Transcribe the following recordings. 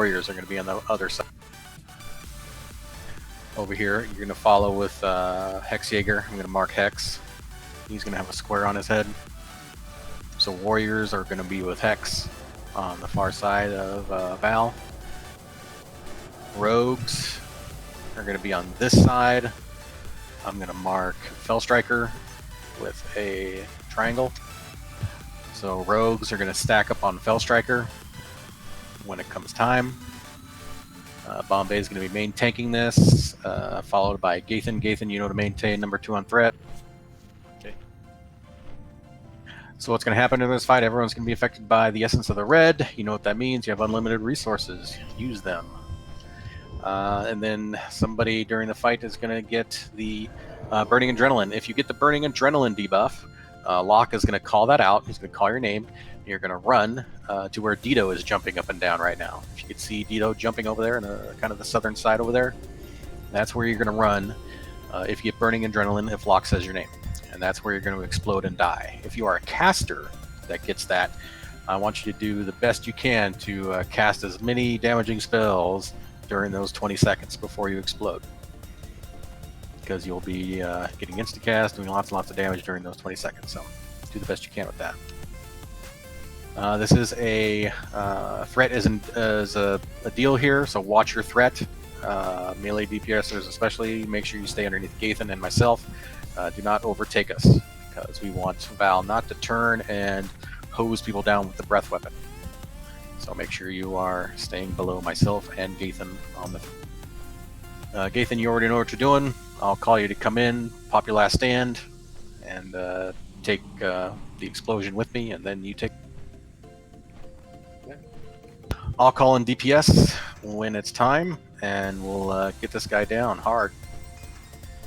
warriors are going to be on the other side. Over here, you're going to follow with Hex Jaeger. I'm going to mark Hex. He's going to have a square on his head. So warriors are going to be with Hex on the far side of Val. Rogues are going to be on this side. I'm going to mark Fell Striker with a triangle. So rogues are going to stack up on Fell Striker when it comes time. Bombay is going to be main tanking this, followed by Gathan. Gathan, you know to maintain number 2 on threat. Okay. So what's going to happen in this fight? Everyone's going to be affected by the essence of the red. You know what that means. You have unlimited resources. Use them. And then somebody during the fight is going to get the Burning Adrenaline. If you get the Burning Adrenaline debuff, Locke is going to call that out. He's going to call your name. And you're going to run to where Dito is jumping up and down right now. If you could see Dito jumping over there in kind of the southern side over there, that's where you're going to run if you get Burning Adrenaline if Locke says your name. And that's where you're going to explode and die. If you are a caster that gets that, I want you to do the best you can to cast as many damaging spells during those 20 seconds before you explode, because you'll be getting insta-cast, doing lots and lots of damage during those 20 seconds, so do the best you can with that. This is a threat is a deal here, so watch your threat. Melee DPSers especially, make sure you stay underneath Gathan and myself. Do not overtake us, because we want Val not to turn and hose people down with the breath weapon. So make sure you are staying below myself and Gathan on the... Gathan, you already know what you're doing. I'll call you to come in, pop your last stand, and take the explosion with me, and then you take... I'll call in DPS when it's time, and we'll get this guy down hard.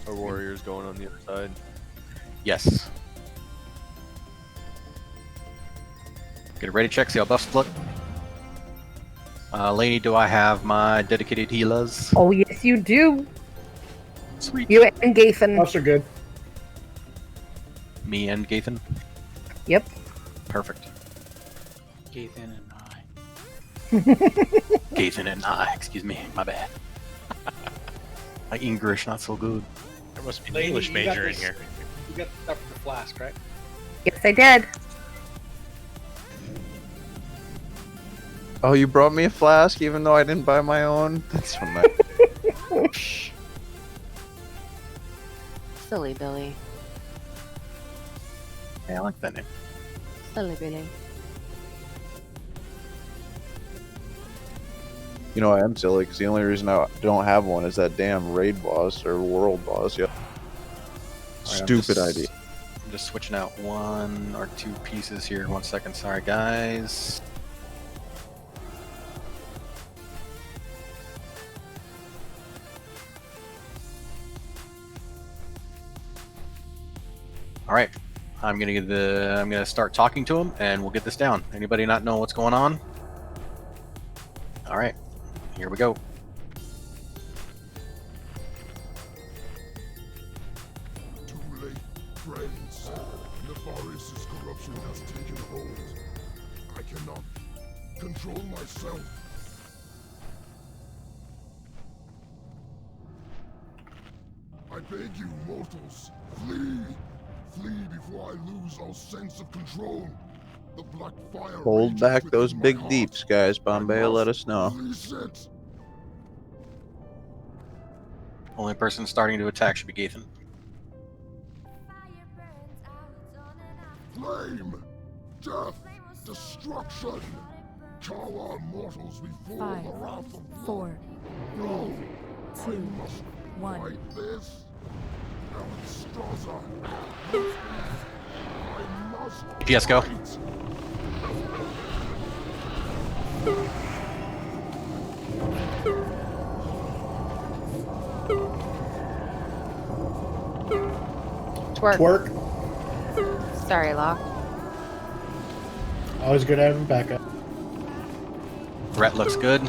Are warriors going on the other side? Yes. Get a ready check, see how buff split. Lainey, do I have my dedicated healers? Oh, yes, you do. Sweet. You and Gathan. Buffs are good. Me and Gathan? Yep. Perfect. Gathan and I. Gathan and I, excuse me, my bad. My English not so good. There must be an Lady, English you got major in this- here. You got the stuff for the flask, right? Yes, I did. Oh, you brought me a flask even though I didn't buy my own? That's so nice. Silly Billy. Hey, I like that name. Silly Billy. You know, I am silly because the only reason I don't have one is that damn raid boss or world boss. Yeah. Stupid idea. I'm just switching out 1 or 2 pieces here. 1 second, sorry guys. All right, I'm gonna start talking to him, and we'll get this down. Anybody not know what's going on? All right, here we go. Too late, friends. Nefarious' corruption has taken hold. I cannot control myself. I beg you, mortals, flee! Flee before I lose all sense of control. The black fire Hold rages back within those my big heart. deeps, guys. I Bombay will let must us know. release it. Only person starting to attack should be Gathan. Flame! Death! Destruction! Cower mortals before 5, the wrath of 4, No! 2, I must 1. fight this! Alistraza! I must DPS go. fight. Twerk. Twerk. Sorry, Locke. Always good having backup. Brett looks good.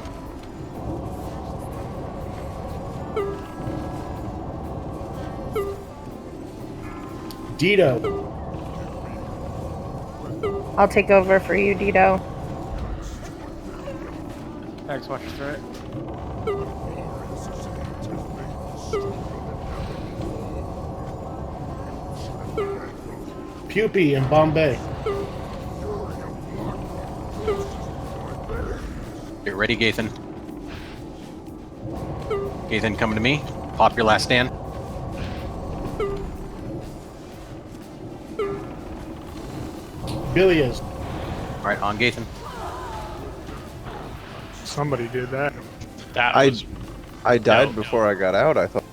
Dito. I'll take over for you, Dito. X watch threat. Pupi in Bombay. Get ready, Gathan. Gathan, coming to me. Pop your last stand. Billy is. All right, on Gathan. Somebody did that. That I was I died No, before I got out. I thought.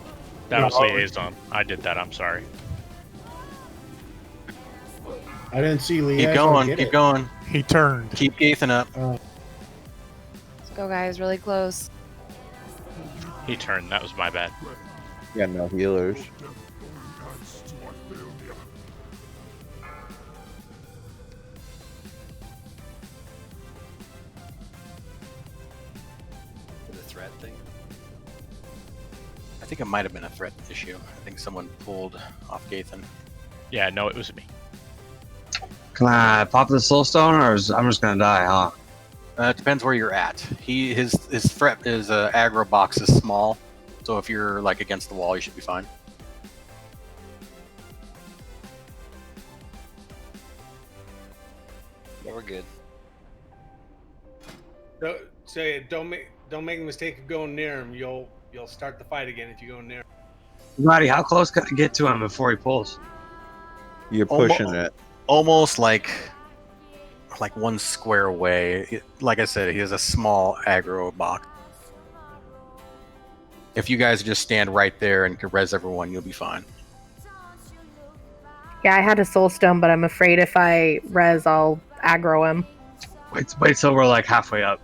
that was No. liaison. I did that. I'm sorry. I didn't see Lee. Keep going. Keep going. He turned. Keep Gathan up. Let's go, guys. Really close. He turned. That was my bad. Yeah, no healers. The threat thing. I think it might have been a threat issue. I think someone pulled off Gathan. Yeah, no, it was me. Can I pop the soul stone, or I'm just gonna die, huh? It depends where you're at. His threat is aggro box is small, so if you're like against the wall, you should be fine. Yeah, we're good. Don't make the mistake of going near him. You'll start the fight again if you go near him. Roddy, how close can I get to him before he pulls? You're pushing it. Almost like one square away. Like I said, he has a small aggro box. If you guys just stand right there and can res everyone, you'll be fine. Yeah, I had a soul stone, but I'm afraid if I res, I'll aggro him. Wait till we're like halfway up.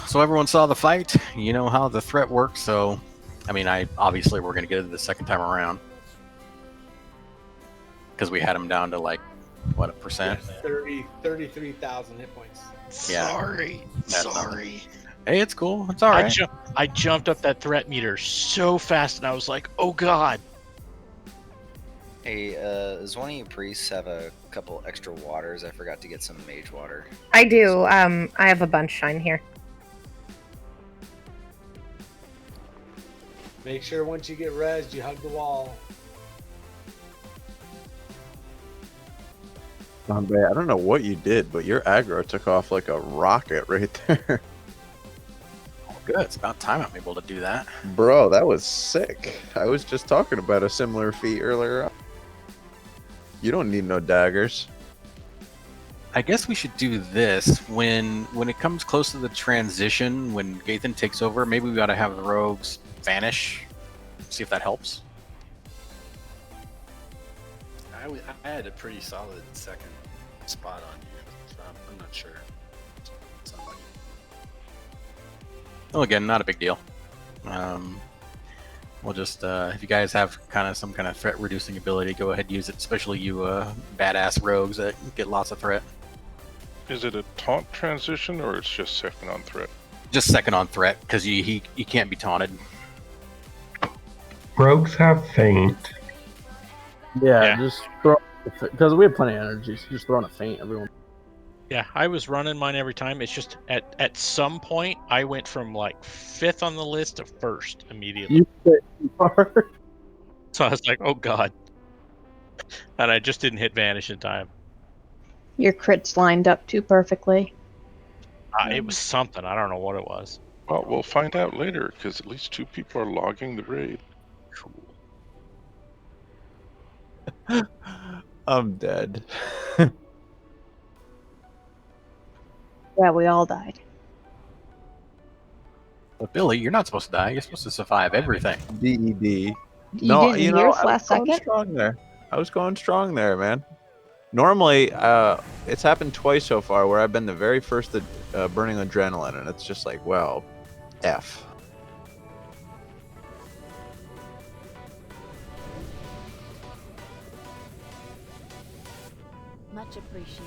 So everyone saw the fight. You know how the threat works. So, I mean, obviously we're gonna get it the second time around because we had him down to like what, a percent? 33,000 hit points. Yeah. Sorry. That's Sorry. Hey, it's cool. It's all right. I jumped up that threat meter so fast, and I was like, "Oh God!" Hey, does one of you priests have a couple extra waters? I forgot to get some mage water. I do. I have a bunch shine here. Make sure once you get rezzed, you hug the wall. Bombay, I don't know what you did, but your aggro took off like a rocket right there. Good. It's about time I'm able to do that. Bro, that was sick. I was just talking about a similar feat earlier. You don't need no daggers. I guess we should do this when it comes close to the transition, when Gathan takes over. Maybe we ought to have the rogues vanish. See if that helps. I had a pretty solid second spot on you, so I'm not sure. Somebody. Well, again, not a big deal. We'll just, if you guys have some kind of threat reducing ability, go ahead and use it, especially you badass rogues that get lots of threat. Is it a taunt transition or it's just second on threat? Just second on threat, because he can't be taunted. Rogues have feint. Yeah, just throw, because we have plenty of energy, so just throwing a feint, everyone. Yeah, I was running mine every time. It's just at some point I went from like 5th on the list to 1st immediately. You are. So I was like, "Oh God!" And I just didn't hit vanish in time. Your crits lined up too perfectly. It was something. I don't know what it was. Well, we'll find out later, because at least 2 people are logging the raid. Cool. I'm dead. Yeah, we all died. But Billy, you're not supposed to die. You're supposed to survive everything. DED. You No, didn't you hear know, us I was last going second? strong there. I was going strong there, man. Normally, it's happened twice so far where I've been the very first burning adrenaline, and it's just like, well, F. Much appreciated.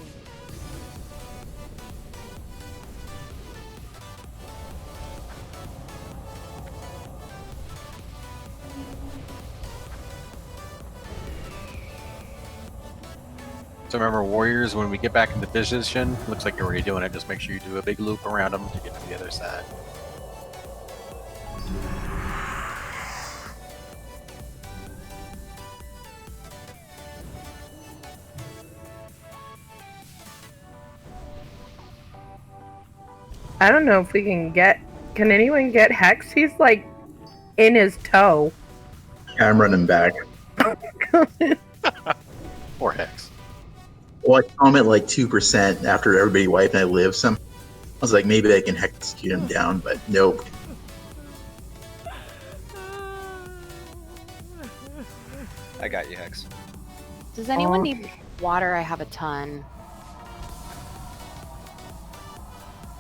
So remember, warriors, when we get back into position, looks like you're already doing it. Just make sure you do a big loop around them to get to the other side. I don't know if we can get. Can anyone get Hex? He's like in his toe. I'm running back. Or Hex. Well, I saw him at like 2% after everybody wiped and I lived some. I was like, maybe I can execute him down, but nope. I got you, Hex. Does anyone need water? I have a ton.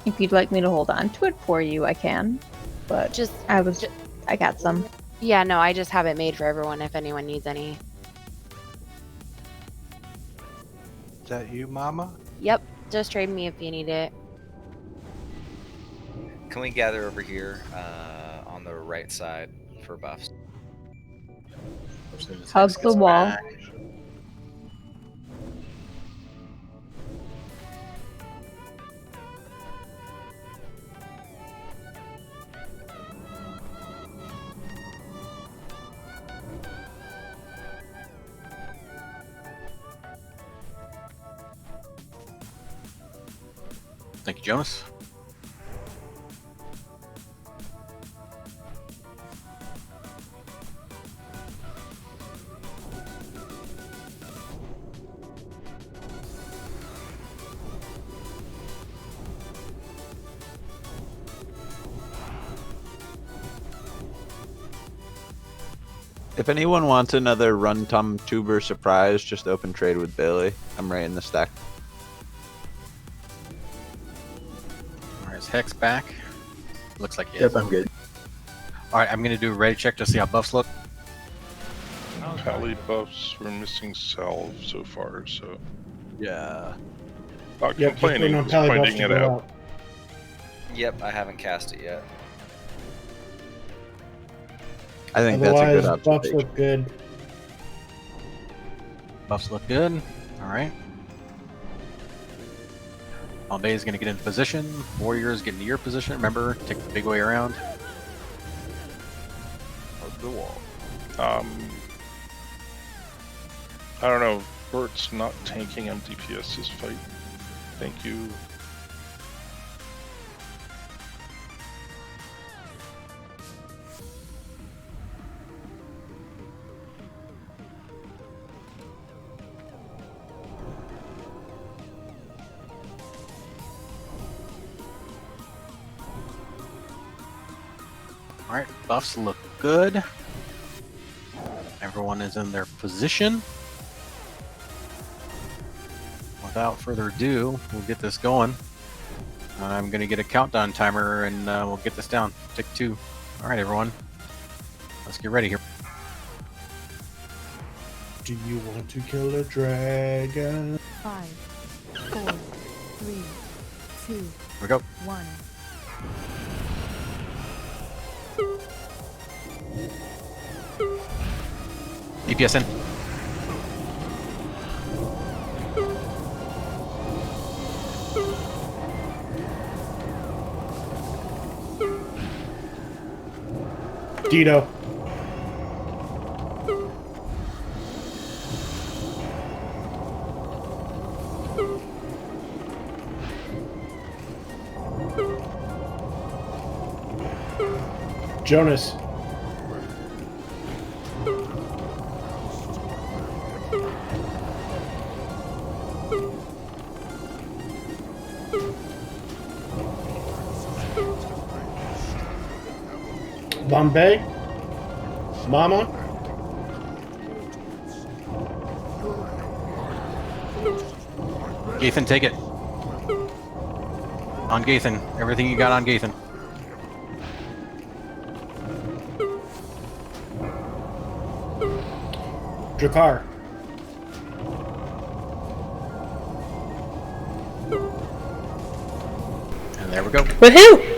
If you'd like me to hold on to it for you, I can. But I got some. Yeah, no, I just have it made for everyone if anyone needs any. Is that you, Mama? Yep, just trade me if you need it. Can we gather over here on the right side for buffs? Hug the wall. Thank you, Jonas. If anyone wants another Run Tum Tuber surprise, just open trade with Bailey. I'm right in the stack. Alright, is Hex back? Looks like he Yep, is. I'm good. Alright, I'm gonna do a ready check to see how buffs look. Pally buffs, we're missing salve so far, so. Yeah. Not Yep, just waiting complaining, on just Pally buffs pointing to it go out. out. Yep, I haven't cast it yet. I think that's a good Otherwise, buffs observation. look good. Buffs look good. Alright. Bombay is gonna get into position. Warriors get into your position. Remember, take the big way around. Hug the wall. I don't know. Bert's not tanking MDPS this fight. Thank you. Alright, buffs look good. Everyone is in their position. Without further ado, we'll get this going. I'm going to get a countdown timer and we'll get this down. Tick 2. Alright, everyone. Let's get ready here. Do you want to kill a dragon? 5, 4, 3, 2, Here we go. 1. DPS in. Dito. Jonas. Bombay. Mama. Gathan, take it. On Gathan. Everything you got on Gathan. Drakkar. And there we go. Woohoo!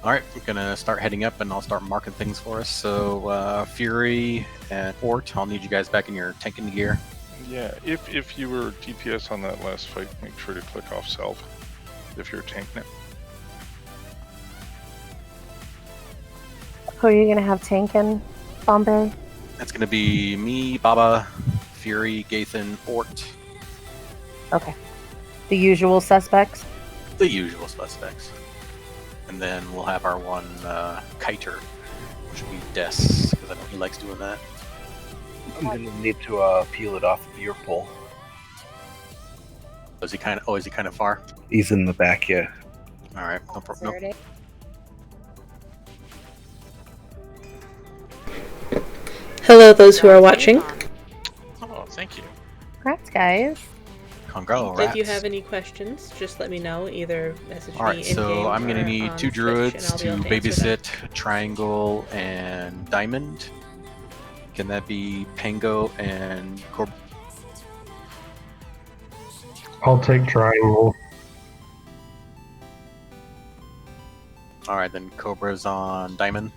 All right, we're gonna start heading up, and I'll start marking things for us. So Fury and Ort, I'll need you guys back in your tanking gear. Yeah, if you were DPS on that last fight, make sure to click off self if you're tanking it. Who are you gonna have tanking, Bombay? That's gonna be me, Baba, Fury, Gathan, Ort. Okay. The usual suspects. The usual suspects. And then we'll have our one kiter, which will be Des, because I know he likes doing that. I'm gonna need to peel it off of your pole. Is he kind of far? He's in the back, yeah. All right, no problem. Nope. Hello, those who are watching. Oh, thank you. Congrats, guys. Congrats. If you have any questions, just let me know. Either message All right, me in so game I'm gonna or need on 2 Twitch, druids and to I'll be able answer them. babysit Triangle and Diamond. Can that be Pango and Corb? I'll take triangle. All right, then Cobra's on Diamond.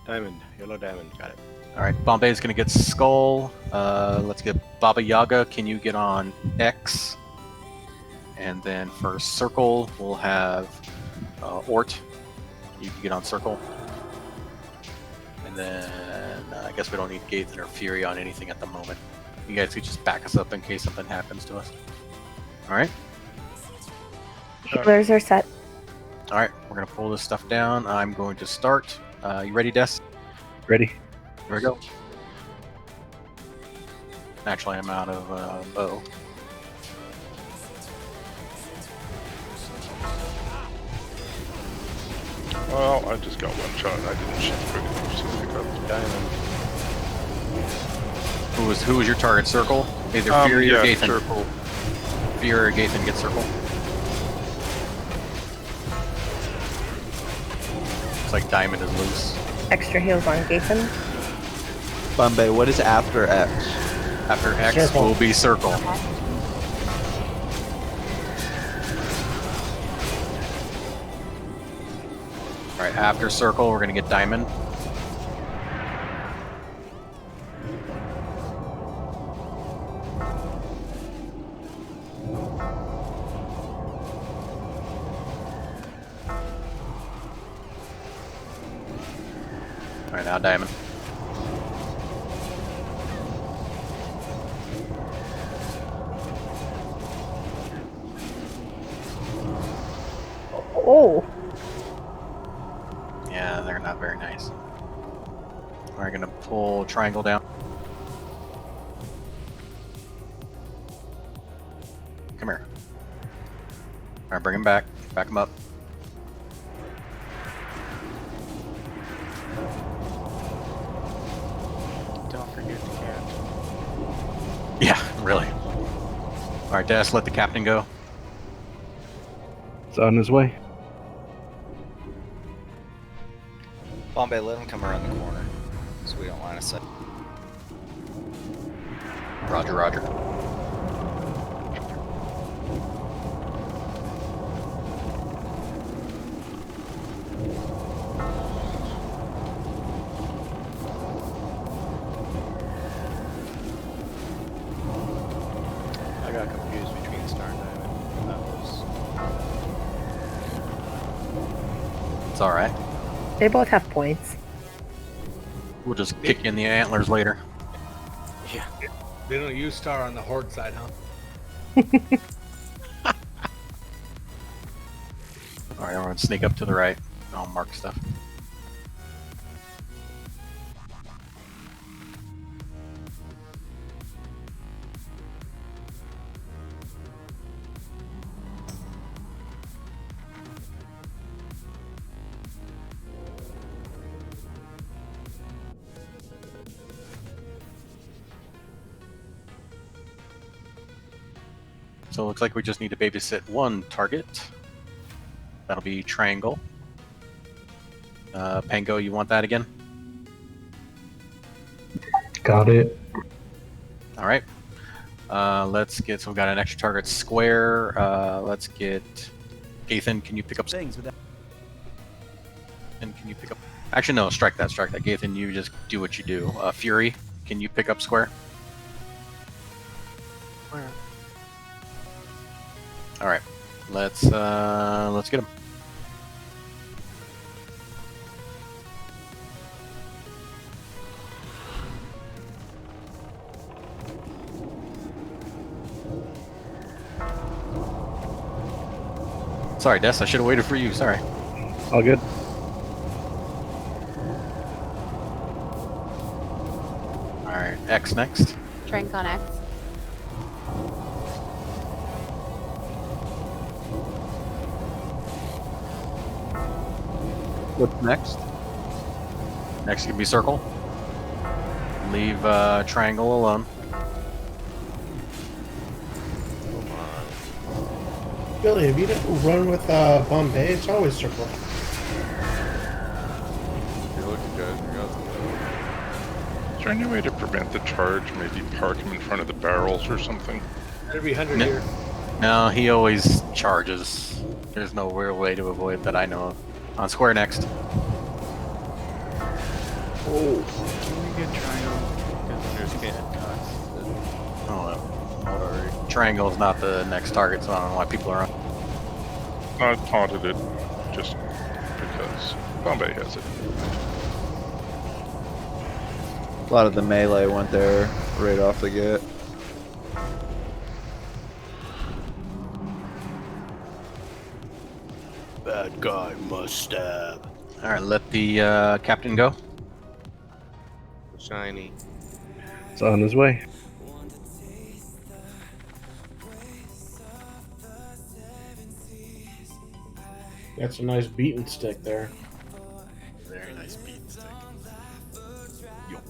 Diamond, yellow diamond, got it. All right, Bombay's gonna get Skull. Let's get Baba Yaga. Can you get on X? And then for Circle, we'll have Ort. You can get on Circle. And then I guess we don't need Gathan or Fury on anything at the moment. You guys could just back us up in case something happens to us. All right. Healers are set. All right, we're gonna pull this stuff down. I'm going to start. You ready, Des? Ready? Here we go. Actually, I'm out of bow. Well, I just got one shot. I didn't shoot quick enough to pick up the diamond. Who was your target? Circle? Either Fury or Gathan. Circle. Fury or Gathan get circle. Looks like Diamond is loose. Extra heals on Gathan. Bombay, what is after X? After X Circle. will be circle. Alright, after circle, we're gonna get Diamond. Alright, now Diamond. Oh. Yeah, they're not very nice. We're gonna pull Triangle down. Come here. Alright, bring him back. Back him up. Don't forget the cat. Yeah, really. Alright, Des, let the captain go. It's on his way. Bombay, let him come around the corner so we don't line of sight. Roger, roger. I got confused between Star and Diamond. That was... It's alright. They both have points. We'll just kick you in the antlers later. Yeah. They don't use Star on the Horde side, huh? Alright, everyone sneak up to the right. I'll mark stuff. So it looks like we just need to babysit one target. That'll be triangle. Pango, you want that again? Got it. All right. Let's get. So we got an extra target square. Let's get. Gathan, can you pick up things with that? And can you pick up? Actually, no. Strike that. Strike that. Gathan, you just do what you do. Fury, can you pick up square? Where? All right. Let's get him. Sorry, Des, I should have waited for you. Sorry. All good. Alright, X next. Trank on X. What's next? Next can be circle. Leave triangle alone. Billy, have you never run with Bombay? It's always circle. You're looking good. Is there any way to prevent the charge? Maybe park him in front of the barrels or something? Better be 100 here. No, he always charges. There's no real way to avoid that I know of. On square next. Oh. Can we get triangle? Because there's getting cuts. Oh, well. Triangle is not the next target, so I don't know why people are on. I taunted it just because Bombay has it. A lot of the melee went there right off the get. Bad guy must stab. Alright, let the captain go. Shiny. It's on his way. That's a nice beating stick there. Very nice beating stick. Yo.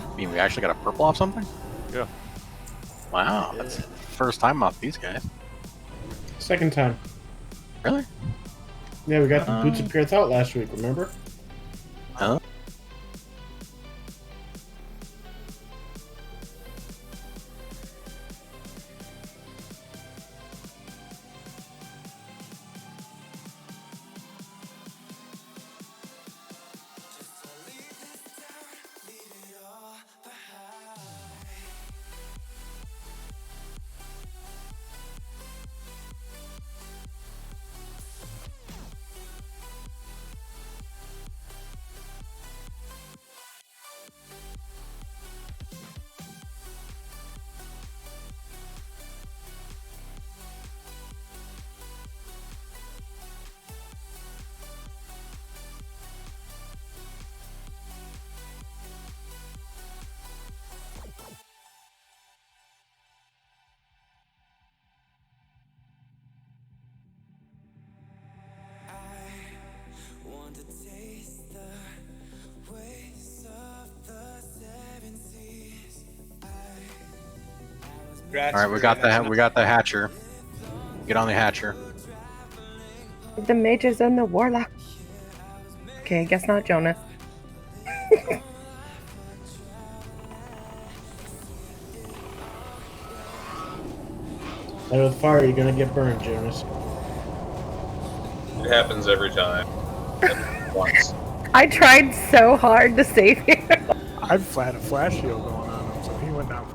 I mean, we actually got a purple off something? Yeah. Wow, that's the first time off these guys. Second time. Really? Yeah, we got the Boots of Pure Thought last week, remember? Huh? Congrats, Alright, we got the hatcher. Get on the hatcher. The mages and the warlock. Okay, I guess not Jonas. Out of the fire, you're gonna get burned, Jonas. It happens every time. Once. I tried so hard to save you. I've had a flash shield going on him, so he went down.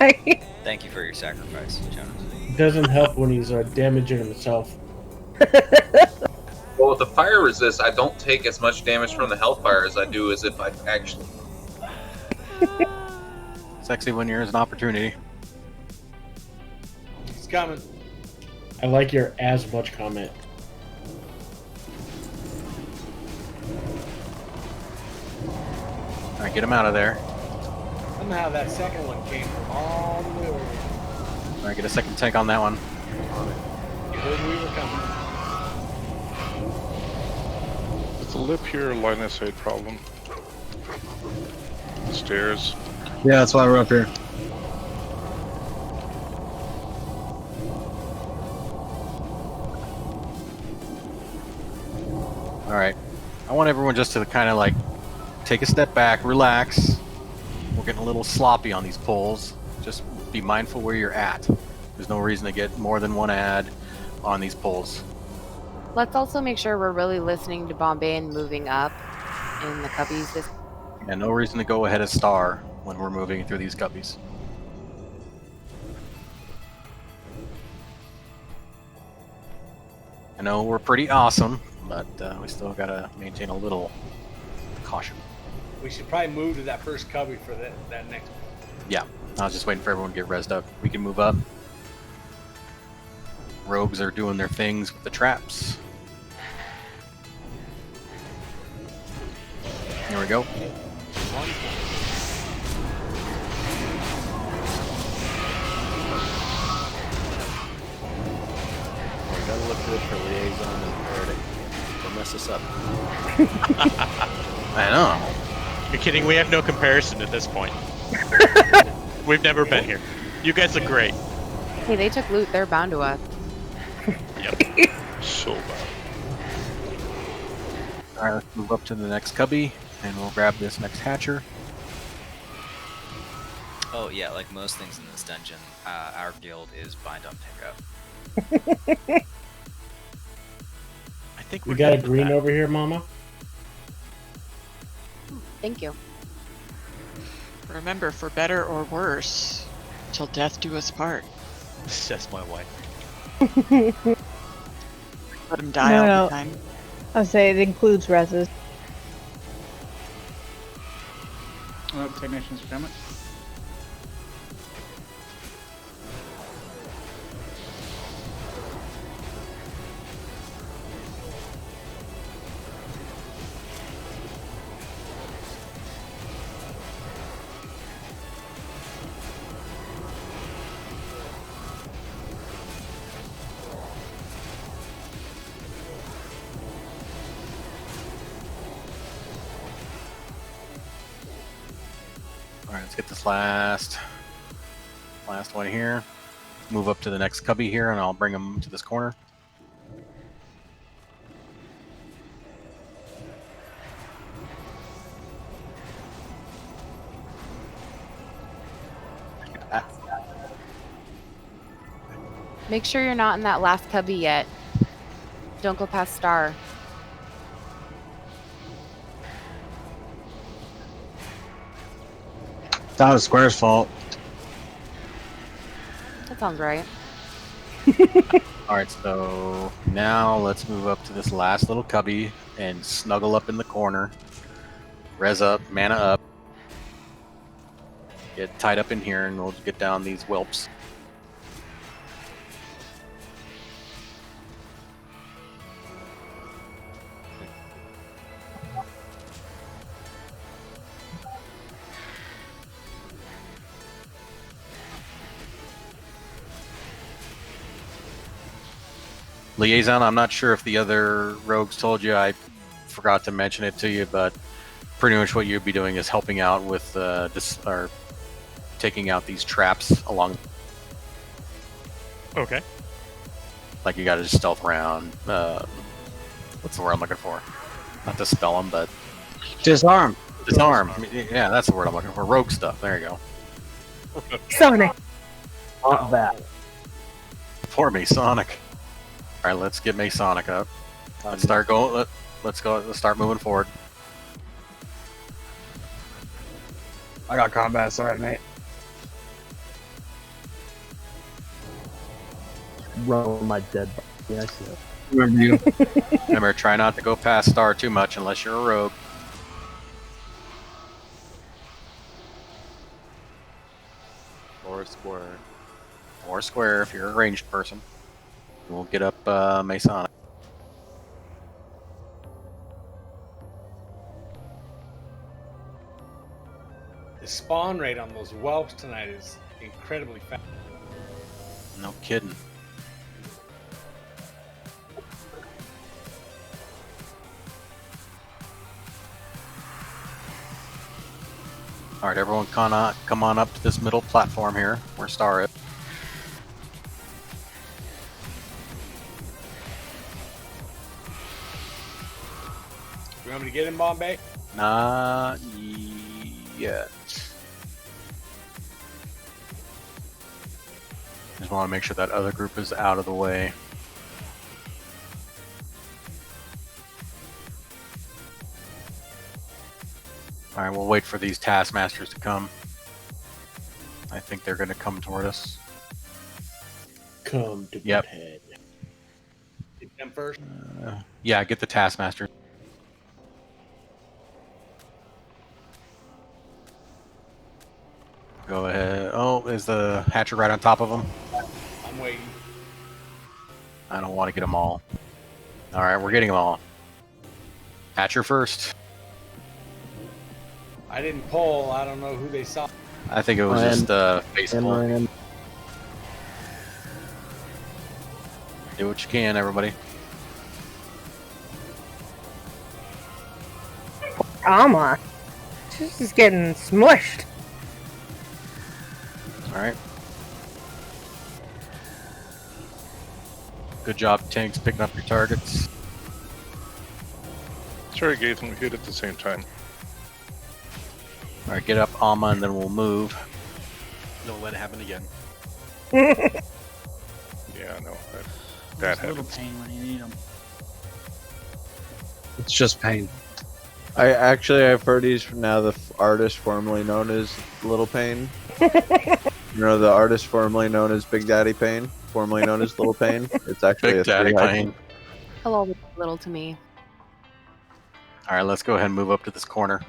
Right? Thank you for your sacrifice, Jonas. It doesn't help when he's damaging himself. Well, with the fire resist, I don't take as much damage from the hellfire as I do as if I actually. Sexy when there's an opportunity. It's coming. I like your as much comment. All right, get him out of there. Somehow that second one came from all the way over here. All right, get a second tank on that one. You heard we were coming. Is the lip here a line of sight problem? Stairs. Yeah, that's why we're up here. All right, I want everyone just to kind of like take a step back, relax. We're getting a little sloppy on these pulls. Just be mindful where you're at. There's no reason to get more than one ad on these pulls. Let's also make sure we're really listening to Bombay and moving up in the cubbies. And no reason to go ahead of Star when we're moving through these cubbies. I know we're pretty awesome, but we still gotta maintain a little caution. We should probably move to that first cubby for that next one. Yeah, I was just waiting for everyone to get rezzed up. We can move up. Rogues are doing their things with the traps. Here we go. We gotta look good for liaison and verdict. Don't mess us up. I know. You're kidding? We have no comparison at this point. We've never been here. You guys are great. Hey, they took loot. They're bound to us. Yep. So bad. Alright, let's move up to the next cubby, and we'll grab this next hatcher. Oh yeah, like most things in this dungeon, our guild is bind on pickup. I think we got a green over here, Mama. Thank you. Remember, for better or worse, till death do us part. That's my wife. Let him die all the time. I'll say it includes reses. Technicians for damage. Alright, let's get this last one here. Move up to the next cubby here, and I'll bring them to this corner. Make sure you're not in that last cubby yet. Don't go past Star. It's not a Square's fault. That sounds right. Alright, so now let's move up to this last little cubby and snuggle up in the corner. Res up, mana up. Get tied up in here, and we'll get down these whelps. Liaison, I'm not sure if the other rogues told you. I forgot to mention it to you, but pretty much what you'd be doing is helping out with or taking out these traps along. Okay. Like you got to just stealth around. What's the word I'm looking for? Not dispel them, but disarm. Disarm. Yeah, that's the word I'm looking for. Rogue stuff. There you go. Sonic. Not that. Poor Masonic. All right, let's get Masonic up. Let's start going. Let's go. Let's start moving forward. I got combat, sorry, mate. Roll my dead body. Yeah, I see it. Remember you. Remember, try not to go past Star too much unless you're a rogue. Or a square. Or or square if you're a ranged person. We'll get up Masonic. The spawn rate on those whelps tonight is incredibly fast. No kidding. All right, everyone, come on up to this middle platform here, where Star is. You want me to get him, Bombay? Not yet. Just want to make sure that other group is out of the way. All right, we'll wait for these taskmasters to come. I think they're going to come toward us. Come to Yep. head. Get them first. Yeah, get the taskmaster. Go ahead. Oh, is the hatcher right on top of them? I'm waiting. I don't want to get them all. All right, we're getting them all. Hatcher first. I didn't pull. I don't know who they saw. I think it was just face pull. Do what you can, everybody. Alma. She's just getting smushed. All right. Good job, tanks, picking up your targets. Sorry, Gaten, we hit at the same time. All right, get up, Alma, and then we'll move. Don't let it happen again. Yeah, no, that It's a little happens. pain when you need them. It's just pain. I've heard he's now the artist formerly known as Little Pain. You know, the artist formerly known as Big Daddy Pain, formerly known as Little Pain. It's actually Big a Daddy three-hyphen. Pain. Hello, little to me. All right, let's go ahead and move up to this corner.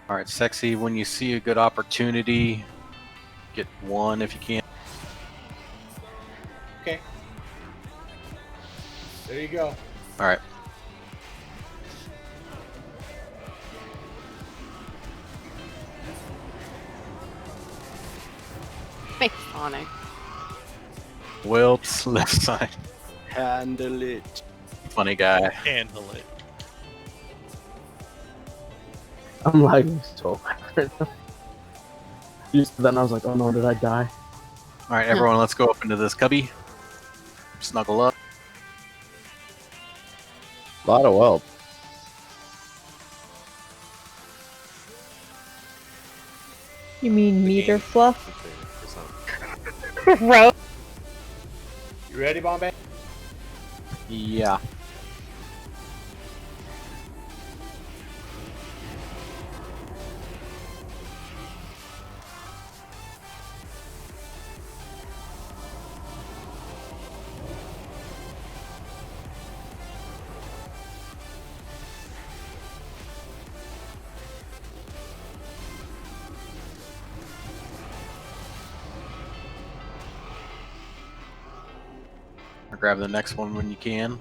All right, Sexy, when you see a good opportunity, get one if you can. Okay. There you go. All right. Sonic. Wilts, left side. Handle it. Funny guy. Handle it. I'm lagging so hard. Then I was like, oh no, did I die? All right, everyone, let's go up into this cubby. Snuggle up. A lot of whelp. You mean meter fluff? Bro. You ready, Bombay? Yeah. Or grab the next one when you can.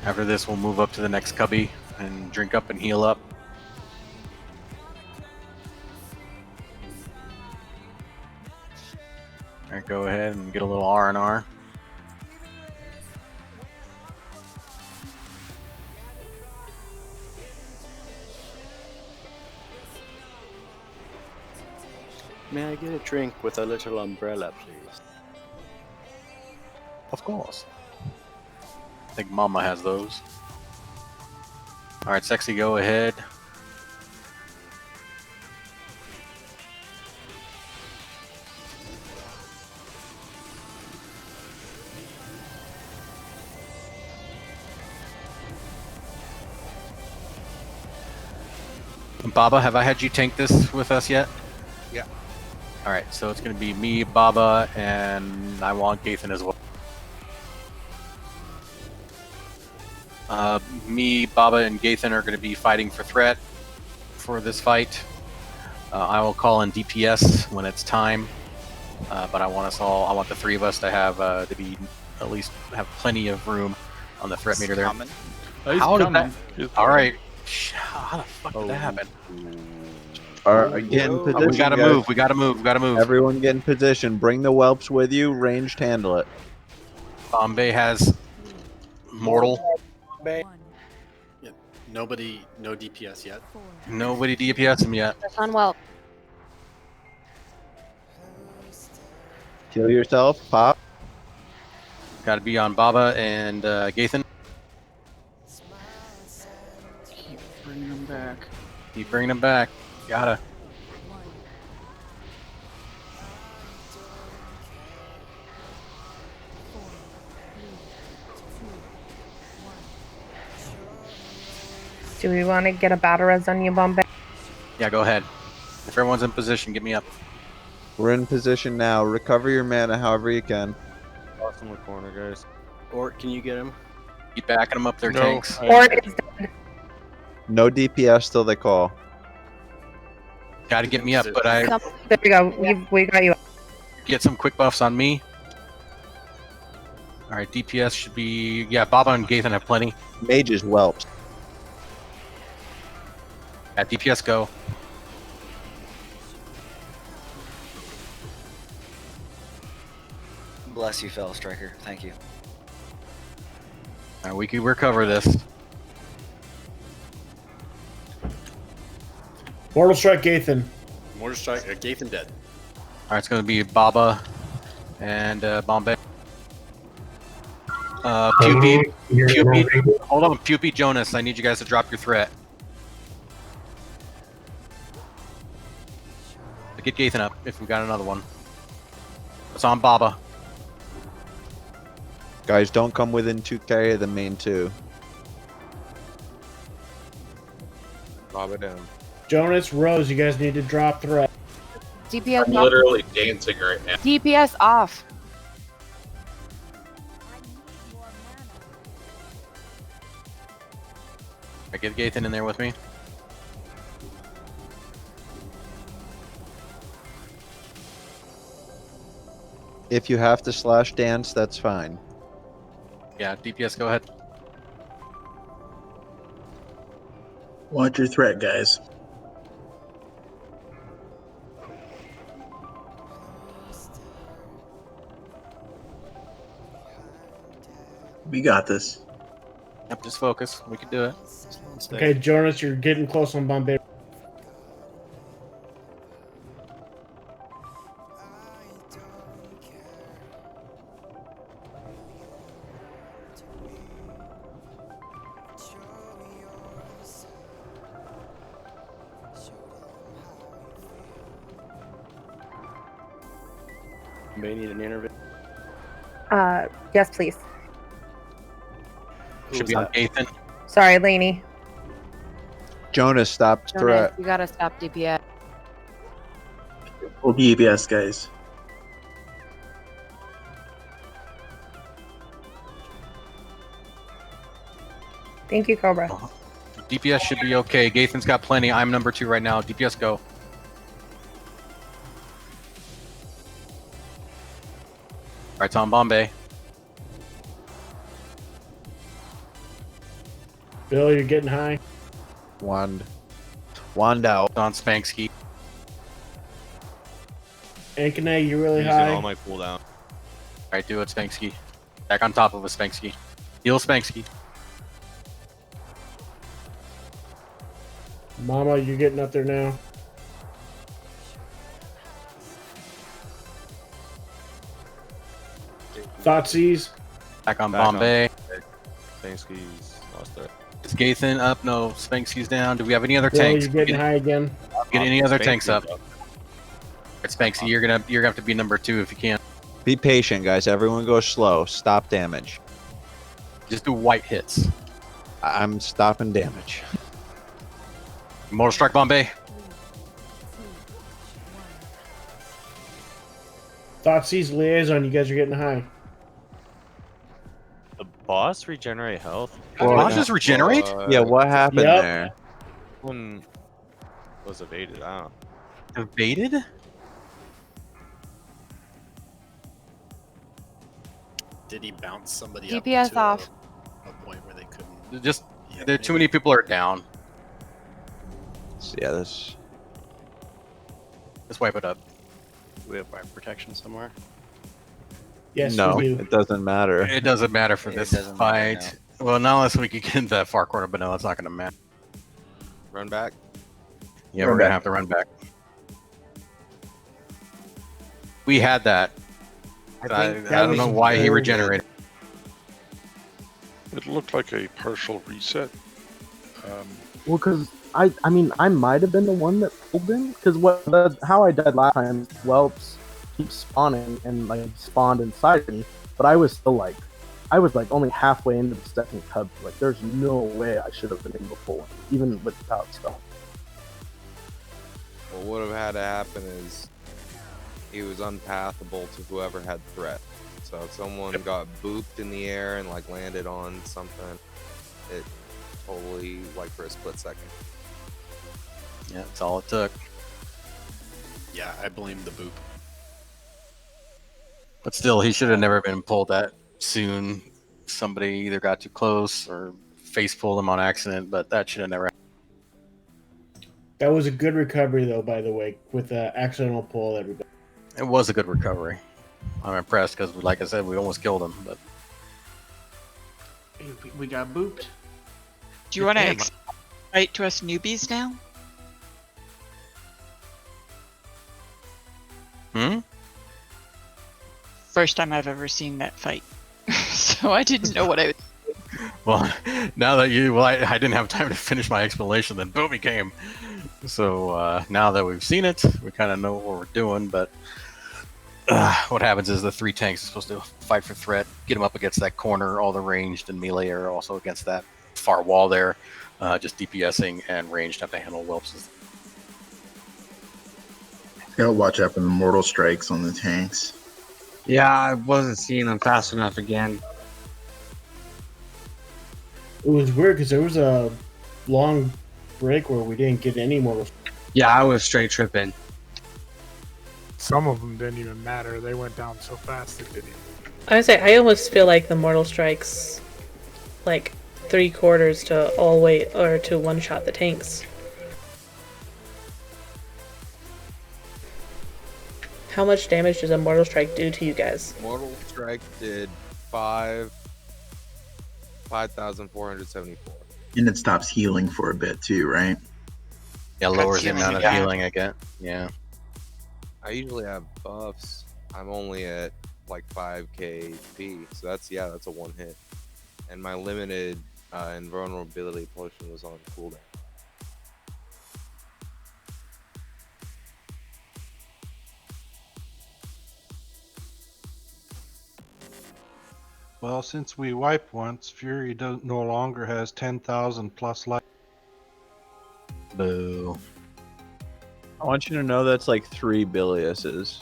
After this, we'll move up to the next cubby and drink up and heal up. All right, go ahead and get a little R&R. May I get a drink with a little umbrella, please? Of course. I think Mama has those. All right, Sexy, go ahead. Baba, have I had you tank this with us yet? Yeah. All right, so it's going to be me, Baba, and I want Gathan as well. Me, Baba, and Gathan are going to be fighting for threat for this fight. I will call in DPS when it's time, but I want us all. I want the three of us to have to be at least have plenty of room on the threat meter there. Oh, he's How did coming. that? All right. How the fuck did that happen? All right, get in position. We gotta guys. move. We gotta move. We gotta move. Everyone get in position. Bring the whelps with you. Ranged handle it. Bombay has mortal. Yeah, nobody, no DPS yet. Nobody DPS him yet. That's on well. Kill yourself. Pop. Got to be on Baba and Gathan. Keep bringing him back. Keep bringing him back. Gotta. Do we want to get a battle res on you, Bombay? Yeah, go ahead. If everyone's in position, get me up. We're in position now. Recover your mana however you can. Lost in the corner, guys. Or can you get him? Keep backing them up their No, tanks. Or is dead. No DPS till they call. Got to get me up, but I There we go. We got you. get some quick buffs on me. All right, DPS should be Baba and Gathan have plenty. Mages whelps. At DPS go. Bless you, fellow striker. Thank you. All right, we can recover this. Mortal Strike Gathan. Mortar strike. Gathan dead. All right, it's going to be Baba and Bombay. Pupi, hold on, Pupi, Jonas. I need you guys to drop your threat. Get Gathan up if we got another one. It's on Baba. Guys, don't come within 2k of the main 2. Bob it down. Jonas, Rose, you guys need to drop threat. DPS I'm off. literally dancing right now. DPS off. I get Gathan in there with me. If you have to slash dance, that's fine. Yeah, DPS, go ahead. Watch your threat, guys. We got this. Yep, just focus. We can do it. Okay, Jonas, you're getting close on Bombay. May need an intervention. Yes, please. Should be on Gathan. Sorry, Lainey. Jonas, stop Jonas, threat. you gotta stop DPS. Full DPS, guys. Thank you, Cobra. DPS should be okay. Gathan's got plenty. I'm number 2 right now. DPS go. All right, it's on Bombay. Bill, you're getting high. Wand out. On Spanksky. Ankane, you're really Using high. all my cooldown. All right, do it, Spanksky. Back on top of a Spanksky. Heal Spanksky. Mama, you're getting up there now. Thoughtseize. Back on Back on. Bombay. Thanks, he's lost that. Is Gathan up? No, Spanksky's down. Do we have any other Bill, tanks? you're getting high again. Get any other tanks Spanky's up? It's Spanksy. You're gonna have to be number 2 if you can. Be patient, guys. Everyone go slow. Stop damage. Just do white hits. I'm stopping damage. Mortal Strike Bombay. Thoughtseize liaison, you guys are getting high. The boss regenerate health. Bosses regenerate? Yeah, what happened Yep. there? One was evaded. I don't know. Evaded? Did he bounce somebody DPS up to off. a point where they couldn't? Just there too many people are down. Yeah, this. Let's wipe it up. Do we have fire protection somewhere? Yes, no, we do. it doesn't matter. It doesn't matter for It this doesn't matter, fight. Well, not unless we can get into that far corner, but no, it's not going to matter. Run back. Yeah, Run we're going to back. have to run back. We had that. I don't know why he regenerated. It looked like a partial reset. Well, because I mean, I might have been the one that pulled him. Because how I died last time, whelps keep spawning and like spawned inside me, but I was still like, only halfway into the second cub. Like, there's no way I should have been able to pull him, even without stuff. What would have had to happen is he was unpathable to whoever had threat. So if someone got booped in the air and like landed on something, it totally like for a split second. Yeah, that's all it took. Yeah, I blame the boop. But still, he should have never been pulled that soon. Somebody either got too close or face pulled him on accident, but that should have never happened. That was a good recovery, though, by the way, with the accidental pull. Everybody. It was a good recovery. I'm impressed because, like I said, we almost killed him. But We got booped. Do you want to explain to us newbies now? First time I've ever seen that fight, so I didn't know what I was. well, now that I didn't have time to finish my explanation. Then boom, he came. So now that we've seen it, we kind of know what we're doing. But what happens is the three tanks are supposed to fight for threat, get them up against that corner. All the ranged and melee are also against that far wall there. Just DPSing and ranged have to handle whelps. Gotta watch out for the mortal strikes on the tanks. Yeah, I wasn't seeing them fast enough again. It was weird because there was a long break where we didn't get any mortal. Yeah, I was straight tripping. Some of them didn't even matter. They went down so fast it didn't even. I would say I almost feel like the mortal strikes, like 3/4 to all way or to one shot the tanks. How much damage does a mortal strike do to you guys? Mortal Strike did 5,474. And it stops healing for a bit too, right? Yeah, lowers the amount of healing I get. Yeah. I usually have buffs. I'm only at like 5k HP, so that's a one hit. And my limited invulnerability potion was on cooldown. Well, since we wiped once, Fury no longer has 10,000 plus life. Boo. I want you to know that's like 3 Biliuses.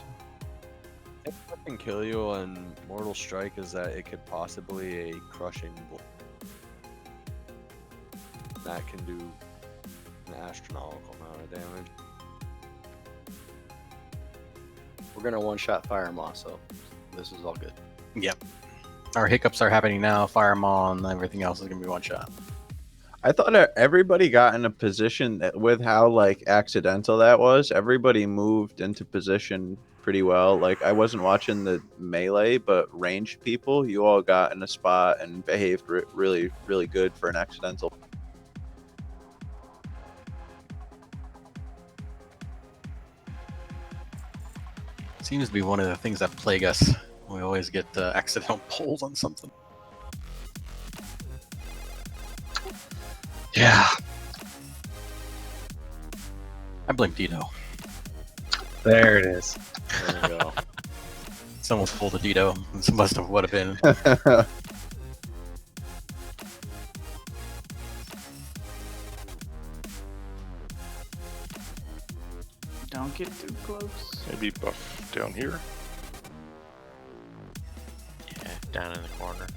If I can kill you on Mortal Strike is that it could possibly a crushing blow. That can do an astronomical amount of damage. We're gonna one-shot Fire Moss, so this is all good. Yep. Our hiccups are happening now. Fire Maw and everything else is gonna be one shot. I thought everybody got in a position that, with how like accidental that was, everybody moved into position pretty well. Like I wasn't watching the melee, but ranged people, you all got in a spot and behaved really, really good for an accidental. Seems to be one of the things that plague us. We always get accidental pulls on something. Yeah. I blame Dito. There it is. There we go. Someone's pulled a Dito. This must have would have been. close. Maybe buff down here. Yeah, down in the corner.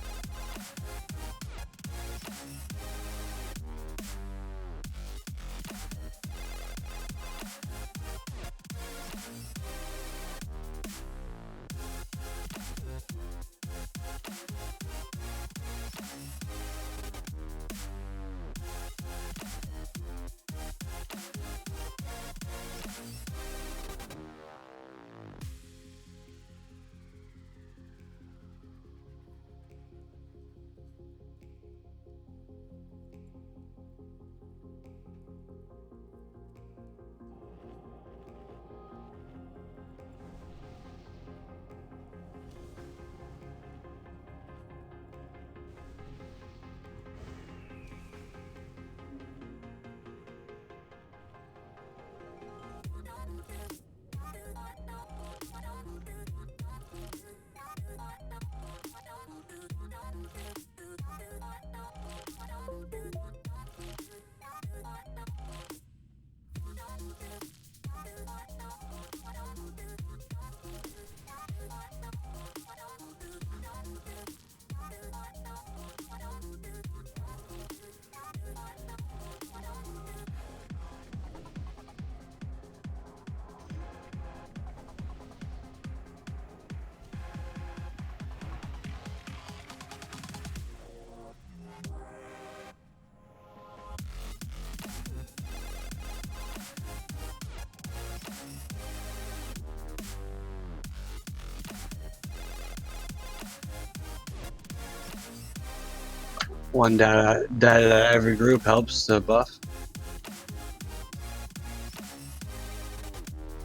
One data every group helps to buff.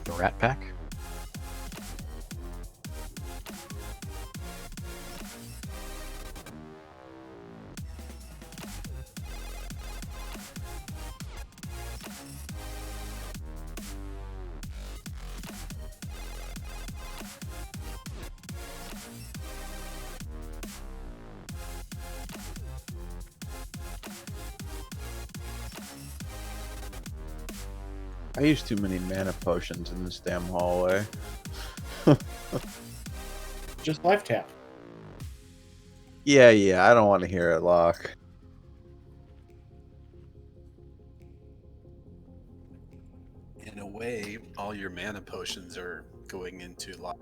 The Rat Pack. I use too many mana potions in this damn hallway. Just life tap. Yeah, I don't want to hear it, Locke. In a way, all your mana potions are going into lock.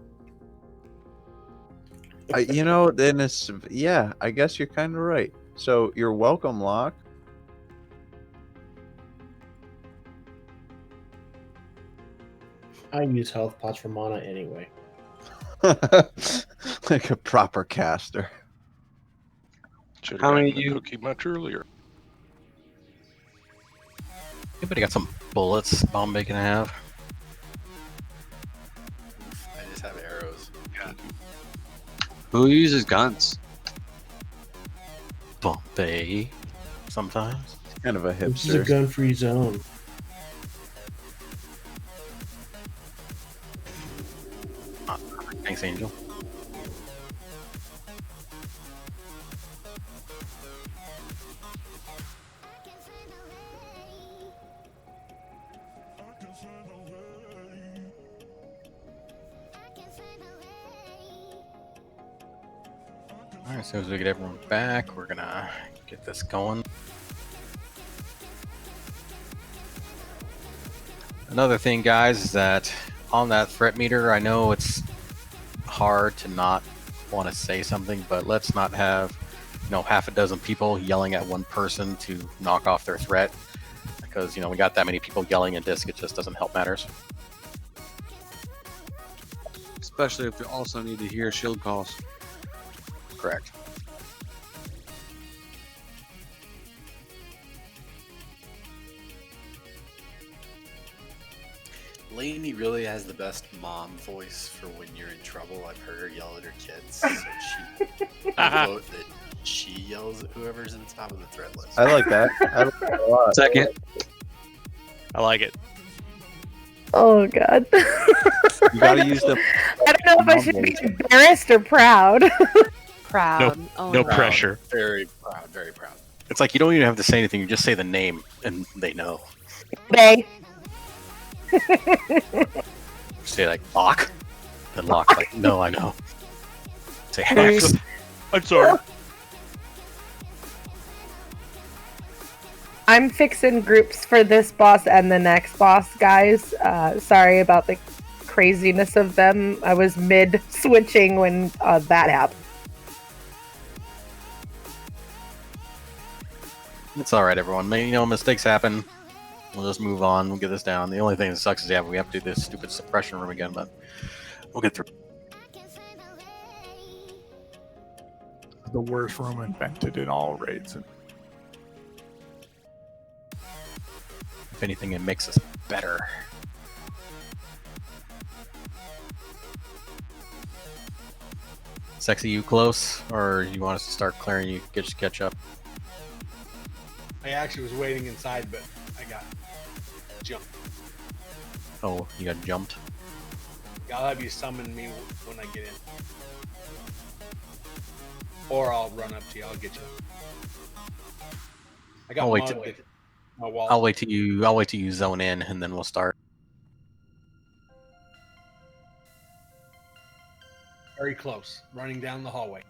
You know, then it's yeah. I guess you're kind of right. So you're welcome, Locke. I use health pots for mana anyway. Like a proper caster. Should How have many gotten the you- cookie much earlier. Anybody got some bullets Bombay can have? I just have arrows. Who uses guns? Bombay. Sometimes. Kind of a This is a hipster. gun-free zone. Thanks, Angel. Alright, as soon as we get everyone back, we're gonna get this going. Another thing, guys, is that on that threat meter, I know it's hard to not want to say something, but let's not have, half a dozen people yelling at one person to knock off their threat, because, we got that many people yelling at disc, it just doesn't help matters. Especially if you also need to hear shield calls. Correct. Lainey really has the best mom voice for when you're in trouble. I've heard her yell at her kids, so she vote that she yells at whoever's at the top of the threat list. I like that. I like that a lot. Second. I like it. Oh god. You gotta use the. I don't know if I should be embarrassed or proud. Proud. No, Oh no my pressure. Very proud, very proud. It's like you don't even have to say anything, you just say the name, and they know. They. Say like lock. And lock like no, I know. Say hex. I'm sorry. I'm fixing groups for this boss and the next boss, guys. Sorry about the craziness of them. I was mid switching when that happened. It's all right, everyone. Mistakes happen. We'll just move on. We'll get this down. The only thing that sucks is we have to do this stupid suppression room again, but we'll get through. The worst room invented in all raids. If anything, it makes us better. Sexy, you close, or you want us to start clearing? You just catch up. I actually was waiting inside, but I got jumped. Oh, you got jumped. I'll have you summon me when I get in, or I'll run up to you. I'll get you. I got I'll wait my wall. I'll wait till you zone in, and then we'll start. Very close, running down the hallway.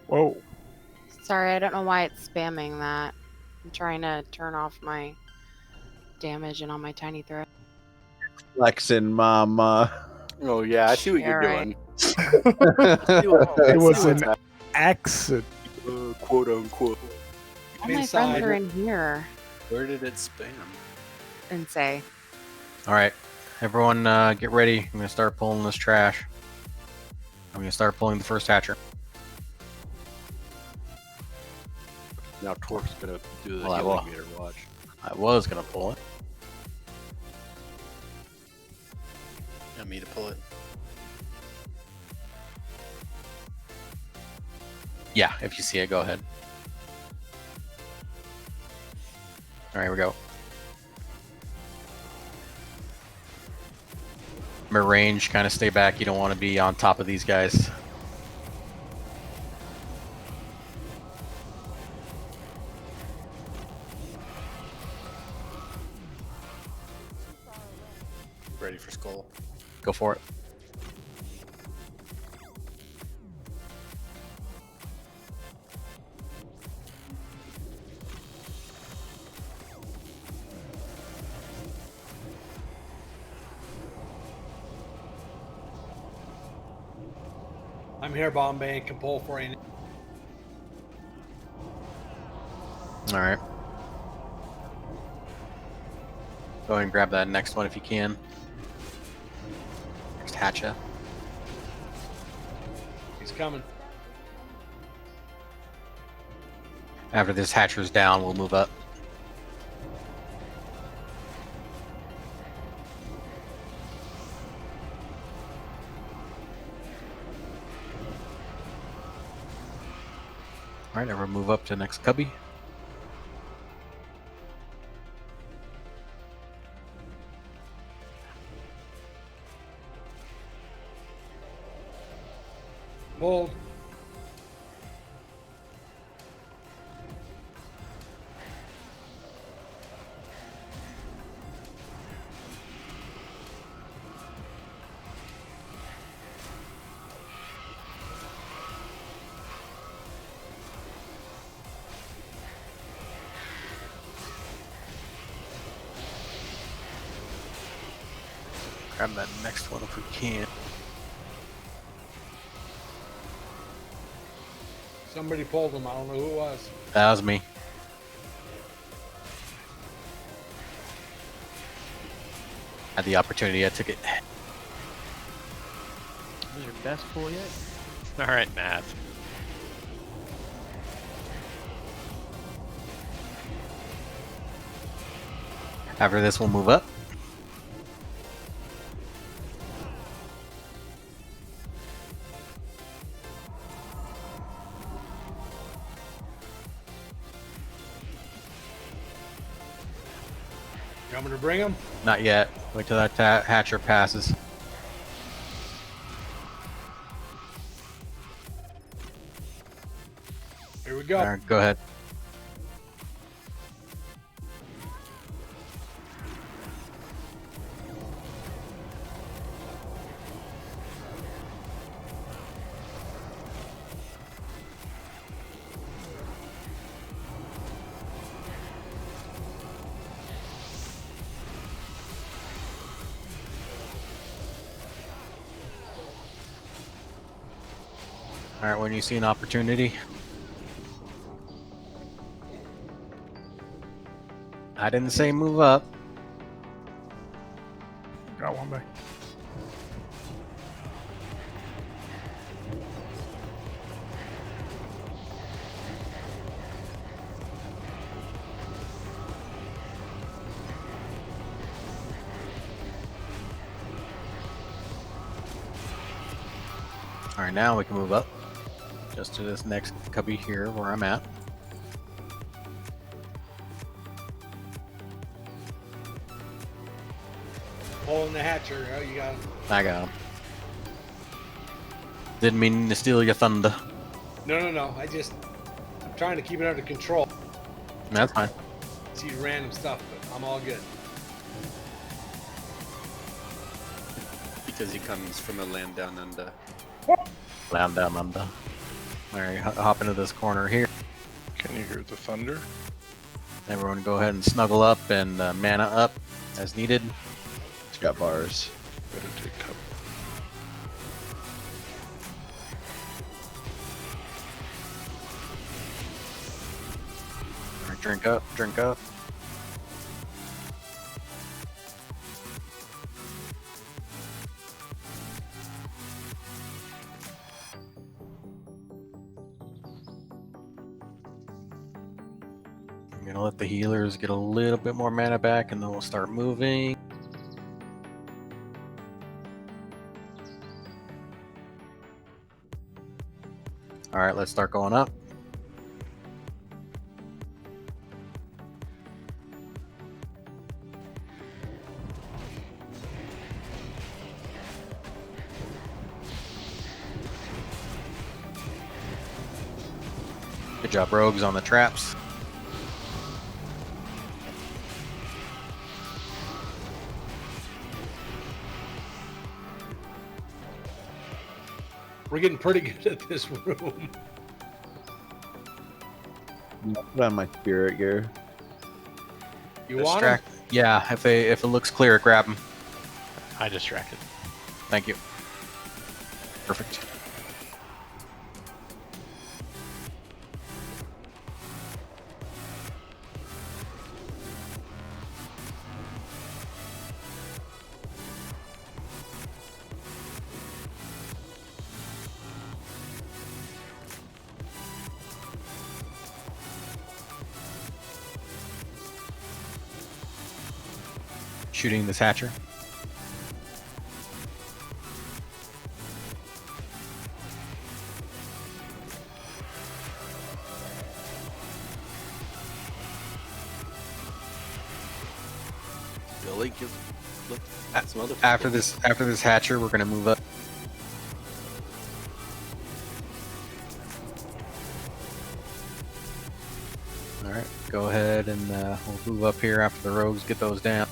Whoa. Sorry, I don't know why it's spamming that. I'm trying to turn off my damage and all my tiny threat. Flexing, mama. Oh yeah, I see what you're doing. It was an accident. Quote unquote. All my friends are in here. Where did it spam? And say. All right, everyone, get ready. I'm gonna start pulling this trash. I'm gonna start pulling the first hatcher. Now Torque's gonna do the Well, healing meter watch. I was gonna pull it. Want me to pull it? Yeah, if you see it, go ahead. All right, here we go. Remember, range, kind of stay back. You don't want to be on top of these guys. Ready for skull. Go for it. I'm here, Bombay, and can pull for you. All right. Go ahead and grab that next one if you can. Next hatcha. He's coming. After this hatcher's down, we'll move up. All right, everyone move up to the next cubby. Pull. Grab that next one if we can. Somebody pulled him. I don't know who it was. That was me. Had the opportunity, I took it. Was your best pull yet? All right, math. After this, we'll move up. You want me to bring him? Not yet. Wait till that hatcher passes. Here we go. All right, go ahead. All right, when you see an opportunity. I didn't say move up. Got one back. All right, now we can move up. Just to this next cubby here where I'm at. Hole in the hatcher. Oh, you got him. I got him. Didn't mean to steal your thunder. No. I'm trying to keep it under control. That's fine. See random stuff, but I'm all good. Because he comes from a land down under. Land down under. All right, hop into this corner here. Can you hear the thunder? Everyone go ahead and snuggle up and mana up as needed. It's got bars. Better take cover. All right, drink up, drink up. I'm gonna let the healers get a little bit more mana back and then we'll start moving. All right, let's start going up. Good job, rogues, on the traps. We're getting pretty good at this room. Put on my spirit gear. You want him? Yeah, if it looks clear, grab them. I distracted. Thank you. Perfect. Shooting this hatcher. Billy, look at some other After this hatcher, we're gonna move up. All right, go ahead and we'll move up here after the rogues get those down.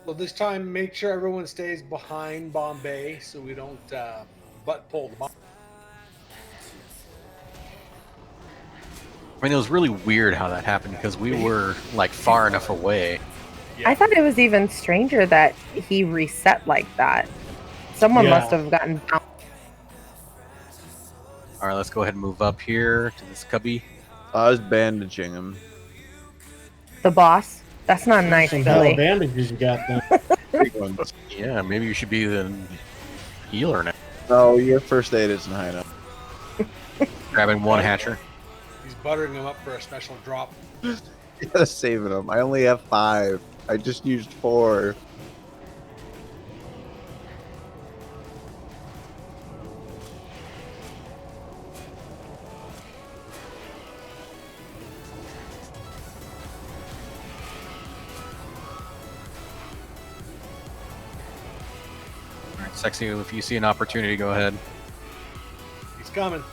Well, this time, make sure everyone stays behind Bombay so we don't butt pull the bomb. I mean, it was really weird how that happened because we were like far enough away. I thought it was even stranger that he reset like that. Someone must have gotten bounced. All right, let's go ahead and move up here to this cubby. I was bandaging him. The boss. That's not nice, Some hell Billy. of bandages you got then. Big ones. Yeah, maybe you should be the healer now. No, your first aid isn't high enough. Grabbing one hatcher. He's buttering them up for a special drop. You gotta saving them. I only have 5. I just used 4. All right, Sexy, if you see an opportunity, go ahead. He's coming.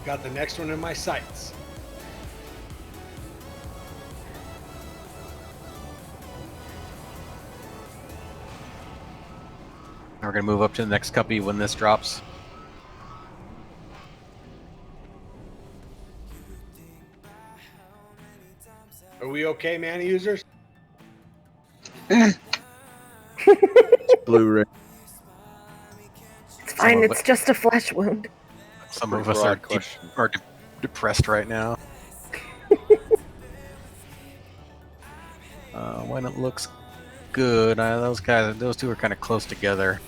Got the next one in my sights. We're gonna move up to the next cuppy when this drops. Are we okay, mana users? Blue ring. It's fine. Some of It's just a flesh wound. Some Pretty of us broad are, question. depressed right now. When it looks good, those two are kind of close together.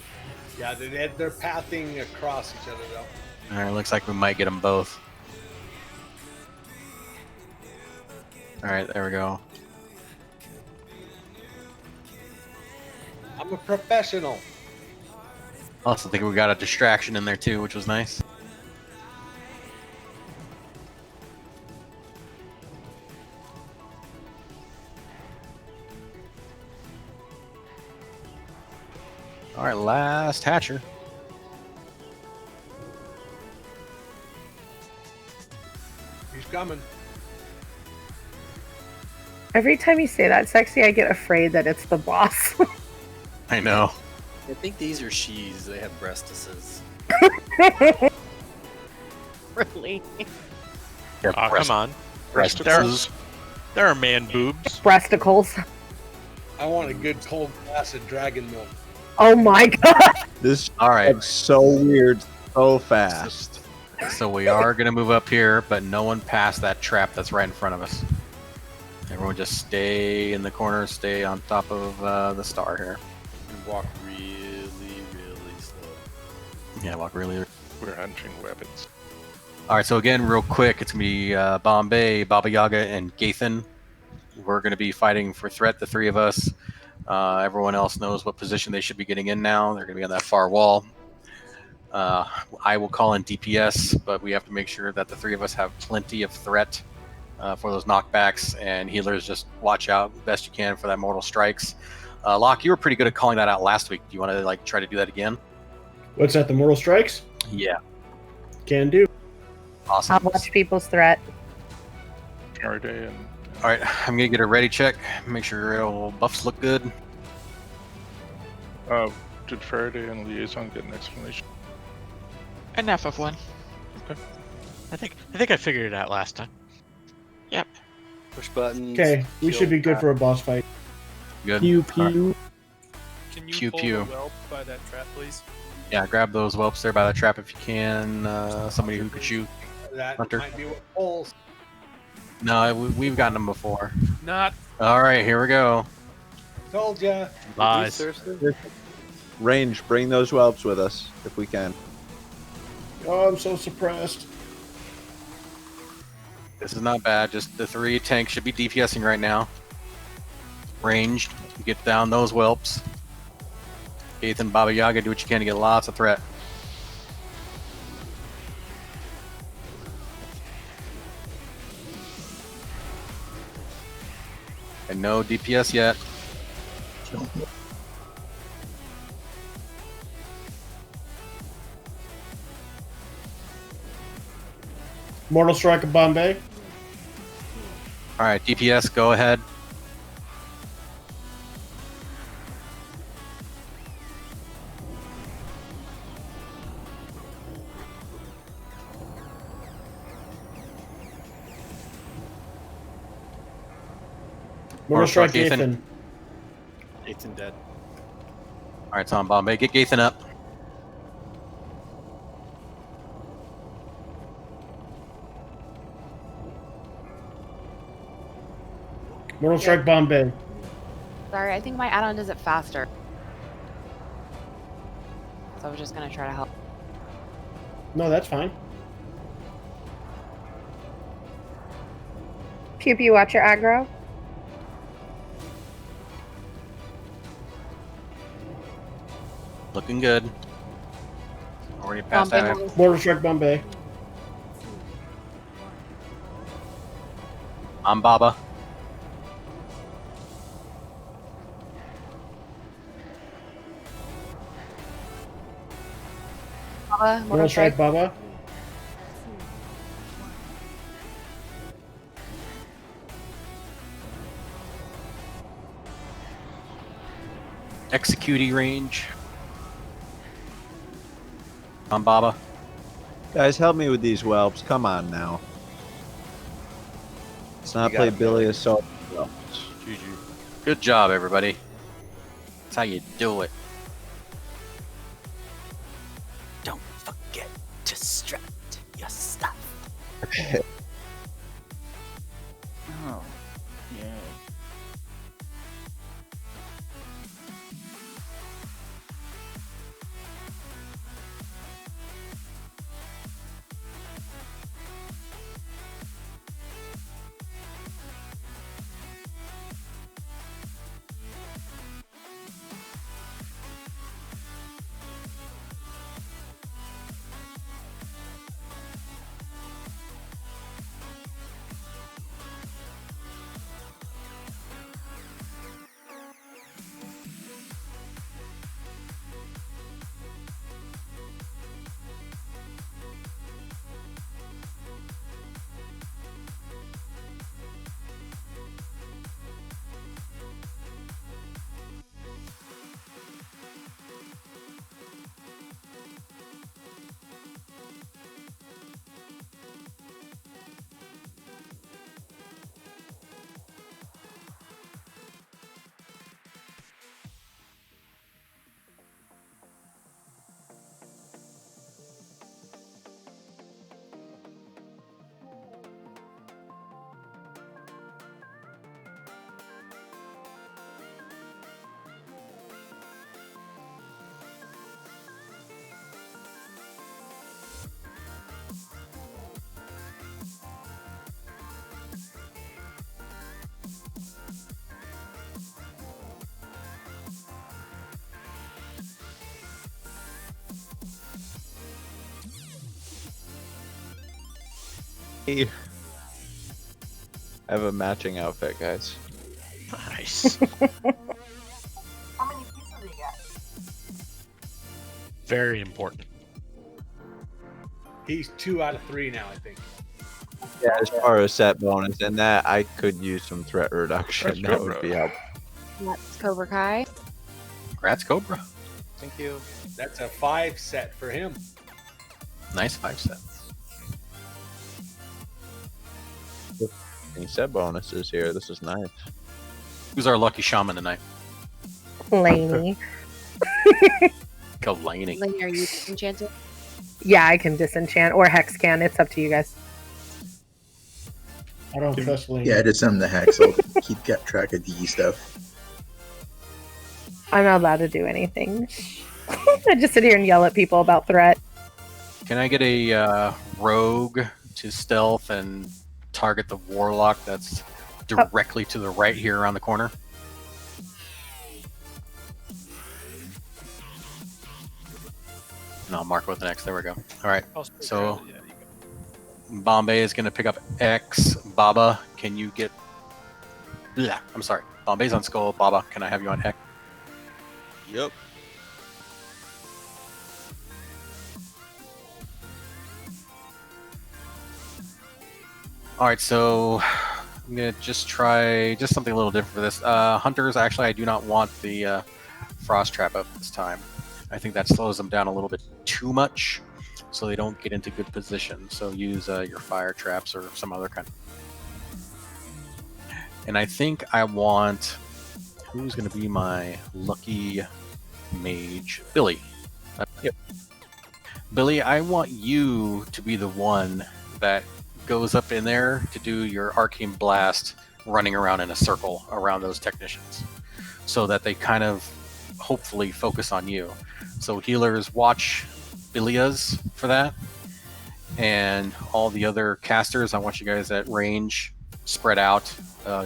Yeah, they're pathing across each other though. All right, looks like we might get them both. All right, there we go. I'm a professional. Also think we got a distraction in there too, which was nice. All right, last hatcher. He's coming. Every time you say that, Sexy, I get afraid that it's the boss. I know. I think these are she's. They have breastises. Really? Oh, come on. There are man boobs. Breasticles. I want a good cold glass of dragon milk. Oh my god. This all right. So weird, so fast. So we are gonna move up here, but no one past that trap that's right in front of us. Everyone just stay in the corner, stay on top of the star here. And walk really, really slow. Yeah, walk really. We're hunting weapons. All right, so again, real quick, it's gonna be Bombay, Baba Yaga, and Gathan. We're gonna be fighting for threat, the three of us. Everyone else knows what position they should be getting in now. They're gonna be on that far wall. I will call in DPS, but we have to make sure that the three of us have plenty of threat for those knockbacks, and healers just watch out best you can for that mortal strikes. Locke, you were pretty good at calling that out last week. Do you want to try to do that again? What's that? The mortal strikes? Yeah. Can do. Awesome. I'll watch people's threat. Faraday and All right, I'm gonna get a ready check. Make sure all buffs look good. did Faraday and Liaison get an explanation? Enough of one. Okay. I think I figured it out last time. Yep. Push buttons. Okay, we should be good for a boss fight. Good. Pew pew. Can you Pew, pull pew. the whelp by that trap, please? Yeah, grab those whelps there by the trap if you can. Somebody who could shoot. That Hunter. might be what pulls. No, we've gotten them before. Not. All right, here we go. Told ya. Lies. Range, bring those whelps with us if we can. Oh, I'm so suppressed. This is not bad. Just the three tanks should be DPSing right now. Ranged. Get down those whelps. Ethan, Baba Yaga, do what you can to get lots of threat. And no DPS yet. Mortal Strike of Bombay. All right, DPS, go ahead. Mortal Strike Gathan. Gathan. Ethan dead. All right, it's on Bombay. Get Gathan up. Mortal Strike Bombay. Sorry, I think my add-on does it faster. So I was just gonna try to help. No, that's fine. Pew pew, watch your aggro. Looking good. Already past Bombay. that. Mortal Strike Bombay. I'm Baba. Baba, Mortal Strike Baba. executee range on Baba. Guys, help me with these whelps. Come on now. Let's not You got play it, Billy Billy. Assault whelps. GG. Good job, everybody. That's how you do it. Don't forget to strut your stuff. Oh, yeah. I have a matching outfit, guys. Nice. How many pieces do you got? Very important. He's 2 out of 3 now, I think. Yeah, as far as set bonus, and that I could use some threat reduction. That would be helpful. That's Cobra Kai. Congrats, Cobra. Thank you. That's a 5 set for him. Nice 5 set. Any set bonuses here. This is nice. Who's our lucky shaman tonight? Laney. Laney. Laney, are you disenchanted? Yeah, I can disenchant or hex can. It's up to you guys. I don't trust Lane. Yeah, just send the hex. I'll keep track of DE stuff. I'm not allowed to do anything. I just sit here and yell at people about threat. Can I get a rogue to stealth and target the warlock that's directly to the right here around the corner? And I'll mark with the next. There we go. All right. So Bombay is going to pick up X. Baba, can you get... Blah, I'm sorry. Bombay's on Skull. Baba, can I have you on X? Yep. All right, so I'm gonna just try something a little different for this. Hunters, actually, I do not want the frost trap up this time. I think that slows them down a little bit too much, so they don't get into good position. So use your fire traps or some other kind. And I think I want, who's gonna be my lucky mage? Billy. Yep. Billy, I want you to be the one that goes up in there to do your arcane blast, running around in a circle around those technicians, so that they kind of hopefully focus on you. So healers watch Bilias for that, and all the other casters, I want you guys at range spread out,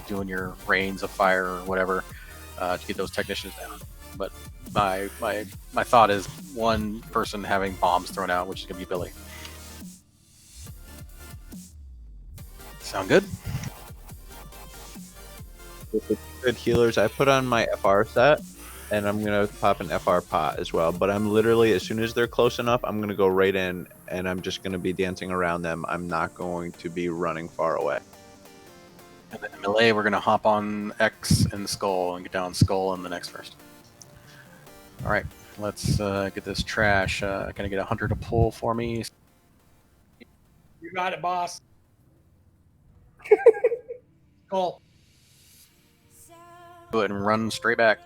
doing your rains of fire or whatever, to get those technicians down. But my thought is one person having bombs thrown out, which is gonna be Billy. Sound good? Good healers. I put on my FR set, and I'm gonna pop an FR pot as well. But I'm literally, as soon as they're close enough, I'm gonna go right in, and I'm just gonna be dancing around them. I'm not going to be running far away. And then melee, we're gonna hop on X and Skull and get down Skull in the next first. All right, let's get this trash. Can I get a hunter to pull for me? You got it, boss. Call. Do it and run straight back.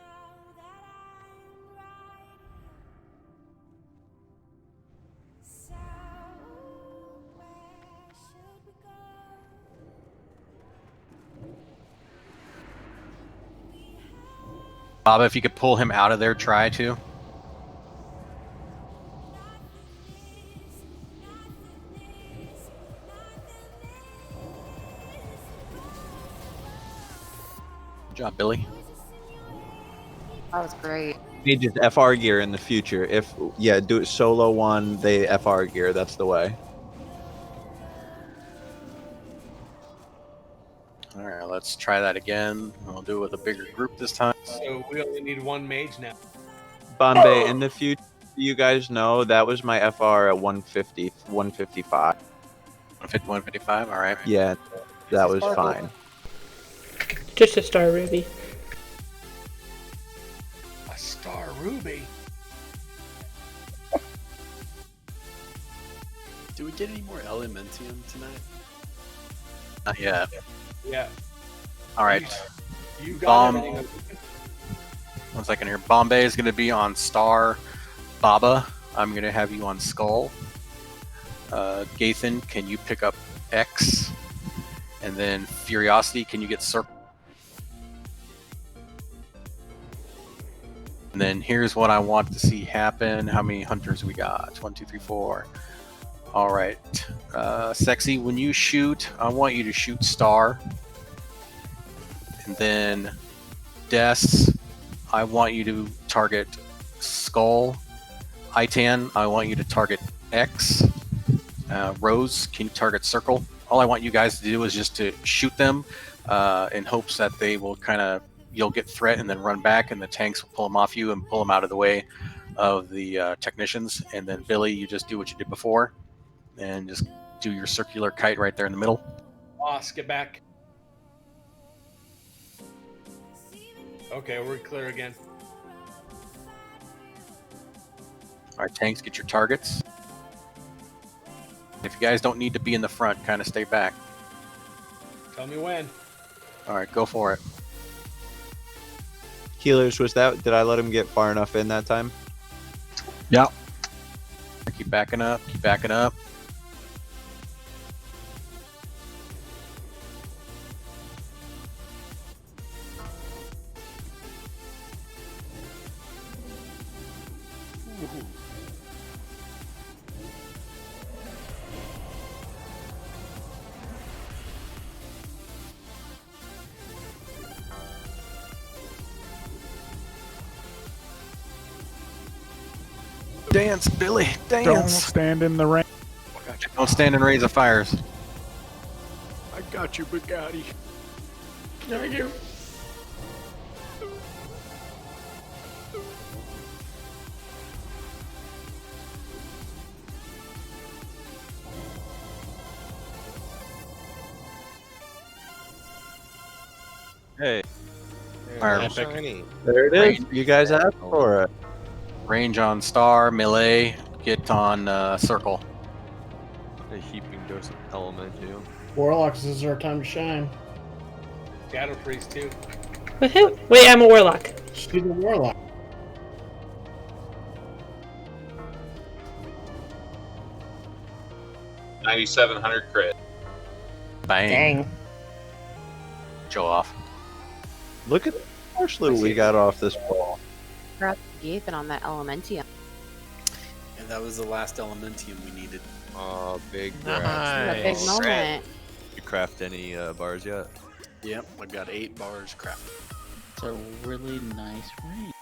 Baba, if you could pull him out of there, try to. Good job, Billy. That was great. Need just FR gear in the future. If do it solo one, they FR gear. That's the way. All right, let's try that again. We'll do it with a bigger group this time. So we only need one mage now. Bombay, in the future, you guys know that was my FR at 150, 155. 155, all right. Yeah, that was fine. Just a star ruby. A star ruby. Do we get any more Elementium tonight? Not yet. Yeah. All right. You got everything. One second here. Bombay is going to be on Star. Baba, I'm going to have you on Skull. Gathan, can you pick up X? And then Furiosity, can you get Circle? And then here's what I want to see happen. How many hunters we got? 1, 2, 3, 4. All right. Sexy, when you shoot, I want you to shoot Star. And then Des, I want you to target Skull. Itan, I want you to target X. Rose, can you target Circle? All I want you guys to do is just to shoot them in hopes that they will you'll get threat and then run back, and the tanks will pull them off you and pull them out of the way of the technicians. And then Billy, you just do what you did before and just do your circular kite right there in the middle. Boss, get back. Okay, we're clear again. All right, tanks, get your targets. If you guys don't need to be in the front, kind of stay back. Tell me when. All right, go for it. Healers, did I let him get far enough in that time? Yeah. Keep backing up, keep backing up. Dance, Billy, dance. Don't stand in the rain. Don't stand in rays of fires. I got you, Bugatti. Thank you. Hey. Alright, Shiny. There it is. You guys asked for it. Range on Star, melee, get on Circle. A heaping dose of Elemental. Warlocks, this is our time to shine. Shadow Priest too. Woohoo! Wait, I'm a warlock. She's a warlock. $9,700 crit. Bang. Dang. Show off. Look at the harsh loot we got off this wall. Grab Gathan on that Elementium. And that was the last Elementium we needed. Oh, big What a big moment. You craft any bars yet? Yep, I got 8 bars crafted. It's a really nice ring.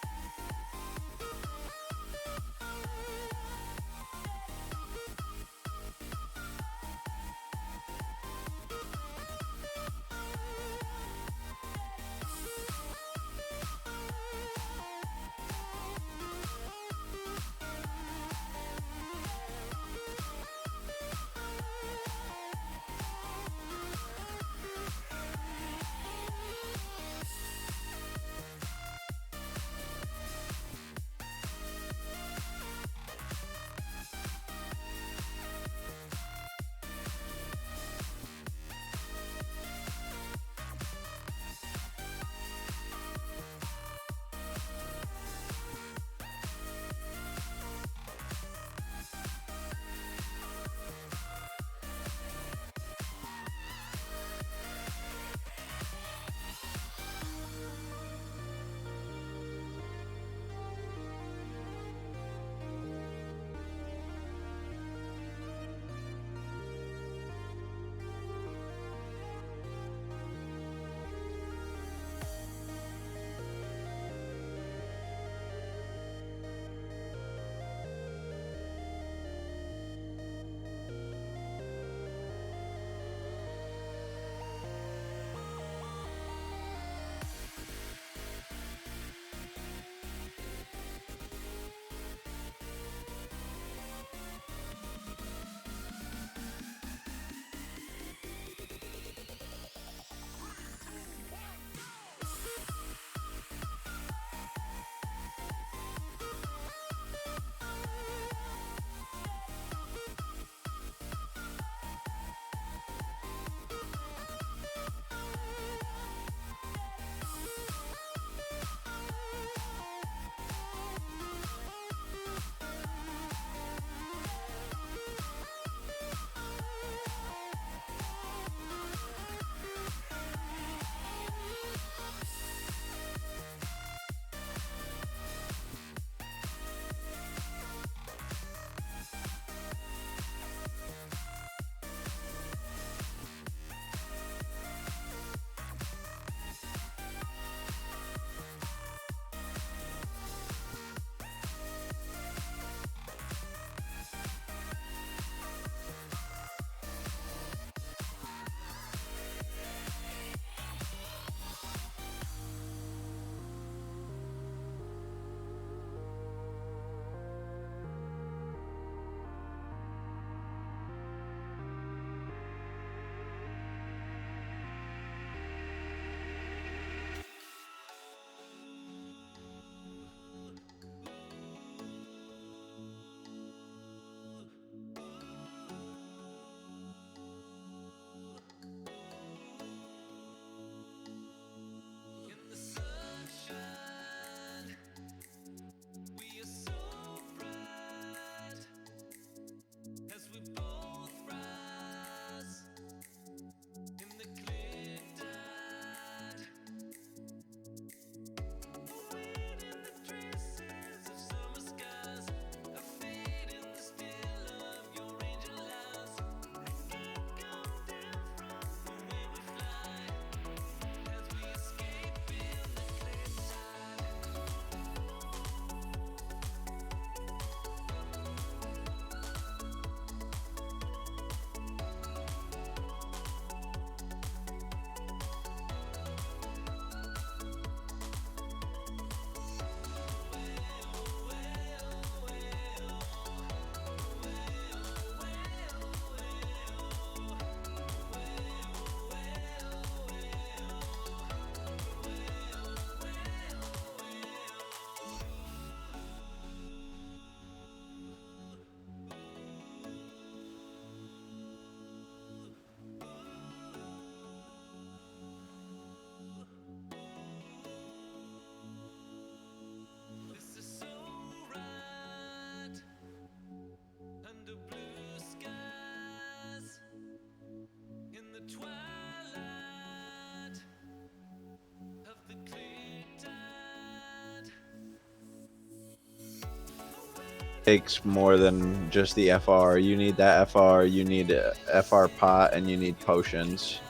Takes more than just the FR. You need that FR, you need a FR pot, and you need potions.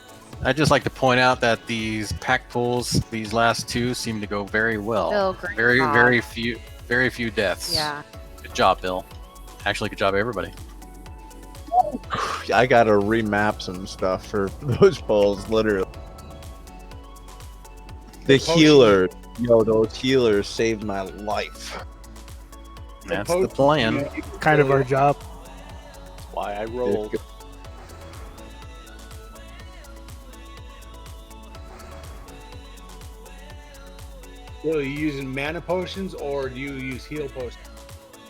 I'd just like to point out that these pack pulls, these last two, seem to go very well. Bill, great very, job. very few deaths. Yeah. Good job, Bill. Actually, good job, everybody. I gotta remap some stuff for those pulls, literally. The healer, yo, those healers saved my life. That's the plan. Kind of our job. Why I rolled. Bill, are you using mana potions or do you use heal potions?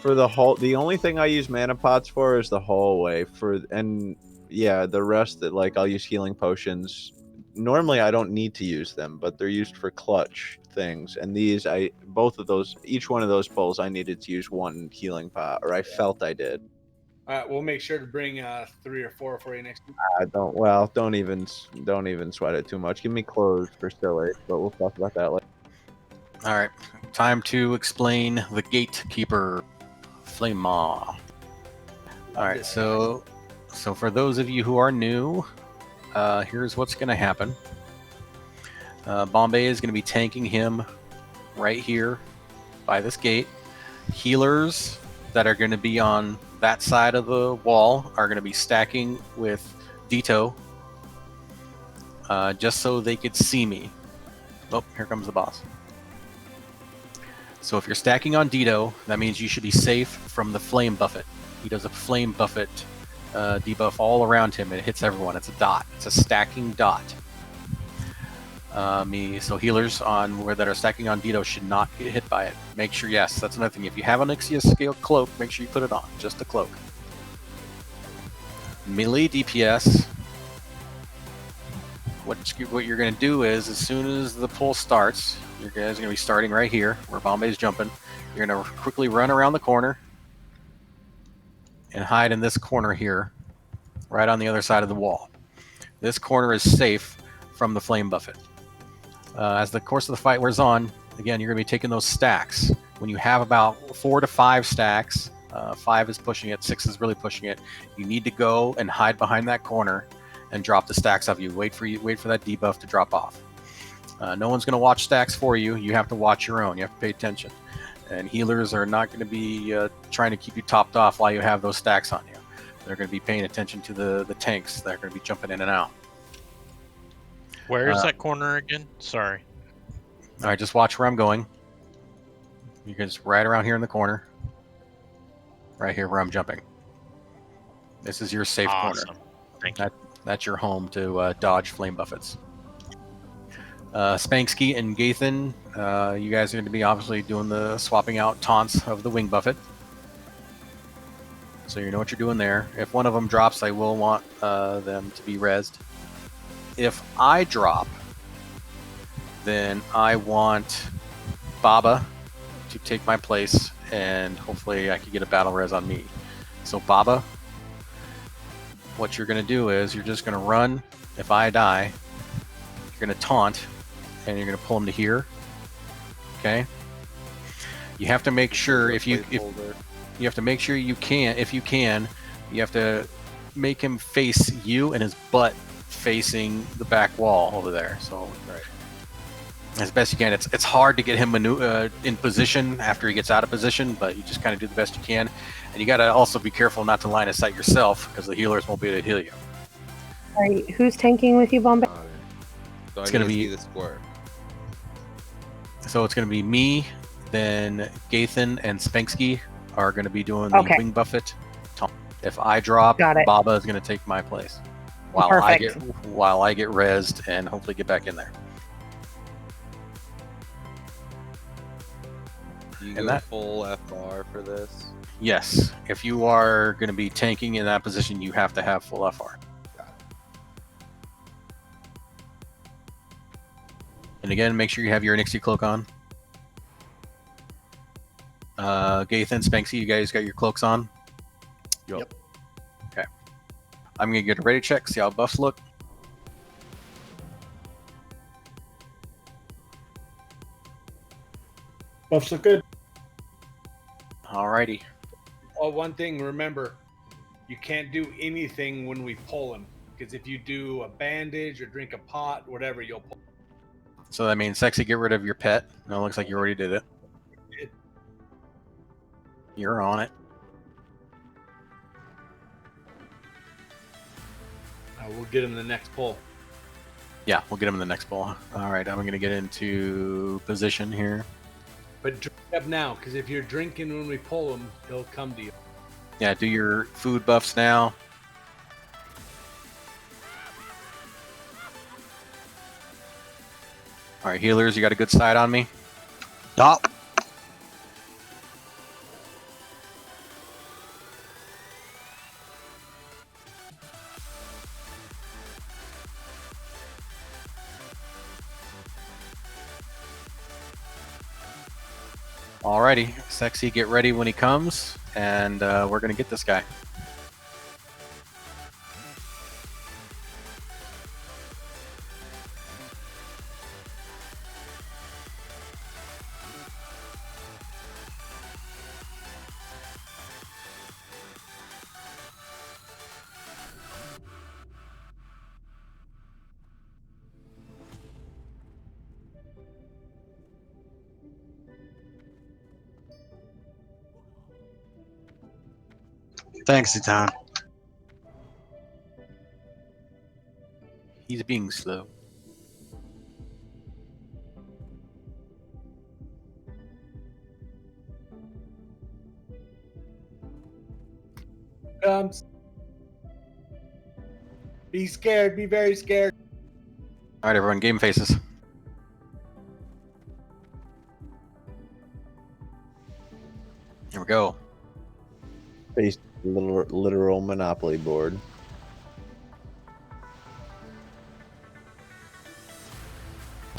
For the only thing I use mana pots for is the hallway. And yeah, the rest that like I'll use healing potions. Normally I don't need to use them, but they're used for clutch things. And these both of those, each one of those pulls I needed to use one healing pot, or I felt I did. All right, we'll make sure to bring 3 or 4 for you next week. Don't even sweat it too much. Give me clothes for silly, but we'll talk about that later. All right, time to explain the gatekeeper, Flame Maw. All right, so for those of you who are new, here's what's going to happen. Bombay is going to be tanking him right here by this gate. Healers that are going to be on that side of the wall are going to be stacking with Dito, just so they could see me. Oh, here comes the boss. So if you're stacking on Dito, that means you should be safe from the Flame Buffet. He does a Flame Buffet debuff all around him, and it hits everyone. It's a dot. It's a stacking dot. So healers that are stacking on Dito should not get hit by it. Make sure, yes, that's another thing. If you have an Ixia scale cloak, make sure you put it on. Just a cloak. Melee DPS. What you're going to do is, as soon as the pull starts, you guys are going to be starting right here, where Bombay's jumping. You're going to quickly run around the corner and hide in this corner here, right on the other side of the wall. This corner is safe from the Flame Buffet. As the course of the fight wears on, again, you're going to be taking those stacks. When you have about 4 to 5 stacks, 5 is pushing it, 6 is really pushing it, you need to go and hide behind that corner and drop the stacks of you. Wait for that debuff to drop off. No one's going to watch stacks for you. You have to watch your own. You have to pay attention. And healers are not going to be trying to keep you topped off while you have those stacks on you. They're going to be paying attention to the tanks that are going to be jumping in and out. Where is that corner again? Sorry. All right, just watch where I'm going. You can just right around here in the corner. Right here where I'm jumping. This is your safe corner. Thank you. That's your home to dodge Flame Buffets. Spanksky and Gathan, you guys are going to be obviously doing the swapping out taunts of the Wing Buffet. So you know what you're doing there. If one of them drops, I will want them to be rezzed. If I drop, then I want Baba to take my place, and hopefully I can get a battle res on me. So Baba, what you're going to do is you're just going to run. If I die, you're going to taunt, and you're going to pull him to here. Okay. You have to make sure if you have to make sure you can, if you can, you have to make him face you and his butt facing the back wall over there. So as best you can. It's hard to get him in position after he gets out of position, but you just kind of do the best you can. And you got to also be careful not to line of sight yourself, because the healers won't be able to heal you. All right, who's tanking with you, Bombay? So It's gonna be the square. So it's going to be me, then Gathan and Spanksky are going to be doing the Wing Buffet. If I drop, Baba is going to take my place while I get rezzed and hopefully get back in there. You go full FR for this? Yes. If you are going to be tanking in that position, you have to have full FR. And again, make sure you have your Nixie cloak on. Gathan, Spanksy, you guys got your cloaks on? Yep. Okay. I'm going to get a ready check, see how buffs look. Buffs look good. Alrighty. Oh, one thing, remember, you can't do anything when we pull him. Because if you do a bandage or drink a pot, whatever, you'll pull. So that means Sexy, get rid of your pet. No, it looks like you already did it. You're on it. We'll get him the next pull. Yeah, we'll get him in the next pull. Alright, I'm going to get into position here. But drink up now, because if you're drinking when we pull him, he'll come to you. Yeah, do your food buffs now. Alright, healers, you got a good side on me? Stop. Alrighty, Sexy, get ready when he comes, and we're going to get this guy. Thanks, Zatan. He's being slow. Comes. Be scared. Be very scared. Alright, everyone, game faces. Here we go. Face literal Monopoly board.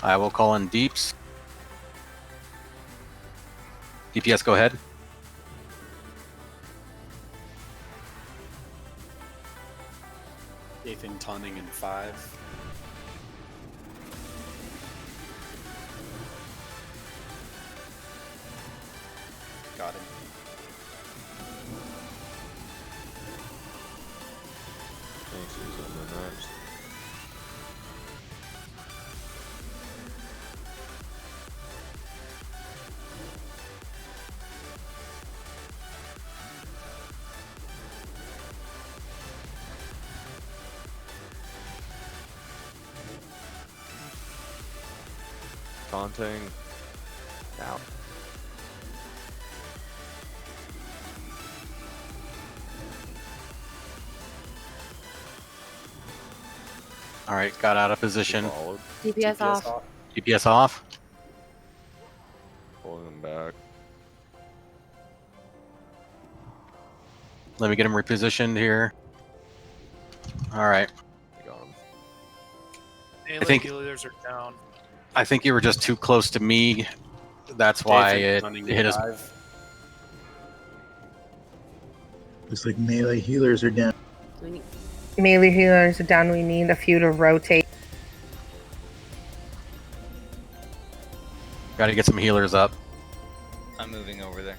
I will call in Deeps. DPS, go ahead. Nathan Tonning in 5. Got him. Thanks, he's on the next. Taunting. Out. Alright, got out of position. DPS off. DPS off. Pulling him back. Let me get him repositioned here. Alright. I got him. Melee think- healers are down. I think you were just too close to me. That's why Nathan it Tonning hit in us. 5. Looks like melee healers are down. Melee healers are down. We need a few to rotate. Got to get some healers up. I'm moving over there.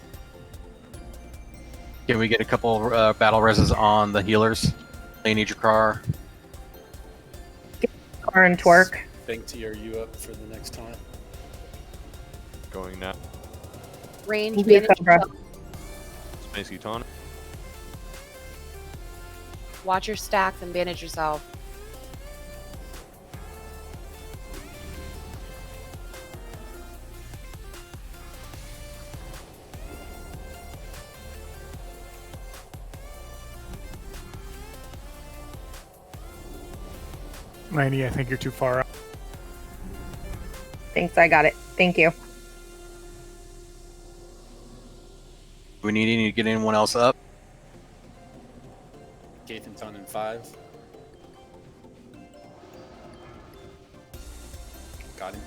Can we get a couple battle reses on the healers? They need your car. Car and twerk. Banksy, are you up for the next taunt? Going now. Range We'll be a bandage Cobra. yourself. Spacey taunt. Watch your stacks and bandage yourself. Laney, I think you're too far up. Thanks, I got it. Thank you. Do we need any to get anyone else up? Nathan Tonning in 5. Got him.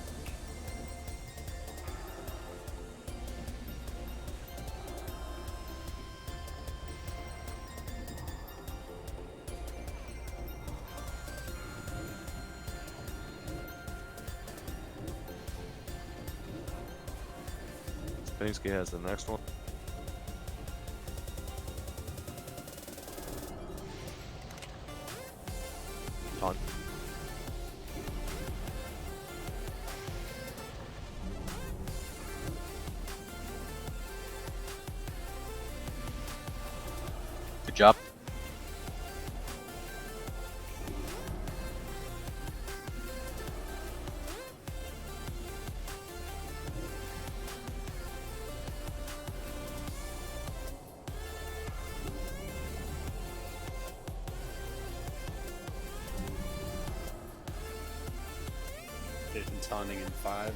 Pinsky has the next one. Taunt. Good job. Jason taunting in 5.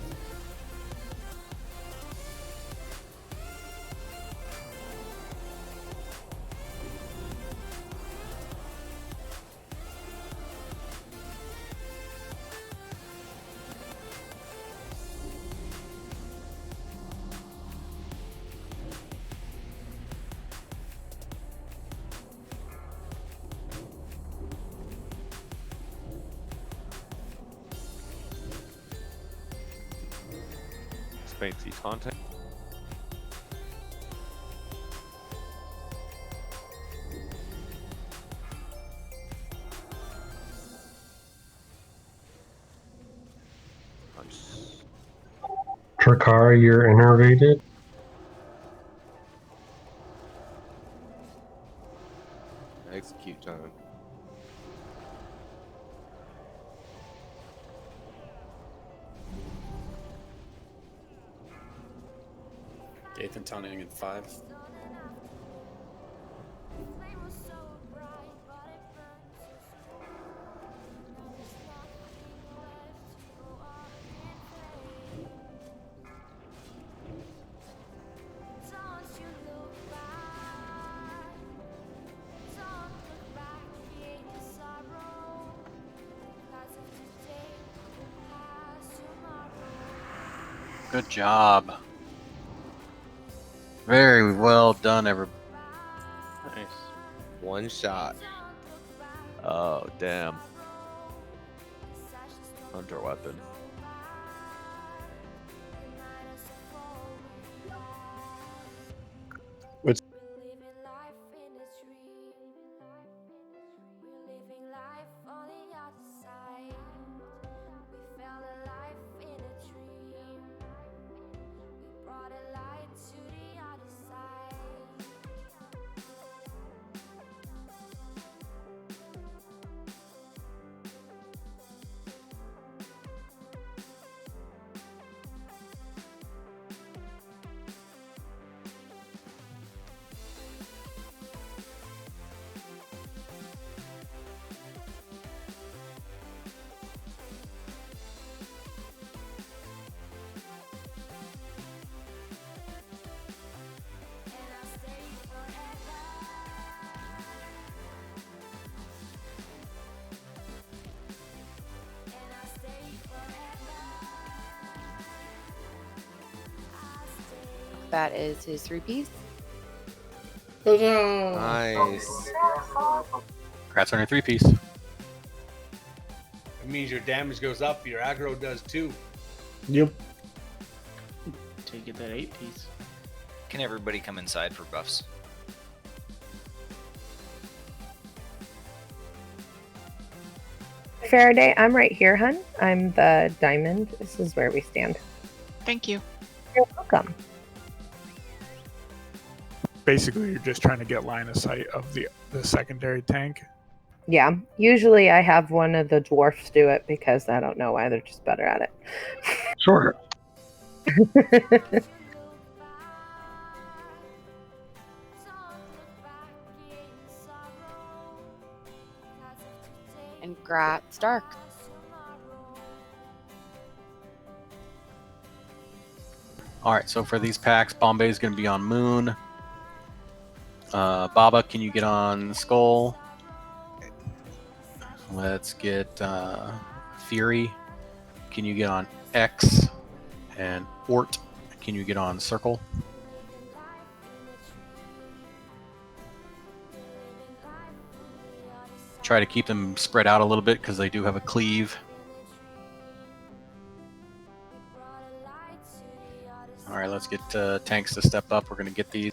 Spanky taunting. Nice. Trakara, you're innervated. Execute time. Dathan taunting in 5. Good job. Very well done, everybody. Nice. One shot. Oh, damn. Hunter weapon. What's That is his 3-piece. Nice. Congrats on your 3-piece. It means your damage goes up, your aggro does too. Yep. Take it that 8-piece. Can everybody come inside for buffs? Faraday, I'm right here, hun. I'm the diamond. This is where we stand. Thank you. You're welcome. Basically, you're just trying to get line of sight of the secondary tank. Yeah, usually I have one of the dwarfs do it because I don't know why, they're just better at it. Sure. And Grat Stark. All right, so for these packs, Bombay is going to be on Moon. Baba, can you get on Skull? Let's get Fury. Can you get on X? And Ort, can you get on Circle? Try to keep them spread out a little bit because they do have a cleave. All right, let's get tanks to step up. We're going to get these.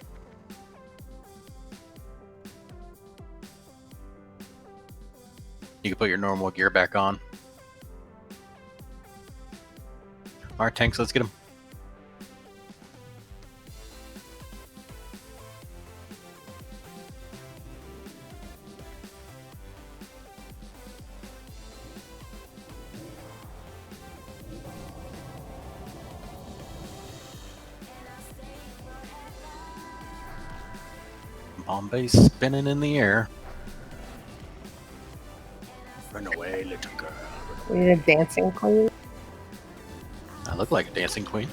You can put your normal gear back on. All right, tanks, let's get them. Bombay spinning in the air. Run away, little girl. We need a dancing queen. I look like a dancing queen.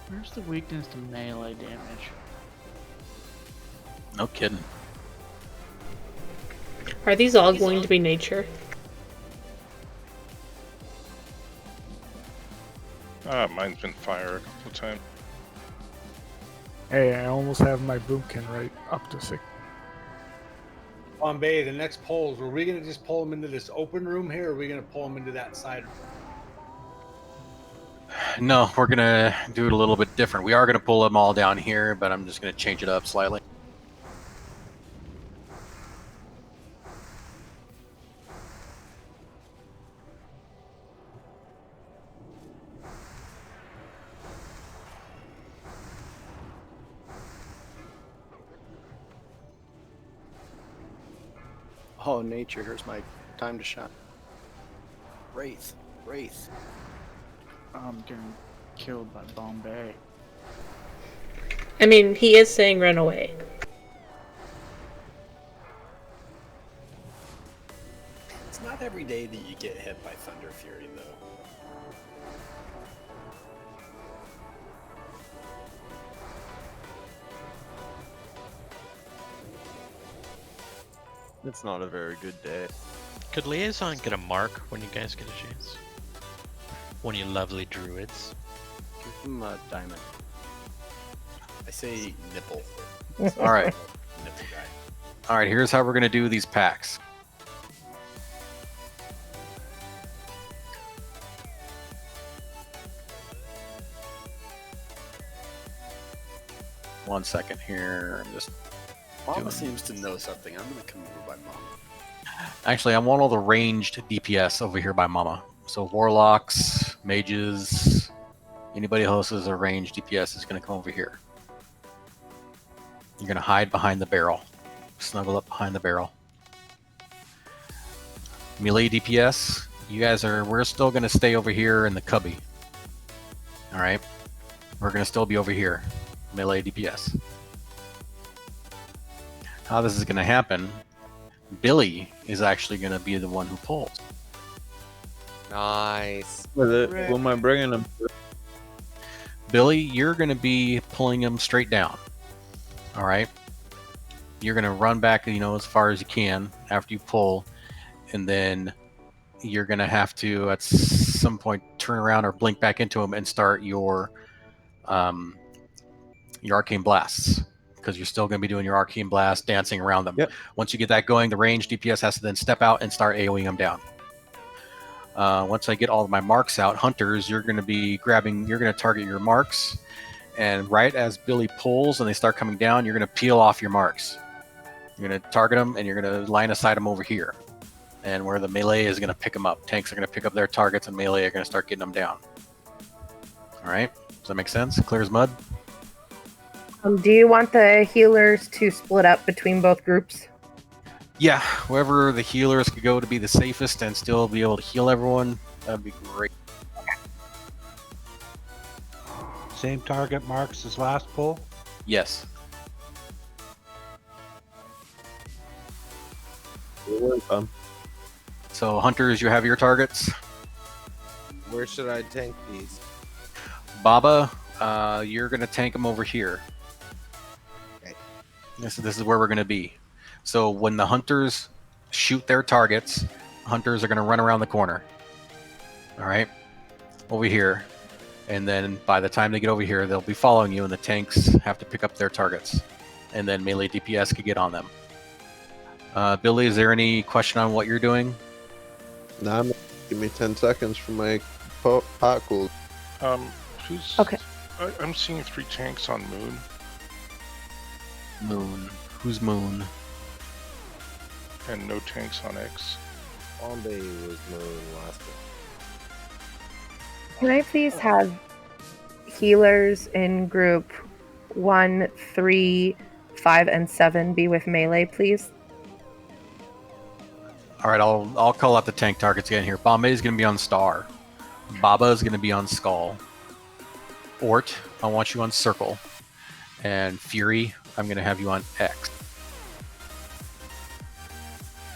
Where's the weakness to melee damage? No kidding. Are these all going to be nature? Mine's been fire a couple times. Hey, I almost have my boomkin right up to 6. Bombay, the next polls, were we going to just pull them into this open room here, or are we going to pull them into that side? No, we're going to do it a little bit different. We are going to pull them all down here, but I'm just going to change it up slightly. Oh, nature, here's my time to shine. Wraith, Wraith. I'm getting killed by Bombay. I mean, he is saying run away. It's not every day that you get hit by Thunder Fury, though. It's not a very good day. Could Liaison get a mark when you guys get a chance? When you lovely druids. Give him a diamond. I say nipple. All right. Nipple guy. All right, here's how we're going to do these packs. One second here. I'm just Mama seems to know something. I'm going to come over by Mama. Actually, I want all the ranged DPS over here by Mama. So warlocks, mages, anybody who hosts a ranged DPS is going to come over here. You're going to hide behind the barrel. Snuggle up behind the barrel. Melee DPS, we're still going to stay over here in the cubby. All right? We're going to still be over here. Melee DPS. How this is going to happen, Billy is actually going to be the one who pulls. Nice. Who am I bringing him? Billy, you're going to be pulling him straight down. All right? You're going to run back, as far as you can after you pull, and then you're going to have to, at some point, turn around or blink back into him and start your arcane blasts, because you're still going to be doing your arcane blast, dancing around them. Yep. Once you get that going, the ranged DPS has to then step out and start AoEing them down. Once I get all of my marks out, hunters, you're going to target your marks, and right as Billy pulls and they start coming down, you're going to peel off your marks. You're going to target them, and you're going to line aside them over here, and where the melee is going to pick them up. Tanks are going to pick up their targets, and melee are going to start getting them down. All right, does that make sense? Clear as mud. Do you want the healers to split up between both groups? Yeah, wherever the healers could go to be the safest and still be able to heal everyone, that'd be great. Same target marks as last pull? Yes. So hunters, you have your targets. Where should I tank these? Baba, you're going to tank them over here. Okay. This is where we're going to be. So when the hunters shoot their targets, hunters are going to run around the corner. All right? Over here. And then by the time they get over here, they'll be following you, and the tanks have to pick up their targets. And then melee DPS could get on them. Billy, is there any question on what you're doing? Nah, give me 10 seconds for my pot cool. Who's... Okay. I'm seeing 3 tanks on Moon. Moon. Who's Moon? And no tanks on X. Bombay was Moon last one. Can I please have healers in group 1, 3, 5, and 7 be with melee, please? All right, I'll call out the tank targets again here. Bombay is going to be on Star. Baba is going to be on Skull. Ort, I want you on Circle. And Fury, I'm going to have you on X.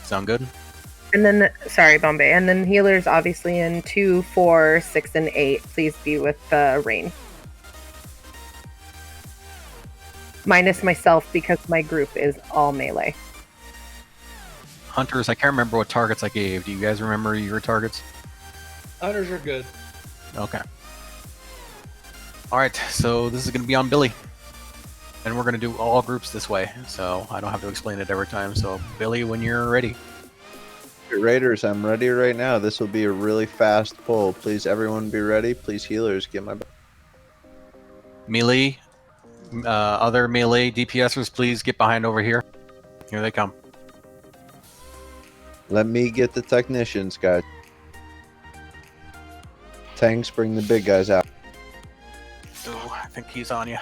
Sound good? And then, sorry, Bombay. And then healers, obviously, in 2, 4, 6, and 8. Please be with Rain. Minus myself, because my group is all melee. Hunters, I can't remember what targets I gave. Do you guys remember your targets? Hunters are good. Okay. All right, so this is going to be on Billy. And we're going to do all groups this way, so I don't have to explain it every time. So, Billy, when you're ready. Raiders, I'm ready right now. This will be a really fast pull. Please, everyone be ready. Please, healers, get my back. Melee, other melee DPSers, please get behind over here. Here they come. Let me get the technicians, guys. Tanks, bring the big guys out. Oh, I think he's on you.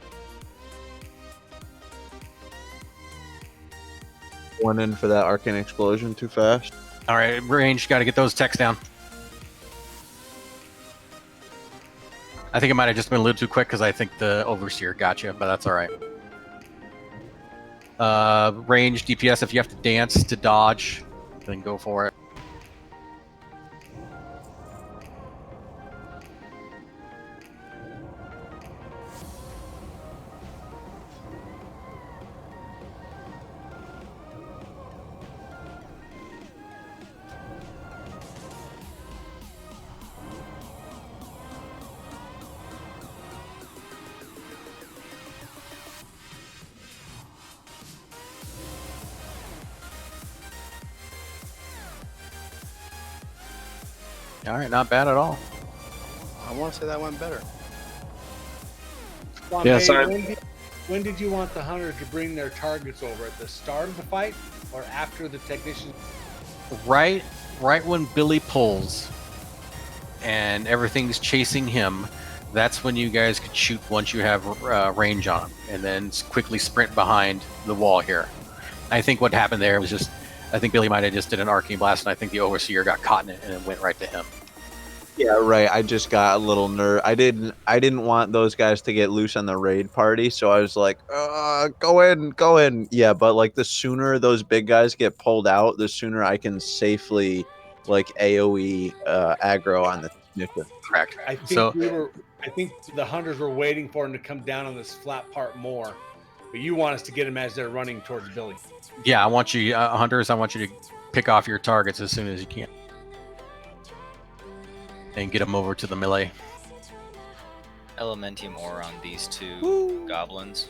One in for that arcane explosion too fast. All right, range, got to get those techs down. I think it might have just been a little too quick because I think the Overseer got you, but that's all right. Range, DPS, if you have to dance to dodge, then go for it. All right, not bad at all. I want to say that went better. Bombay, when did you want the hunter to bring their targets over? At the start of the fight or after the technician? Right when Billy pulls and everything's chasing him, that's when you guys could shoot once you have range on him, and then quickly sprint behind the wall here. I think what happened there was just, I think Billy might have just did an arcane blast, and I think the Overseer got caught in it and it went right to him. Yeah, right. I just got a little nerve. I didn't want those guys to get loose on the raid party, so I was like, go in. Yeah, but like the sooner those big guys get pulled out, the sooner I can safely like AoE aggro on the technician. Correct. I think the hunters were waiting for him to come down on this flat part more, but you want us to get him as they're running towards Billy. Yeah, I want you, Hunters, I want you to pick off your targets as soon as you can. And get them over to the melee. Elementium ore on these 2 goblins.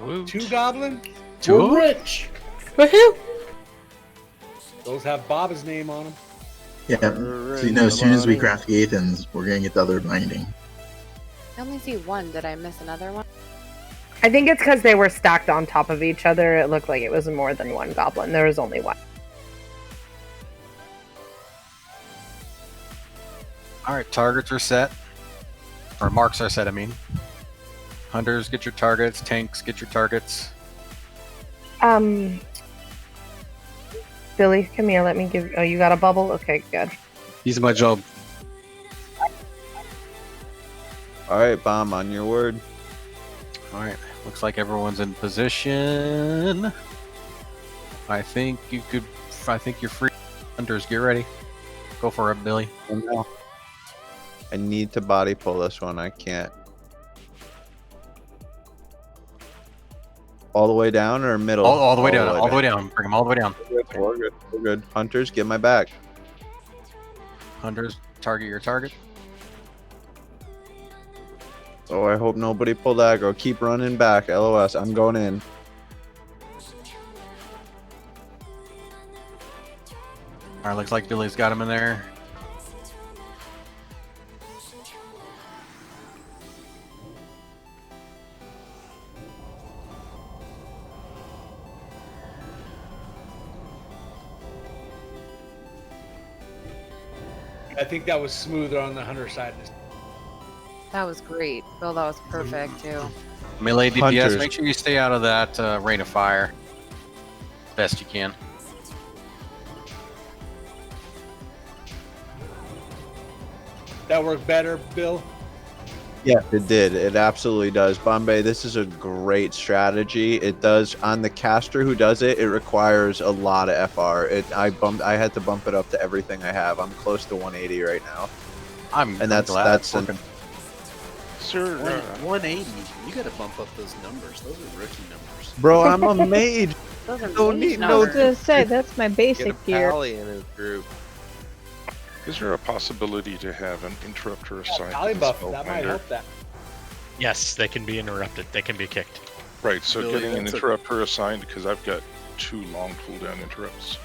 Woot. 2 goblins? We're rich! Woohoo! Those have Bob's name on them. Yeah, so you know, as soon as we craft the Athens, we're gonna get the other binding. I only see one. Did I miss another one? I think it's because they were stacked on top of each other. It looked like it was more than one goblin. There was only one. All right, targets are set. Or marks are set, I mean. Hunters, get your targets. Tanks, get your targets. Billy, come here. Let me give. Oh, you got a bubble? Okay, good. Easy my job. All right, Bomb, on your word. All right, looks like everyone's in position. I think you're free. Hunters, get ready. Go for it, Billy. I need to body pull this one. I can't. All the way down or middle? All the way down. All the way down. Bring them all the way down. We're good. We're good. Hunters, get my back. Hunters, target your target. Oh, I hope nobody pulled aggro. Keep running back. LOS. I'm going in. Alright, looks like Billy's got him in there. I think that was smoother on the hunter side. That was great. Bill, that was perfect too. Melee DPS, Hunters. make sure you stay out of that rain of fire. Best you can. That worked better, Bill? Yeah, it did. It absolutely does. Bombay, this is a great strategy. It does on the caster who does it. It requires a lot of FR. I had to bump it up to everything I have. I'm close to 180 right now. I'm that's glad that's it's working. Sir, 180. You got to bump up those numbers. Those are rookie numbers. Bro, I'm a mage. Those are Don't mage need I no. was gonna say that's my Get a basic gear. pally in his group. is there a possibility to have an interrupter assigned Pally to the buff, that might Spellbinder? help that. Yes, they can be interrupted. They can be kicked. Right, so Billy, getting an that's a- interrupter assigned, because I've got 2 long cooldown interrupts.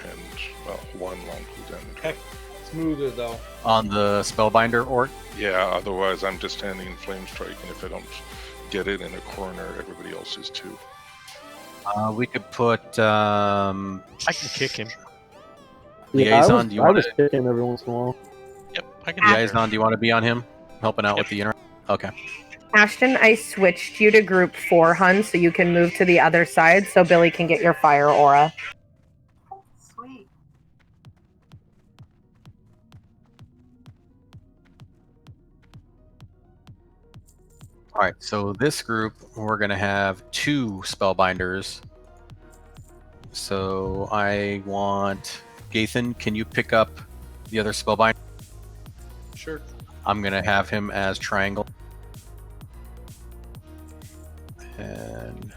And, well, 1 long cooldown interrupt. Heck, smoother though. On the Spellbinder orc. Yeah, otherwise I'm just standing in Flame Strike, and if I don't get it in a corner, everybody else is too. We could put I can kick him. Liaison. Do you want to? kicking every once in a while. Yep, I can. Liaison. Do you want to be on him, helping out with the inter? Okay. Ashton, I switched you to group 4, hun, so you can move to the other side so Billy can get your fire aura. Sweet. All right. So this group, we're gonna have 2 Spellbinders. So I want Gathan. Can you pick up the other Spellbinder? Sure. I'm gonna have him as triangle. And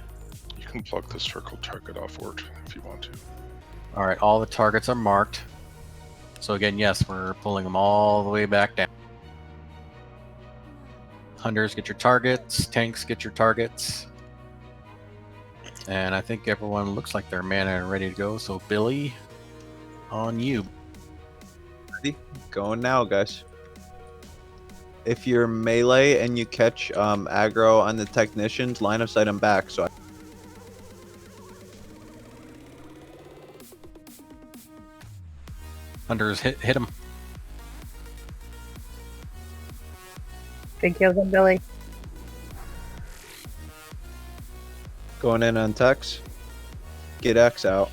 You can plug the circle target off Ort if you want to. all right, all the targets are marked. So again, yes, we're pulling them all the way back down. Hunters, get your targets. Tanks, get your targets. And I think everyone looks like they're mana and ready to go. So Billy, on you. Ready? Going now, guys. If you're melee and you catch aggro on the technicians, line of sight them back. So Hunters, hit him. Big kills on Billy. going in on techs. Get X out.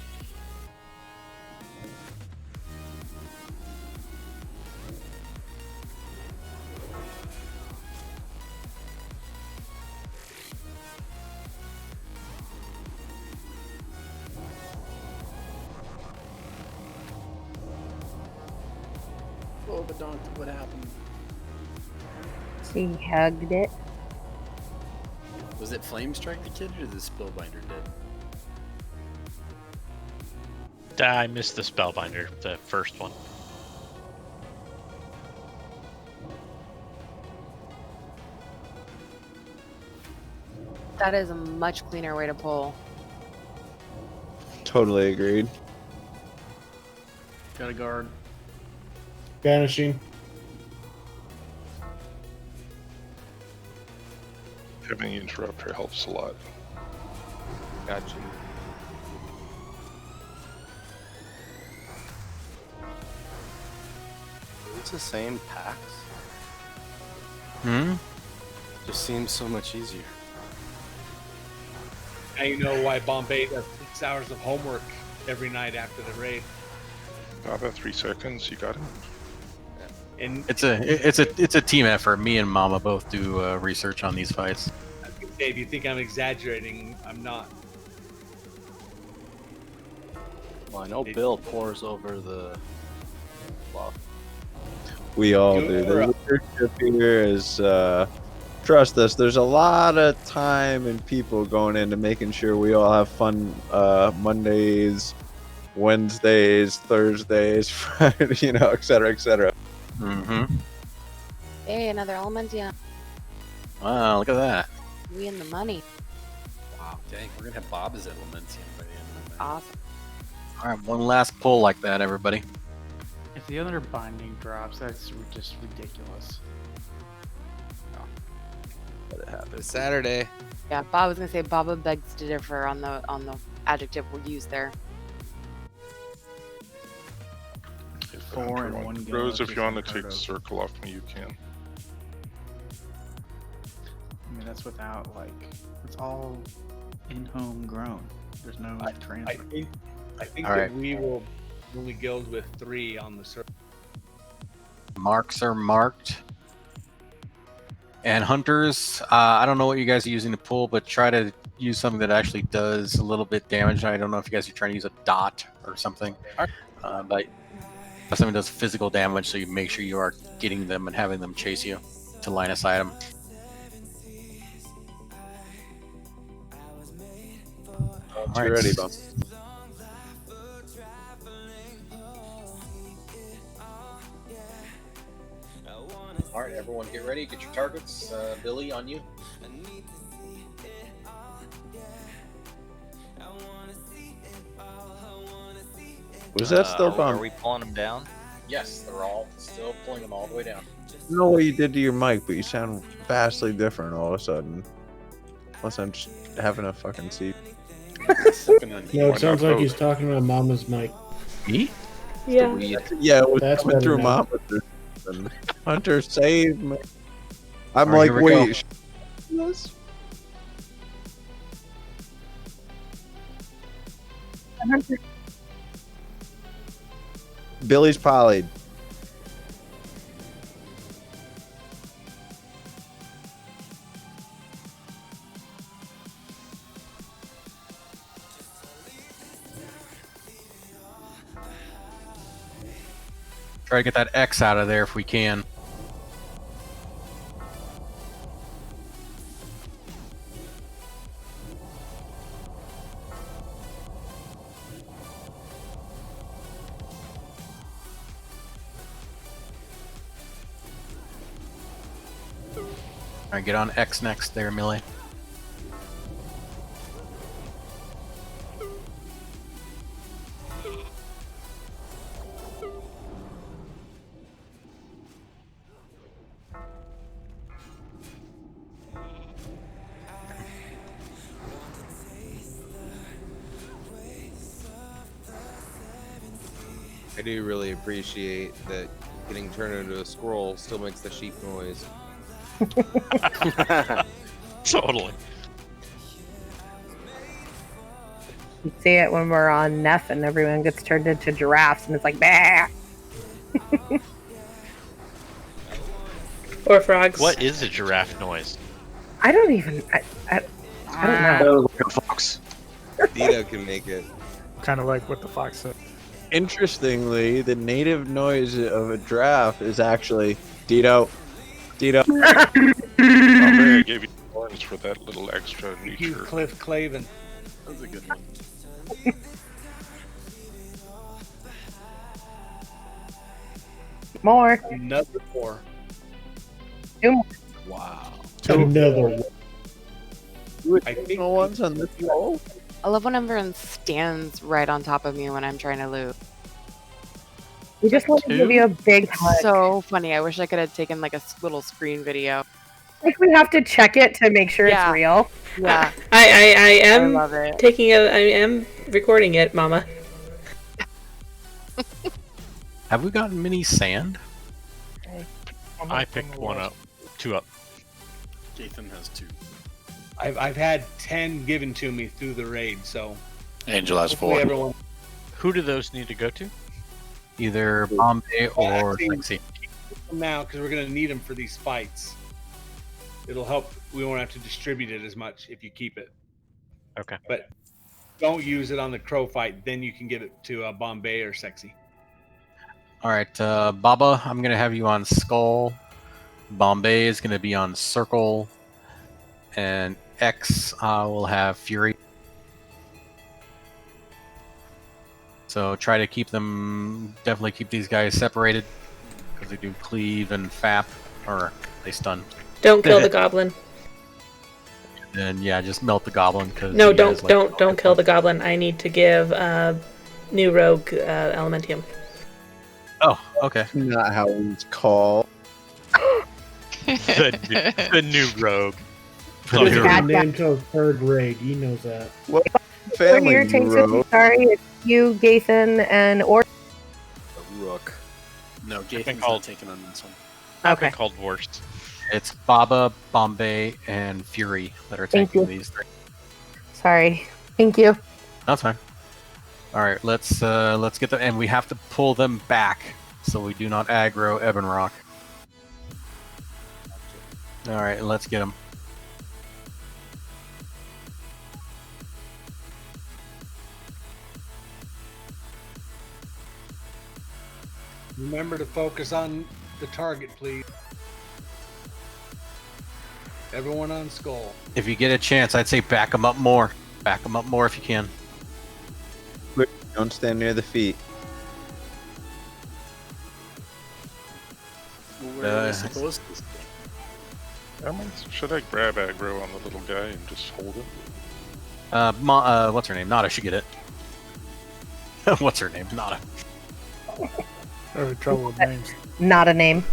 Oh, but don't. What happened? He hugged it. Was it Flame Strike the kid or the Spellbinder did? I missed the Spellbinder, the first one. That is a much cleaner way to pull. Totally agreed. Got a guard. Vanishing. Having an interrupter helps a lot. Got you. It's the same packs. Hmm? Just seems so much easier. Now you know why Bombay does 6 hours of homework every night after the raid. About 3 seconds, you got him. And It's a team effort. Me and Mama both do research on these fights. Dave, you think I'm exaggerating? I'm not. Well, I know Bill pours over the fluff. We all do. The leadership here is, trust us, there's a lot of time and people going into making sure we all have fun Mondays, Wednesdays, Thursdays, Friday, et cetera, et cetera. Mm-hmm. Hey, another element, yeah. Wow, look at that. We in the money. Wow, dang, we're gonna have Bob's elements by the end of the night. Awesome. All right, one last pull like that, everybody. If the other binding drops, that's just ridiculous. Let it happen. It's Saturday. Yeah, Bob was gonna say Baba begs to differ on the adjective we use there. If Four Hunter and wants- one Rose, Gillis if is you want to unheard take of. circle off me, you can. I mean, that's without like, it's all in-home grown. There's no transfer. I think All that right. we will only guild with 3 on the server. Marks are marked. And hunters, I don't know what you guys are using to pull, but try to use something that actually does a little bit damage. I don't know if you guys are trying to use a dot or something, but something does physical damage, so you make sure you are getting them and having them chase you to line of sight them. You ready, Bum? All right, everyone, get ready. Get your targets. Billy, on you. Was that still Are Bum? we pulling them down? Yes, they're all still pulling them all the way down. I don't know what you did to your mic, but you sound vastly different all of a sudden. Unless I'm just having a fucking seat. No, it sounds like he's talking about Mama's mic. Me? Yeah. Yeah, it was That's coming better through now. Mama. Hunter, save me. I'm All right, like, here we go. wait. This? Billy's polyed. Try to get that X out of there if we can. All right, get on X next there, Millie. I do really appreciate that getting turned into a squirrel still makes the sheep noise. Totally. You see it when we're on Neff and everyone gets turned into giraffes and it's like, bah! Or frogs. What is a giraffe noise? I don't even. I don't know. Like a fox. Dito can make it. Kind of like what the fox said. Interestingly, the native noise of a giraffe is actually Dito. Dito. Bombay, I gave you points for that little extra Thank you, nature. Cliff Clavin. That was a good one. More. Another 4. 2 more. Wow. Another one. I think ones on this wall. I love when everyone stands right on top of me when I'm trying to loot. We just want to give you a big hug. So funny. I wish I could have taken like a little screen video. Like we have to check it to make sure Yeah. it's real. Yeah. I am love it. I am recording it, Mama. Have we gotten mini sand? I picked one up. 2 up. Gathan has 2. I've had 10 given to me through the raid, so Angel has hopefully 4. everyone. Who do those need to go to? Either Bombay or Actually, Lexi. keep them now because we're going to need them for these fights. It'll help. We won't have to distribute it as much if you keep it. Okay. But don't use it on the crow fight. Then you can give it to Bombay or Sexy. All right, Baba, I'm going to have you on Skull. Bombay is going to be on Circle. And X will have Fury. So try to keep them, definitely keep these guys separated. Because they do cleave and fap, or they stun. Don't kill the goblin. then yeah, just melt the goblin because No, don't kill the goblin. I need to give new rogue elementium. Oh, okay. Not how it's called. the new rogue. He Here has we been named till third grade. He knows that. What For family your you takes, wrote? sorry, it's you, Gathan, and or. Rook. No, been Gathan's called- not taking on this one. I've Okay. been called worst. It's Baba, Bombay, and Fury that are Thank tanking you. these three. Sorry. Thank you. That's fine. All right, let's get them, and we have to pull them back so we do not aggro Ebon Rock. All right, let's get them. Remember to focus on the target, please. Everyone on Skull. If you get a chance, I'd say back them up more. Back them up more if you can. Don't stand near the feet. Where are we supposed to stay? Should I grab aggro on the little guy and just hold him? What's her name? Nada should get it. What's her name? Nada. Having trouble with names. Not a name.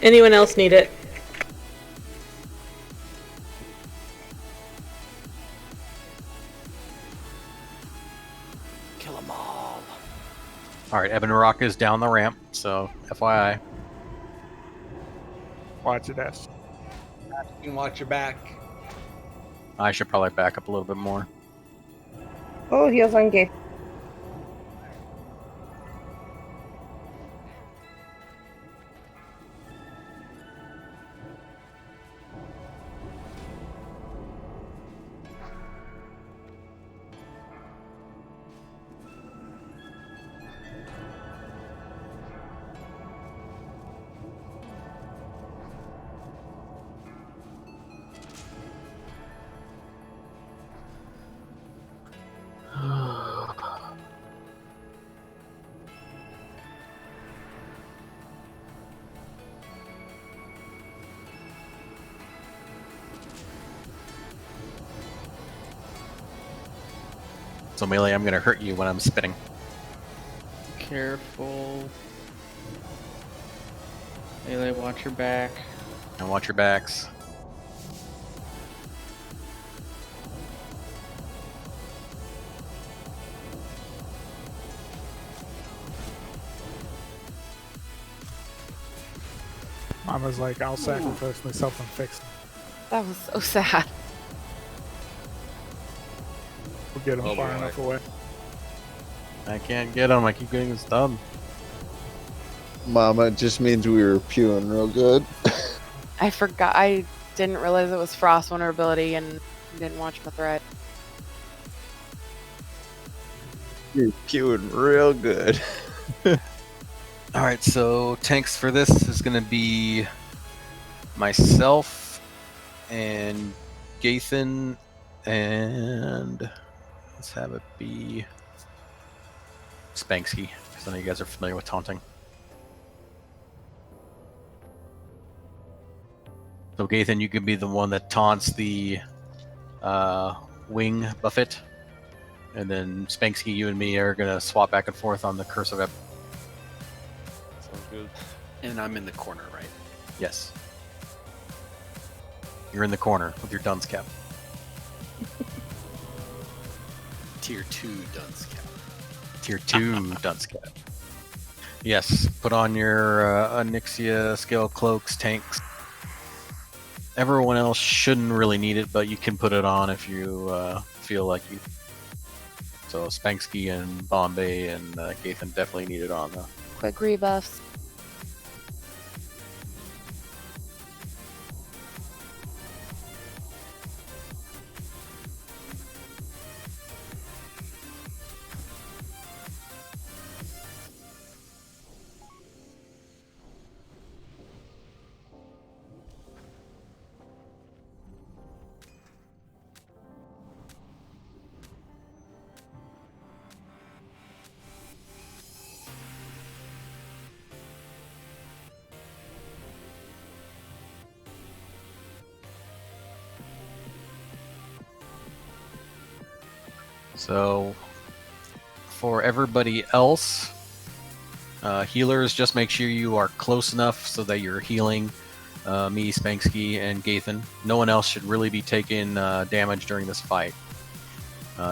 Anyone else need it? Kill them all. All right, Ebon Rock is down the ramp, so FYI. Watch it, S. You can watch your back. I should probably back up a little bit more. Oh, heals on Gabe. So melee, I'm gonna hurt you when I'm spitting. Careful. Melee, watch your back. And watch your backs. Mama's like, I'll sacrifice myself and fix it. That was so sad. We'll get him Oh far boy. enough away. I can't get him. I keep getting stunned. Mama, it just means we were pewing real good. I forgot. I didn't realize it was frost vulnerability and didn't watch my thread. You're pewing real good. All right, so tanks for this is going to be myself and Gathan, and let's have it be Spanksky, because I know you guys are familiar with taunting. So Gathan, you could be the one that taunts the wing buffet, and then Spanksky, you and me are going to swap back and forth on the Curse of Ep. Sounds good. And I'm in the corner, right? Yes. You're in the corner with your dunce cap. Tier 2 dunce cap. Tier 2 dunce cap. Yes, put on your Onyxia scale cloaks, tanks. Everyone else shouldn't really need it, but you can put it on if you feel like you. So Spanksky and Bombay and Gathan definitely need it on, though. Quick rebuffs. So for everybody else, healers, just make sure you are close enough so that you're healing me, Spanksky, and Gathan. No one else should really be taking damage during this fight.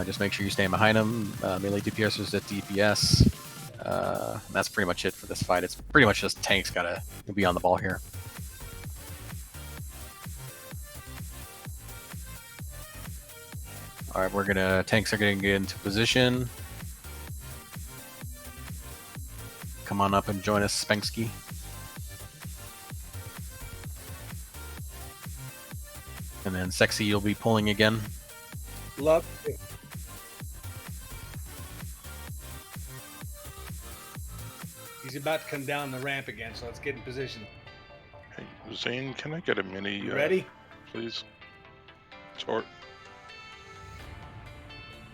Just make sure you stay behind them. Melee DPSers at DPS. That's pretty much it for this fight. It's pretty much just tanks gotta be on the ball here. All right, tanks are gonna get into position. Come on up and join us, Spanksky. And then Sexy, you'll be pulling again. Love it. He's about to come down the ramp again, so let's get in position. Hey, Zane, can I get a mini? You ready? Please. Short.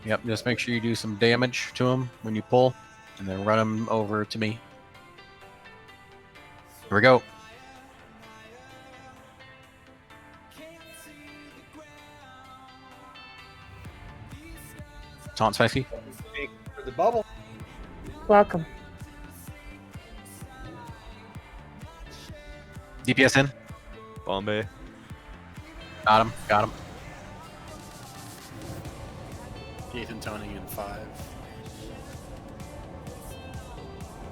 Yep, just make sure you do some damage to him when you pull, and then run him over to me. Here we go. Taunt Spicy. For the bubble. Welcome. DPS in. Bombay. Got him. Got him. Ethan toning in 5.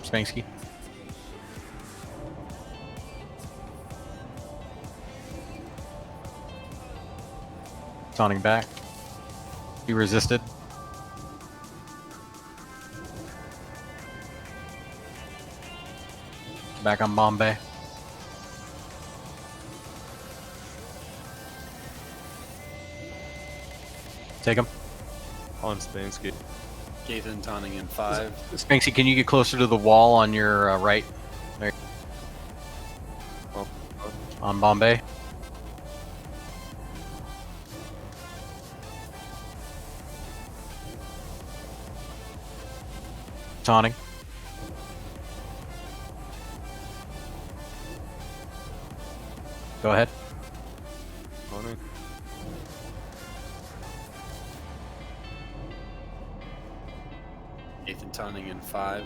Spanksky. Taunting back. He resisted. Back on Bombay. Take him. On Spansky. Ethan toning in 5. Spanksy, can you get closer to the wall on your right? There. On Bombay. Taunting. Go ahead. Taunting. Ethan toning in 5.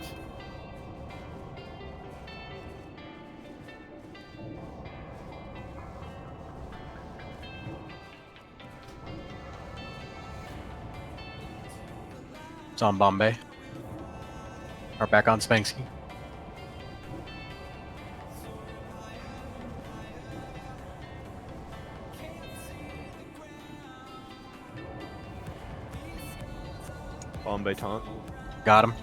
It's on Bombay. Or back on Spanksky. Bombay taunt. Got him.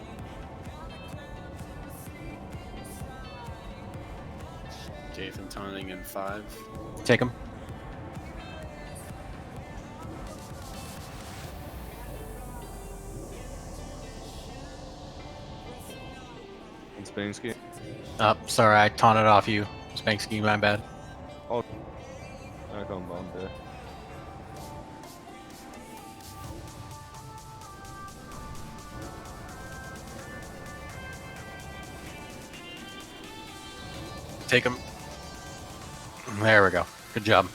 Ethan toning in 5. Take him. On Spansky. Sorry, I taunted off you. Spanksky, my bad. Oh. Back on Bombay. Take him. There we go. Good job.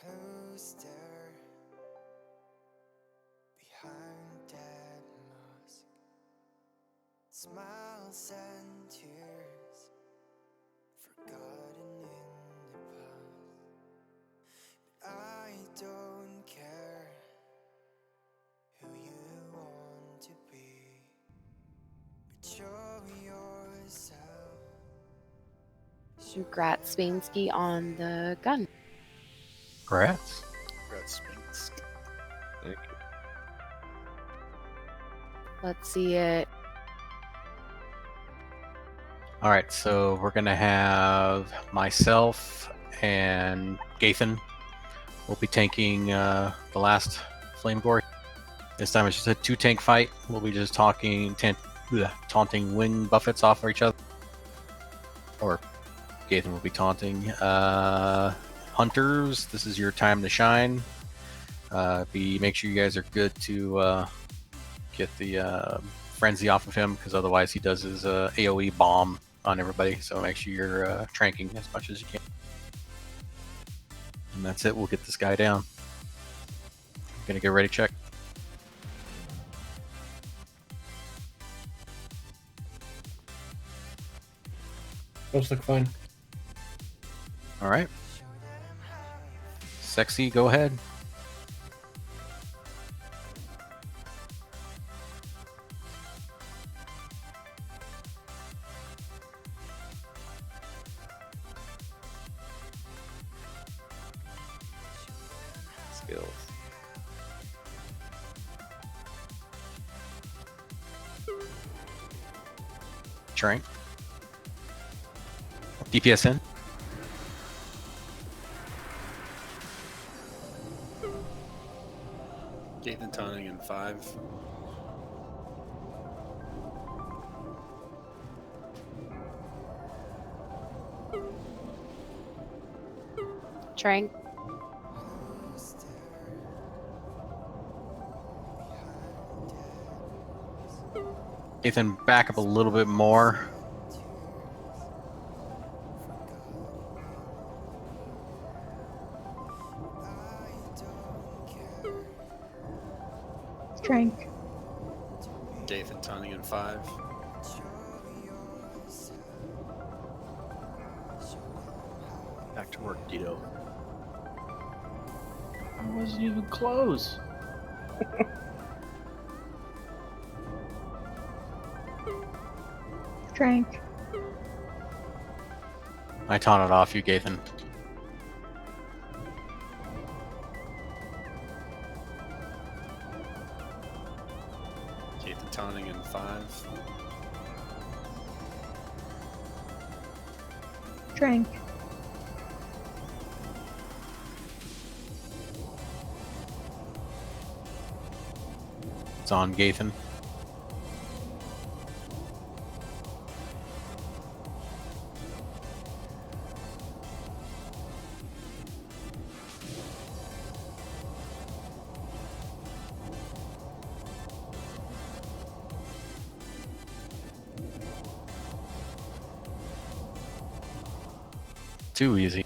Who's there behind that mask? Smiles and tears forgotten in the past. But I don't care who you want to be, but show your to Gratzvinsky on the gun. Grats. Let's see it. All right, so we're gonna have myself and Gathan. We'll be tanking the last flame gore. This time it's just a 2-tank fight. We'll be just taunting wing buffets off of each other. Or Gathan will be taunting. Hunters, this is your time to shine. Make sure you guys are good to get the frenzy off of him, because otherwise he does his AoE bomb on everybody. So make sure you're tranking as much as you can. And that's it. We'll get this guy down. I'm gonna get ready to check. Those look fine. All right. Sexy, go ahead. Skills. Trank. DPS in. Gathan taunting in 5. Trank. Ethan, back up a little bit more. Strength. Gathan taunting in 5. Back to work, Dito. I wasn't even close. Strength. I taunted off you, Gathan. Gathan taunting in 5. Strength. It's on Gathan. Too easy.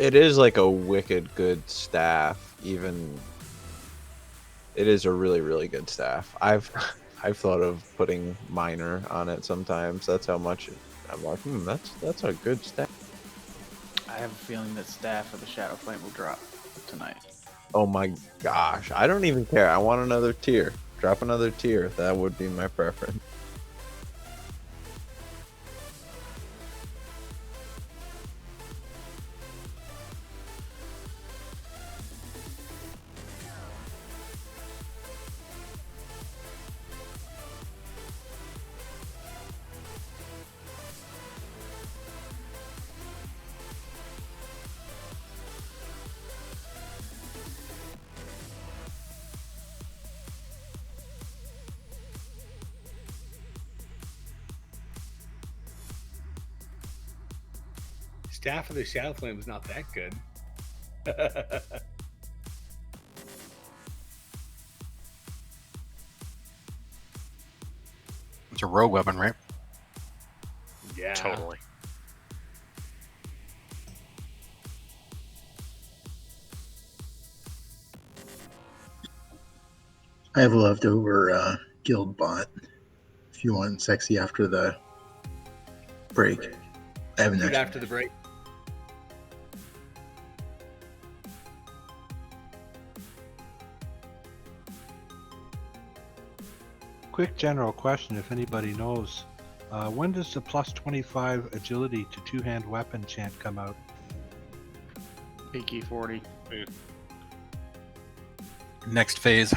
It is like a wicked good staff. Even it is a really, really good staff. I've thought of putting minor on it sometimes. That's how much I'm like, that's a good staff. I have a feeling that Staff of the Shadow Flame will drop tonight. Oh my gosh. I don't even care. I want another tier. Drop another tier. That would be my preference. Staff of the Shadow Flame is not that good. It's a rogue weapon, right? Yeah. Totally. I have a leftover guild bot. If you want sexy after the break, I have an Shoot extra. after the break. Quick general question, if anybody knows. When does the plus 25 agility to two-hand weapon chant come out? Peaky 40. Next phase.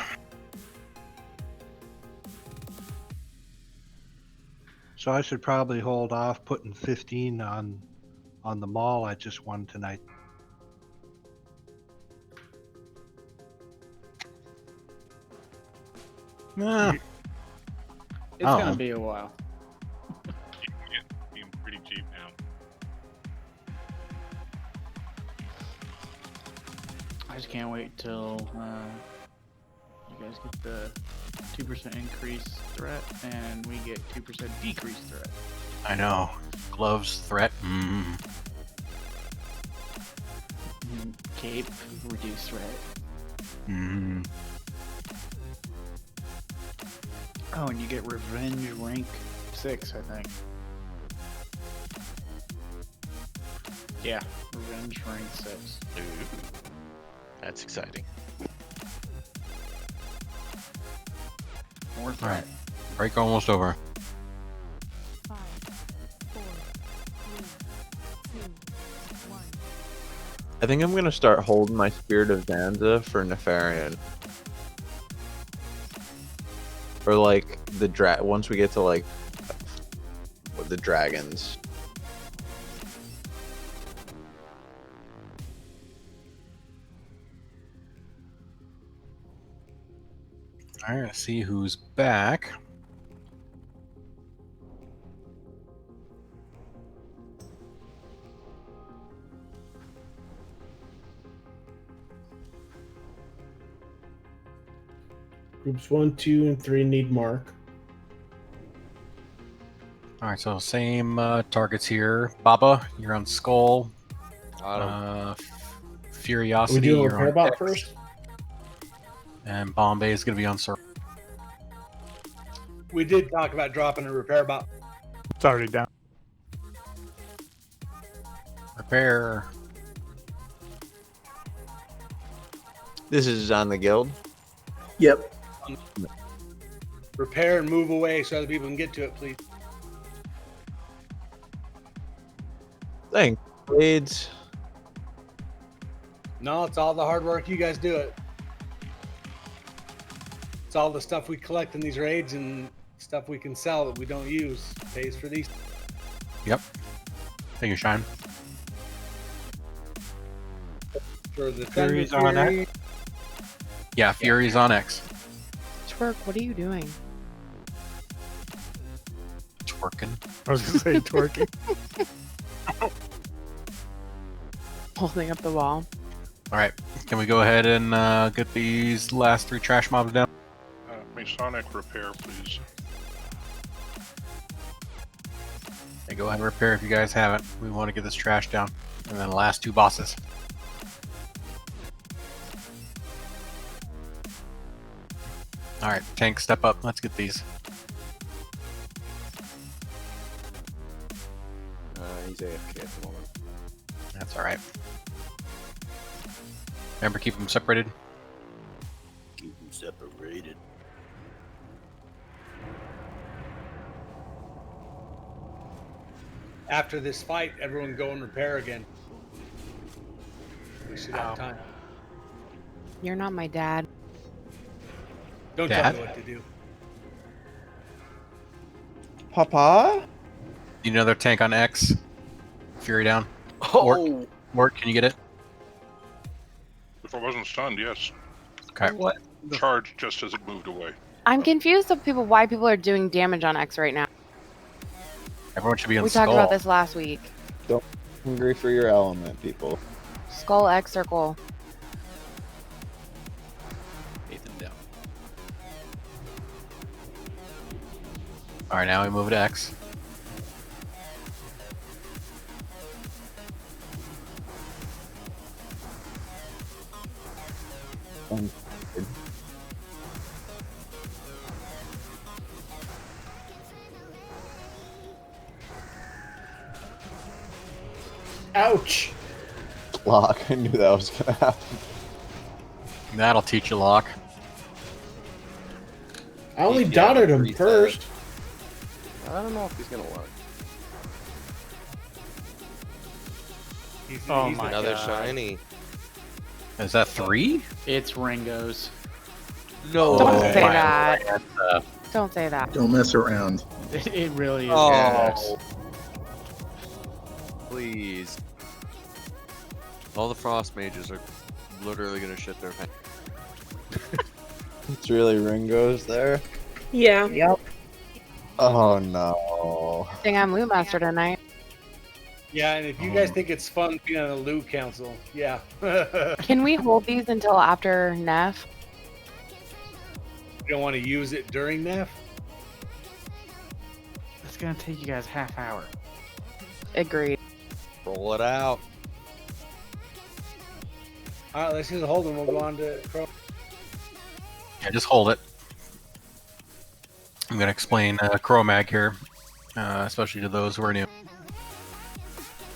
So I should probably hold off putting 15 on the mall I just won tonight. It's gonna be a while. Being pretty cheap now. I just can't wait till you guys get the 2% increase threat and we get 2% decrease threat. I know. Gloves, threat. Cape, reduce threat. Oh, and you get revenge rank 6, I think. Yeah, revenge rank 6. Ooh, that's exciting. More All threat. right. Break almost over. 5, 4, 3, 2, 1. I think I'm gonna start holding my Spirit of Zanza for Nefarian. Or like the once we get to like the dragons. All right, let's see who's back. Groups 1, 2, and 3 need mark. All right, so same targets here. Baba, you're on Skull. Furiosity, We do a you're repair on bot X. first. And Bombay is going to be on Circle. We did talk about dropping a repair bot. It's already down. Repair. This is on the guild. Yep. Repair and move away so other people can get to it, please. Thanks, Blades. No, it's all the hard work. You guys do it. It's all the stuff we collect in these raids and stuff we can sell that we don't use. Pays for these. Yep. Take your shine. For the Fury's Thunder on Fury. X. Yeah, Fury's on X. Twerk, what are you doing? Twerking. I was gonna say twerking. Holding up the wall. All right, can we go ahead and get these last 3 trash mobs down? Masonic repair, please. Hey, go ahead and repair if you guys haven't. We want to get this trash down. And then last 2 bosses. All right, tank, step up. Let's get these. He's AFK at the moment. That's all right. Remember, keep them separated. Keep them separated. After this fight, everyone go and repair again. We should have time. You're not my dad. Don't Dad? tell me what to do. Papa? Need another tank on X. Fury down. Oh! Mort, can you get it? If I wasn't stunned, yes. Okay. What? Charge just as it moved away. I'm confused of why people are doing damage on X right now. Everyone should be on We Skull. talked about this last week. Don't be hungry for your element, people. Skull X circle. Nathan down. All right, now we move to X. Ouch! Lock. I knew that was gonna happen. That'll teach you lock. I only Yeah, dotted him reset. first. I don't know if he's gonna work. Oh He's my Another god. shiny. Is that 3? It's Ringo's. No. Don't Oh say my that. God. Don't say that. Don't mess around. It really is. Oh. Ringo's. Please. All the frost mages are literally gonna shit their pants. It's really Ringo's there. Yeah. Yep. Oh no. I think I'm Lou Master tonight. Yeah, and if you guys think it's fun being on a Lou Council, yeah. You Can we hold these until after Neff? don't want to use it during NEF? It's gonna take you guys half hour. Agreed. Roll it out. All right, let's just hold them. We'll go on to Crow. Yeah, just hold it. I'm going to explain Chromag here, especially to those who are new.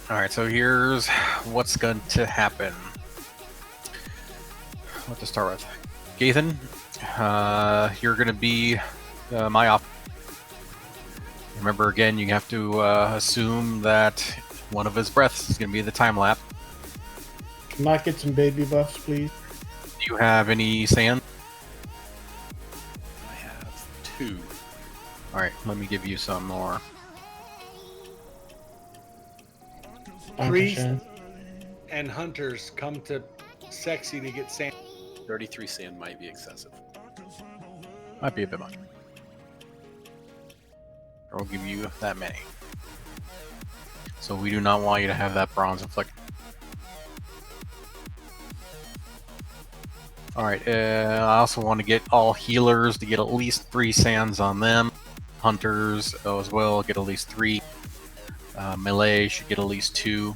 Alright, so here's what's going to happen. What to start with. Gathan, you're going to be my op. Remember, again, you have to assume that one of his breaths is going to be the time lapse. Can I get some baby buffs, please? Do you have any sand? I have 2. Alright, let me give you some more. Priests and hunters come to Sexy to get sand. 33 sand might be excessive. Might be a bit much. I'll give you that many. So we do not want you to have that bronze inflict. Alright, I also want to get all healers to get at least 3 sands on them. Hunters as well get at least 3. Melee should get at least 2.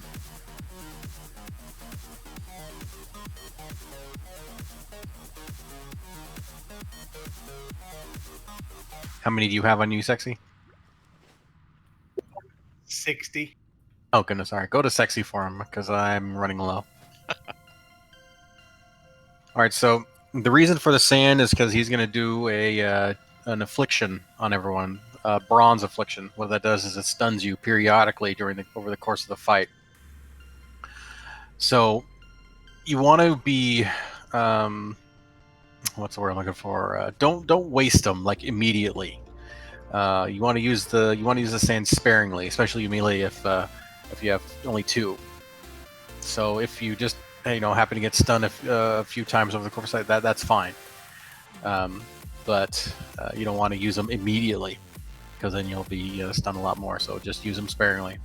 How many do you have on you, Sexy? 60. Oh goodness, alright. Go to Sexy for him, because I'm running low. Alright, so the reason for the sand is because he's going to do an affliction on everyone. Bronze affliction. What that does is it stuns you periodically over the course of the fight. So you want to be what's the word I'm looking for? Don't waste them like immediately. You want to use the sand sparingly, especially melee if you have only 2. So if you just happen to get stunned a few times over the course of that's fine. But you don't want to use them immediately, because then you'll be stunned a lot more. So just use them sparingly.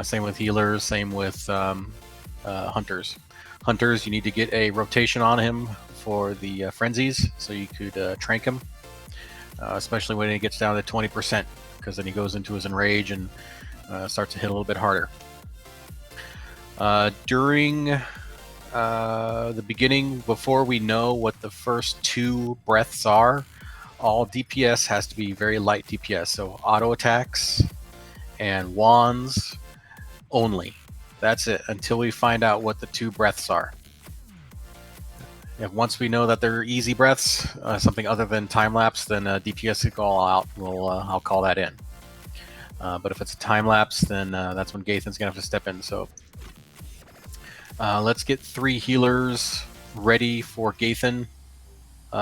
Same with healers. Same with hunters. Hunters, you need to get a rotation on him for the frenzies, so you could trank him, especially when he gets down to 20%, because then he goes into his enrage and starts to hit a little bit harder. During the beginning, before we know what the first 2 breaths are, all DPS has to be very light DPS. So auto attacks and wands only. That's it until we find out what the 2 breaths are. If once we know that they're easy breaths, something other than time lapse, then DPS can call out. I'll call that in. But if it's a time lapse, then that's when Gathan's gonna have to step in. So let's get 3 healers ready for Gathan.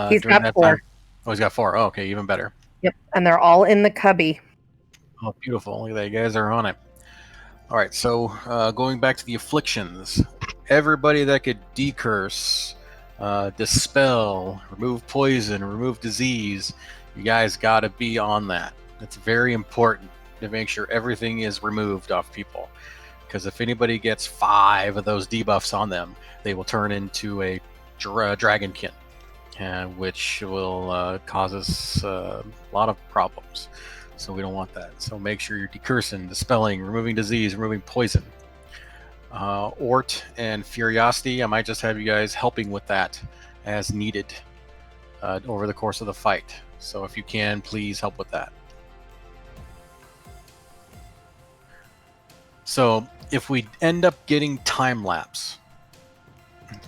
He's During got that 4. time. Oh, he's got 4. Oh, okay, even better. Yep, and they're all in the cubby. Oh, beautiful. Look at that. You guys are on it. All right, so going back to the afflictions, everybody that could decurse, dispel, remove poison, remove disease, you guys got to be on that. It's very important to make sure everything is removed off people, because if anybody gets 5 of those debuffs on them, they will turn into a dragonkin, which will cause us a lot of problems. So we don't want that. So make sure you're decursing, dispelling, removing disease, removing poison. Ort and Furiosity, I might just have you guys helping with that as needed over the course of the fight. So if you can, please help with that. So if we end up getting time lapse,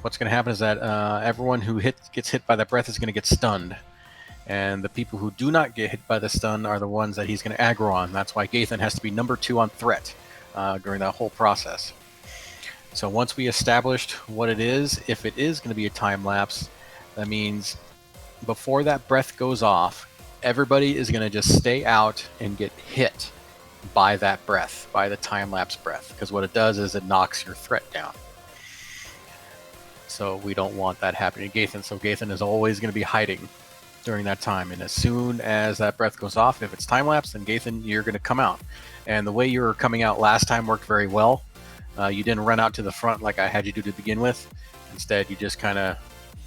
what's going to happen is that everyone who gets hit by that breath is going to get stunned. And the people who do not get hit by the stun are the ones that he's going to aggro on. That's why Gathan has to be number 2 on threat during that whole process. So once we established what it is, if it is going to be a time lapse, that means before that breath goes off, everybody is going to just stay out and get hit by that breath, by the time lapse breath. Because what it does is it knocks your threat down. So we don't want that happening to Gathan. So Gathan is always going to be hiding during that time, and as soon as that breath goes off, if it's time lapse, then Gathan, you're going to come out. And the way you were coming out last time worked very well. You didn't run out to the front like I had you do to begin with. Instead, you just kind of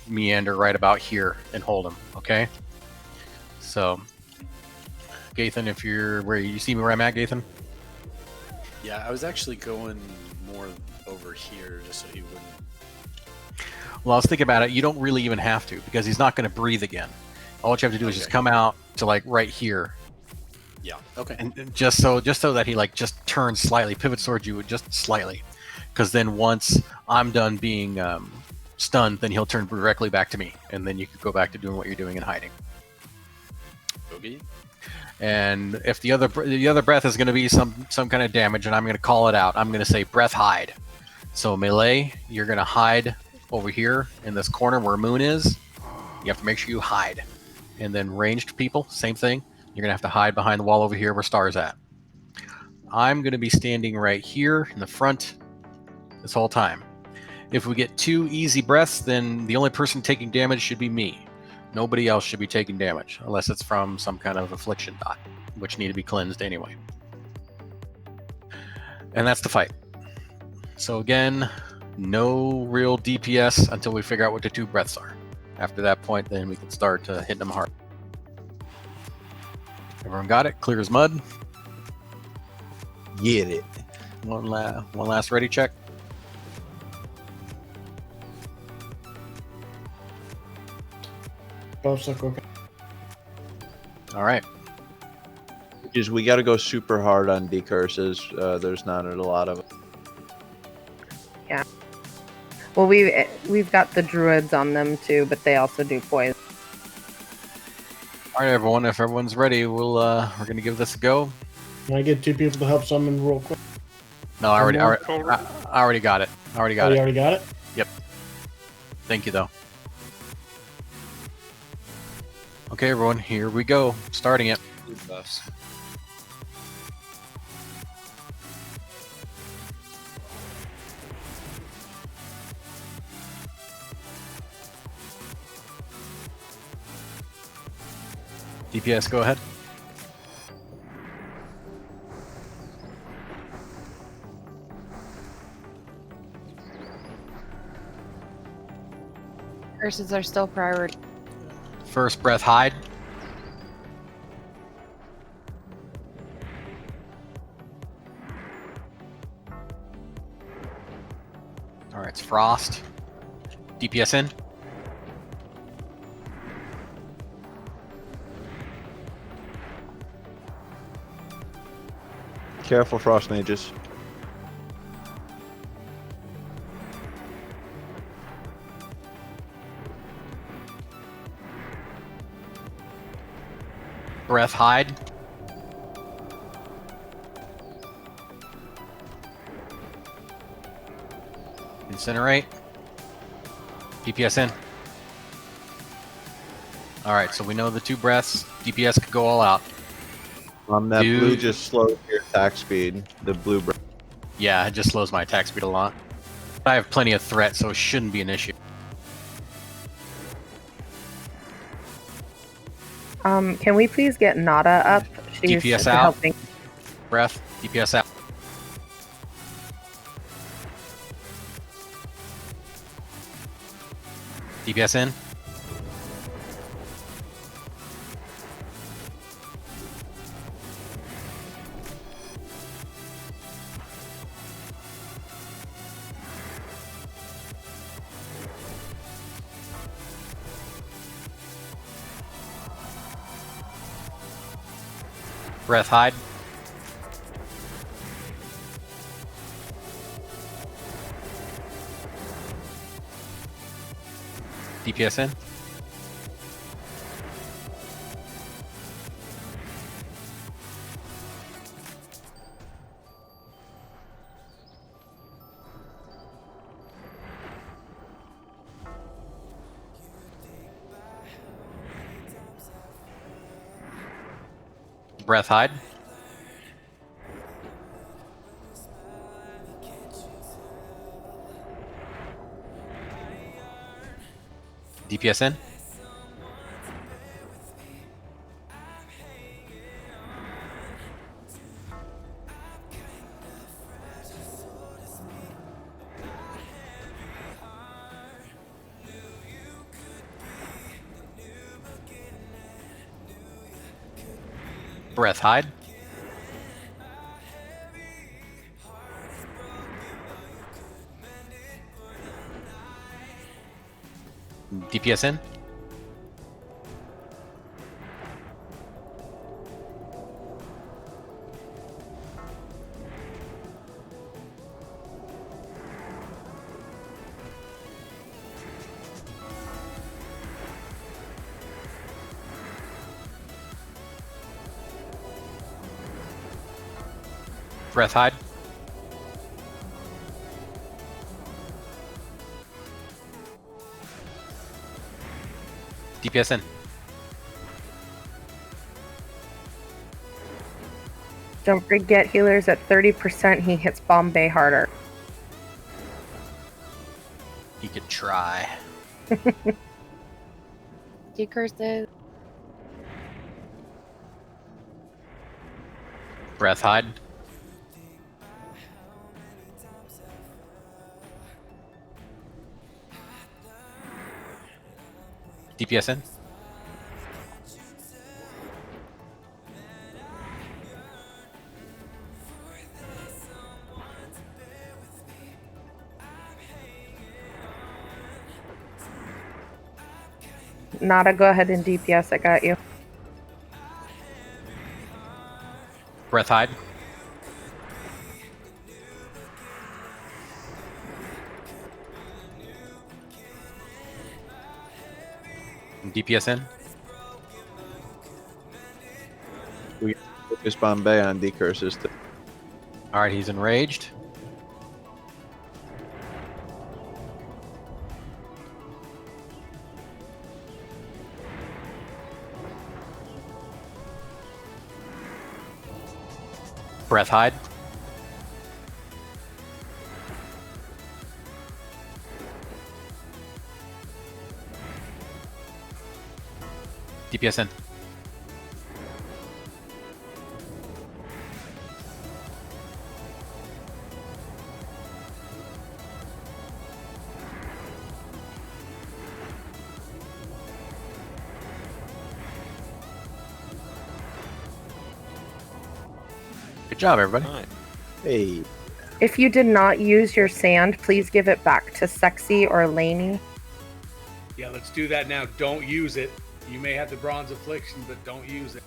meander right about here and hold him. Okay. So, Gathan, if you're where you see me where I'm at, Gathan. Yeah, I was actually going more over here just so he wouldn't. Well, I was thinking about it. You don't really even have to, because he's not going to breathe again. All you have to do is just come out to like right here. Yeah. Okay. And just so that he like just turns slightly, pivots towards you just slightly, because then once I'm done being stunned, then he'll turn directly back to me, and then you could go back to doing what you're doing and hiding. Okay. And if the other breath is going to be some kind of damage, and I'm going to call it out, I'm going to say breath hide. So melee, you're going to hide over here in this corner where Moon is. You have to make sure you hide. And then ranged people, same thing. You're going to have to hide behind the wall over here where Star's at. I'm going to be standing right here in the front this whole time. If we get 2 easy breaths, then the only person taking damage should be me. Nobody else should be taking damage, unless it's from some kind of affliction dot, which need to be cleansed anyway. And that's the fight. So again, no real DPS until we figure out what the 2 breaths are. After that point, then we can start hitting them hard. Everyone got it? Clear as mud? Get it. One last ready check. Both suck okay. All right. Because we got to go super hard on decurses. There's not a lot of it. Yeah. Well, we've got the druids on them too, but they also do poison. All right, everyone. If everyone's ready, we're gonna give this a go. Can I get 2 people to help summon real quick? No, I already got it. I already got it. You already got it? Yep. Thank you, though. Okay, everyone. Here we go. Starting it. Buffs. DPS, go ahead. Curses are still priority. First breath, hide. All right, it's frost. DPS in. Careful, frost mages. Breath hide. Incinerate. DPS in. Alright, so we know the 2 breaths. DPS could go all out. That blue just slows your attack speed. The blue breath. Yeah, it just slows my attack speed a lot. I have plenty of threat, so it shouldn't be an issue. Can we please get Nada up? She's DPS out. helping. Breath. DPS out. DPS in. Breath hide. DPS in. Breath hide. DPS in. Breath hide. DPS in. Breath hide. DPS in. Don't forget healers at 30%. He hits Bombay harder. He could try. Decurses. Breath hide. DPS in. Nada, go ahead and DPS. I got you. Breath hide. DPS in. We focus Bombay on decurses. Alright, he's enraged. Breath hide. DPS in. Good job, everybody. Hey. If you did not use your sand, please give it back to Sexy or Laney. Yeah, let's do that now. Don't use it. You may have the bronze affliction, but don't use it.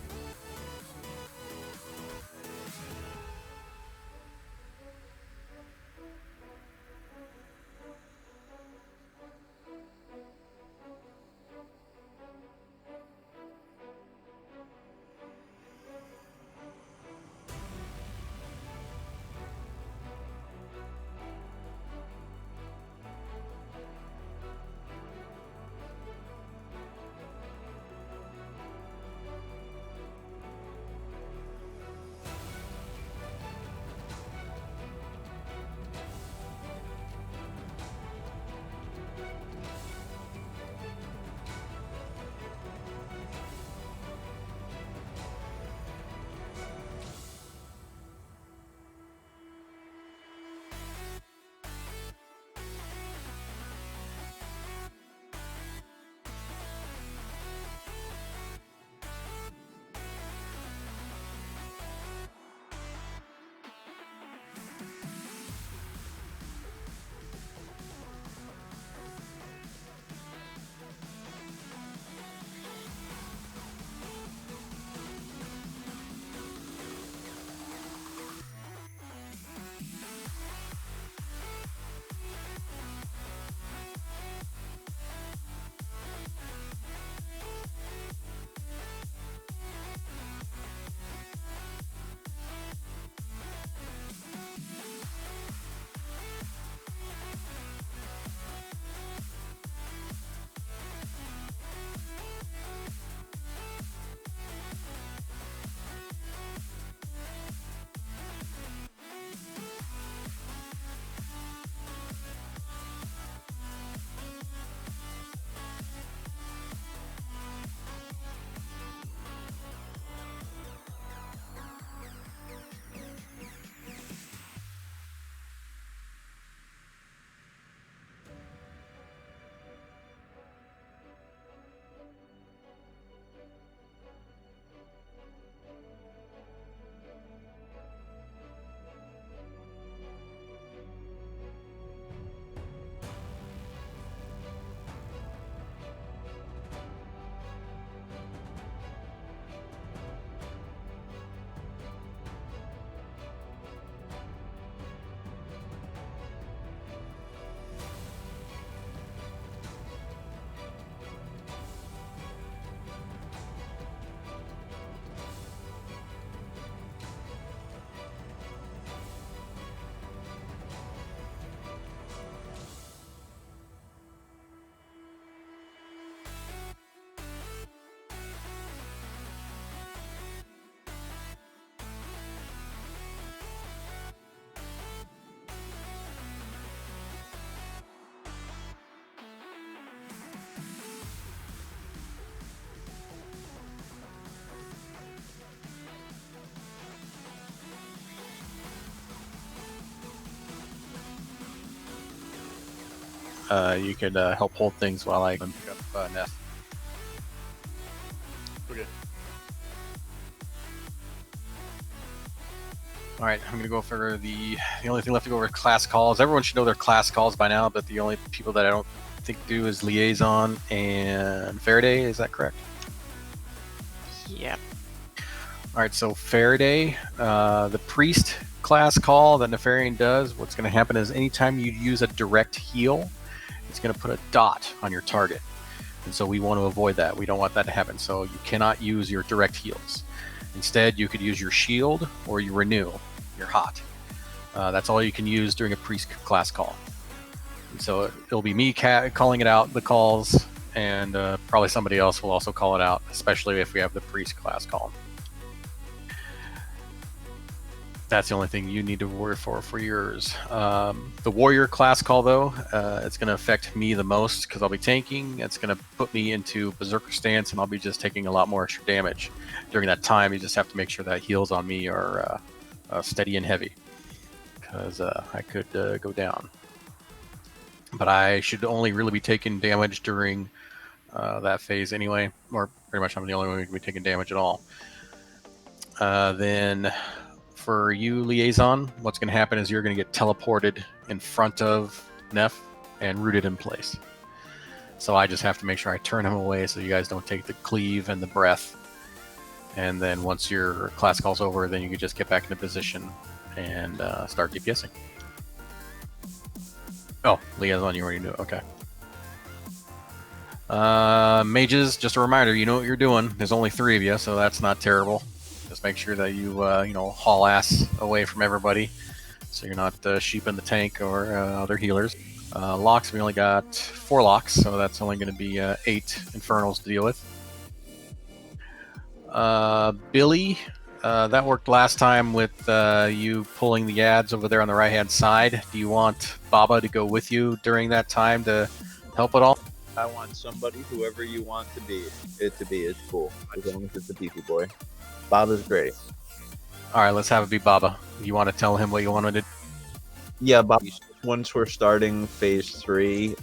you could help hold things while I pick up Neth. Okay. All right, I'm gonna go for the only thing left to go over class calls. Everyone should know their class calls by now, but the only people that I don't think do is Liaison and Faraday. Is that correct? Yep. All right, so Faraday, the priest class call that Nefarian does, what's going to happen is anytime you use a direct heal, it's going to put a dot on your target. And so we want to avoid that. We don't want that to happen. So you cannot use your direct heals. Instead, you could use your shield or your renew, your hot. That's all you can use during a priest class call. And so it'll be me calling it out, the calls, and probably somebody else will also call it out, especially if we have the priest class call. That's the only thing you need to worry for yours. The warrior class call, though, it's going to affect me the most because I'll be tanking. It's going to put me into berserker stance, and I'll be just taking a lot more extra damage. During that time, you just have to make sure that heals on me are steady and heavy because I could go down. But I should only really be taking damage during that phase anyway, or pretty much I'm the only one who can be taking damage at all. Then for you, Liaison, what's going to happen is you're going to get teleported in front of Neff and rooted in place. So I just have to make sure I turn him away so you guys don't take the cleave and the breath. And then once your class call's over, then you can just get back into position and start DPSing. Oh, Liaison, you already knew. Okay. Mages, just a reminder, you know what you're doing. There's only 3 of you, so that's not terrible. Just make sure that you, haul ass away from everybody, so you're not sheep in the tank or other healers. Locks, we only got 4 locks, so that's only going to be 8 infernals to deal with. Billy, that worked last time with you pulling the ads over there on the right-hand side. Do you want Baba to go with you during that time to help at all? I want somebody, whoever you want to be, it's cool. As long as it's a beefy boy. Baba's great. All right, let's have it be Baba. You want to tell him what you wanted to? Yeah, Baba. Once we're starting phase 3,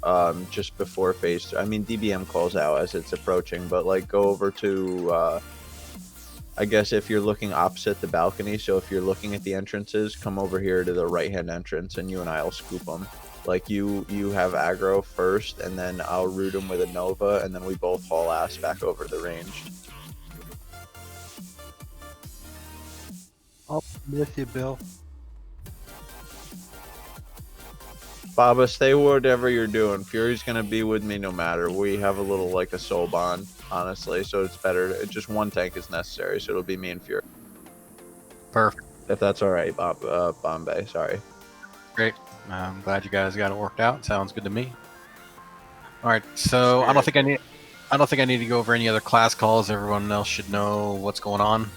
just before phase 3, I mean, DBM calls out as it's approaching, but like go over to, I guess if you're looking opposite the balcony, so if you're looking at the entrances, come over here to the right-hand entrance and you and I will scoop them. Like you have aggro first, and then I'll root him with a Nova, and then we both haul ass back over the ranged. I'm with you, Bill. Baba, stay whatever you're doing. Fury's gonna be with me no matter. We have a little like a soul bond, honestly, so it's better. Just one tank is necessary, so it'll be me and Fury. Perfect. If that's all right, Bombay. Sorry. Great. I'm glad you guys got it worked out. Sounds good to me. All right, so I don't think I need to go over any other class calls. Everyone else should know what's going on.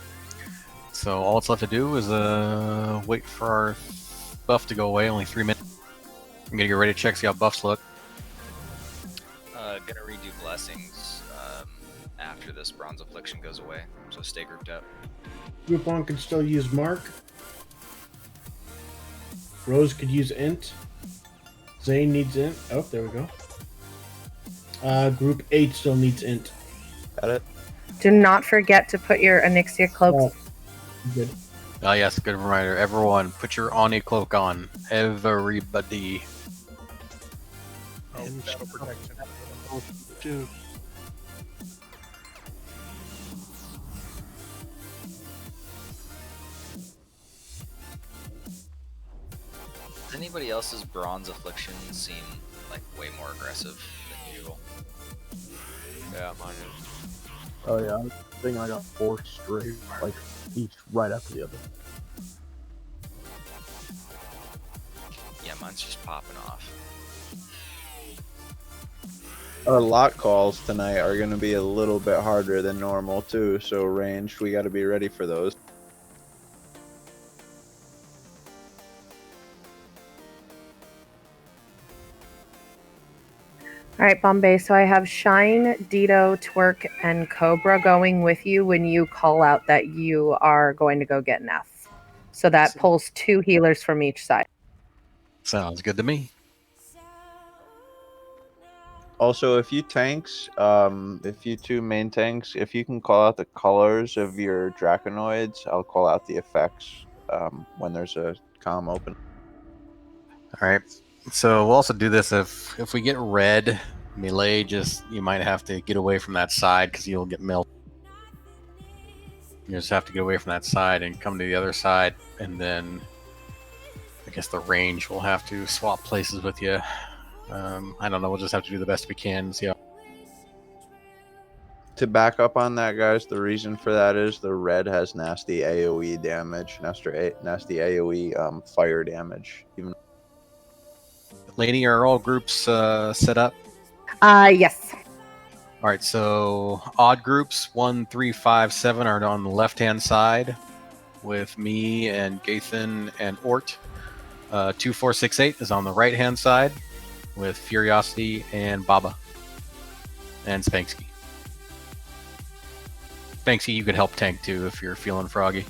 So all that's left to do is wait for our buff to go away. Only 3 minutes. I'm gonna get ready to check, see how buffs look. Gonna redo blessings after this bronze affliction goes away. So stay grouped up. Group 1 can still use Mark. Rose could use Int. Zane needs Int. Oh, there we go. Group 8 still needs Int. Got it. Do not forget to put your Onyxia cloaks. Good. Oh yes, good reminder. Everyone, put your Oni cloak on. Everybody. And shadow protection. Too. Does anybody else's bronze affliction seem like way more aggressive than usual? Yeah, mine is. Oh yeah, I think I got 4 straight, like each right after the other. Yeah, mine's just popping off. Our lock calls tonight are going to be a little bit harder than normal too, so ranged, we got to be ready for those. All right, Bombay. So I have Shine, Dito, Twerk, and Cobra going with you when you call out that you are going to go get Neff. So that pulls 2 healers from each side. Sounds good to me. Also, if you tanks, if you two main tanks, if you can call out the colors of your Draconoids, I'll call out the effects when there's a comm open. All right. So we'll also do this if we get red melee. Just you might have to get away from that side because you'll get melted. You just have to get away from that side and come to the other side, and then I guess the range will have to swap places with you. I don't know. We'll just have to do the best we can. And see how. To back up on that, guys, the reason for that is the red has nasty AoE damage, nasty AoE fire damage. Even Lady, are all groups set up? Yes. All right. So odd groups 1, 3, 5, 7 are on the left-hand side, with me and Gathan and Ort. 2, 4, 6, 8 is on the right-hand side, with Furiosity and Baba and Spanksky. Spanksky, you could help tank too if you're feeling froggy.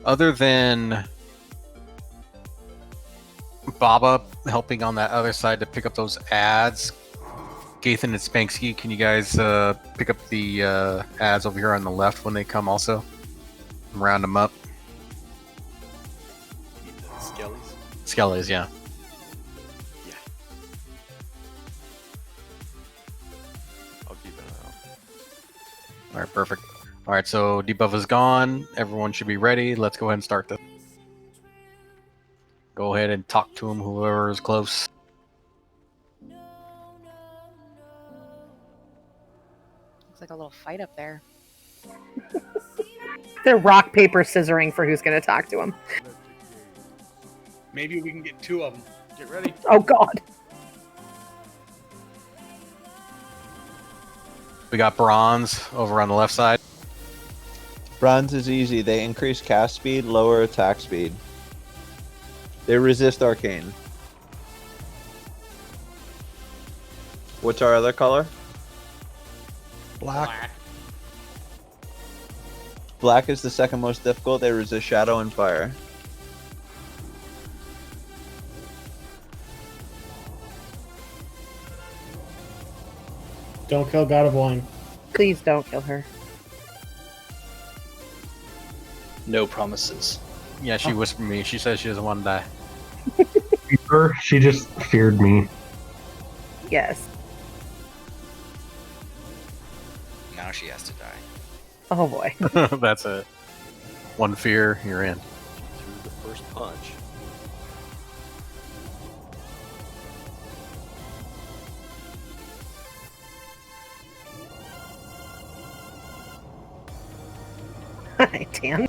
Other than Baba helping on that other side to pick up those ads, Gathan and Spanksky, can you guys pick up the ads over here on the left when they come also? Round them up. The skellies? Skellies, yeah. Yeah. I'll keep an eye out. All right, perfect. All right, so debuff is gone. Everyone should be ready. Let's go ahead and start this. Go ahead and talk to him, whoever is close. Looks like a little fight up there. They're rock, paper, scissoring for who's going to talk to him. Maybe we can get 2 of them. Get ready. Oh, God. We got bronze over on the left side. bronze is easy. They increase cast speed, lower attack speed. They resist arcane. What's our other color? Black. Black is the second most difficult. They resist shadow and fire. Don't kill God of Wine. Please don't kill her. No promises. Yeah, she whispered me. She says she doesn't want to die. She just feared me. Yes. Now she has to die. Oh boy. That's it. One fear, you're in. Through the first punch. Damn.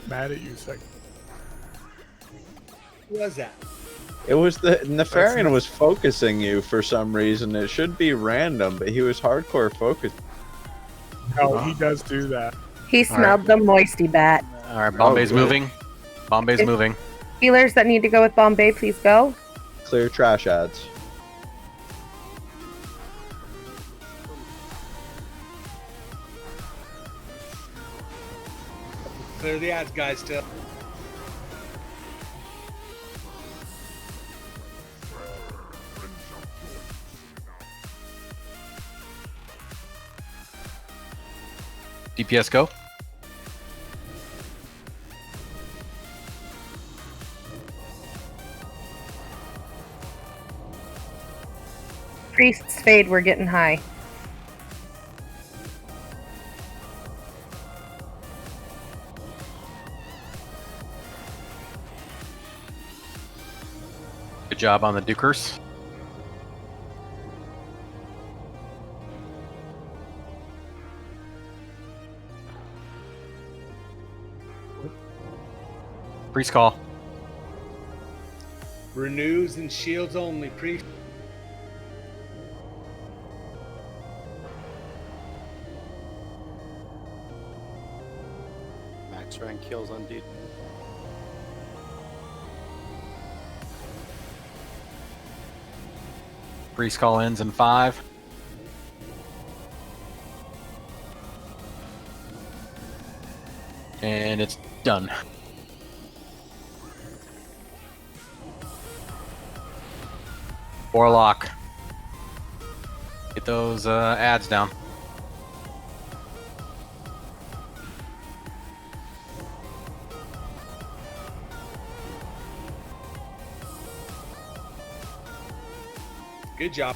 Mad at you, second. Who was that? It was the Nefarian was focusing you for some reason. It should be random, but he was hardcore focused. Oh, he does do that. He smelled the moisty bat. All right, Bombay's Oh, good. moving. Bombay's moving. Healers that need to go with Bombay, please go. Clear trash ads. Clear the ads, guys, still. DPS go. Priests fade, we're getting high. Good job on the Dukers. Priest call. Renews and shields only, priest. Max rank kills on dude. Priest call ends in 5. And it's done. Warlock. Get those ads down. Good job.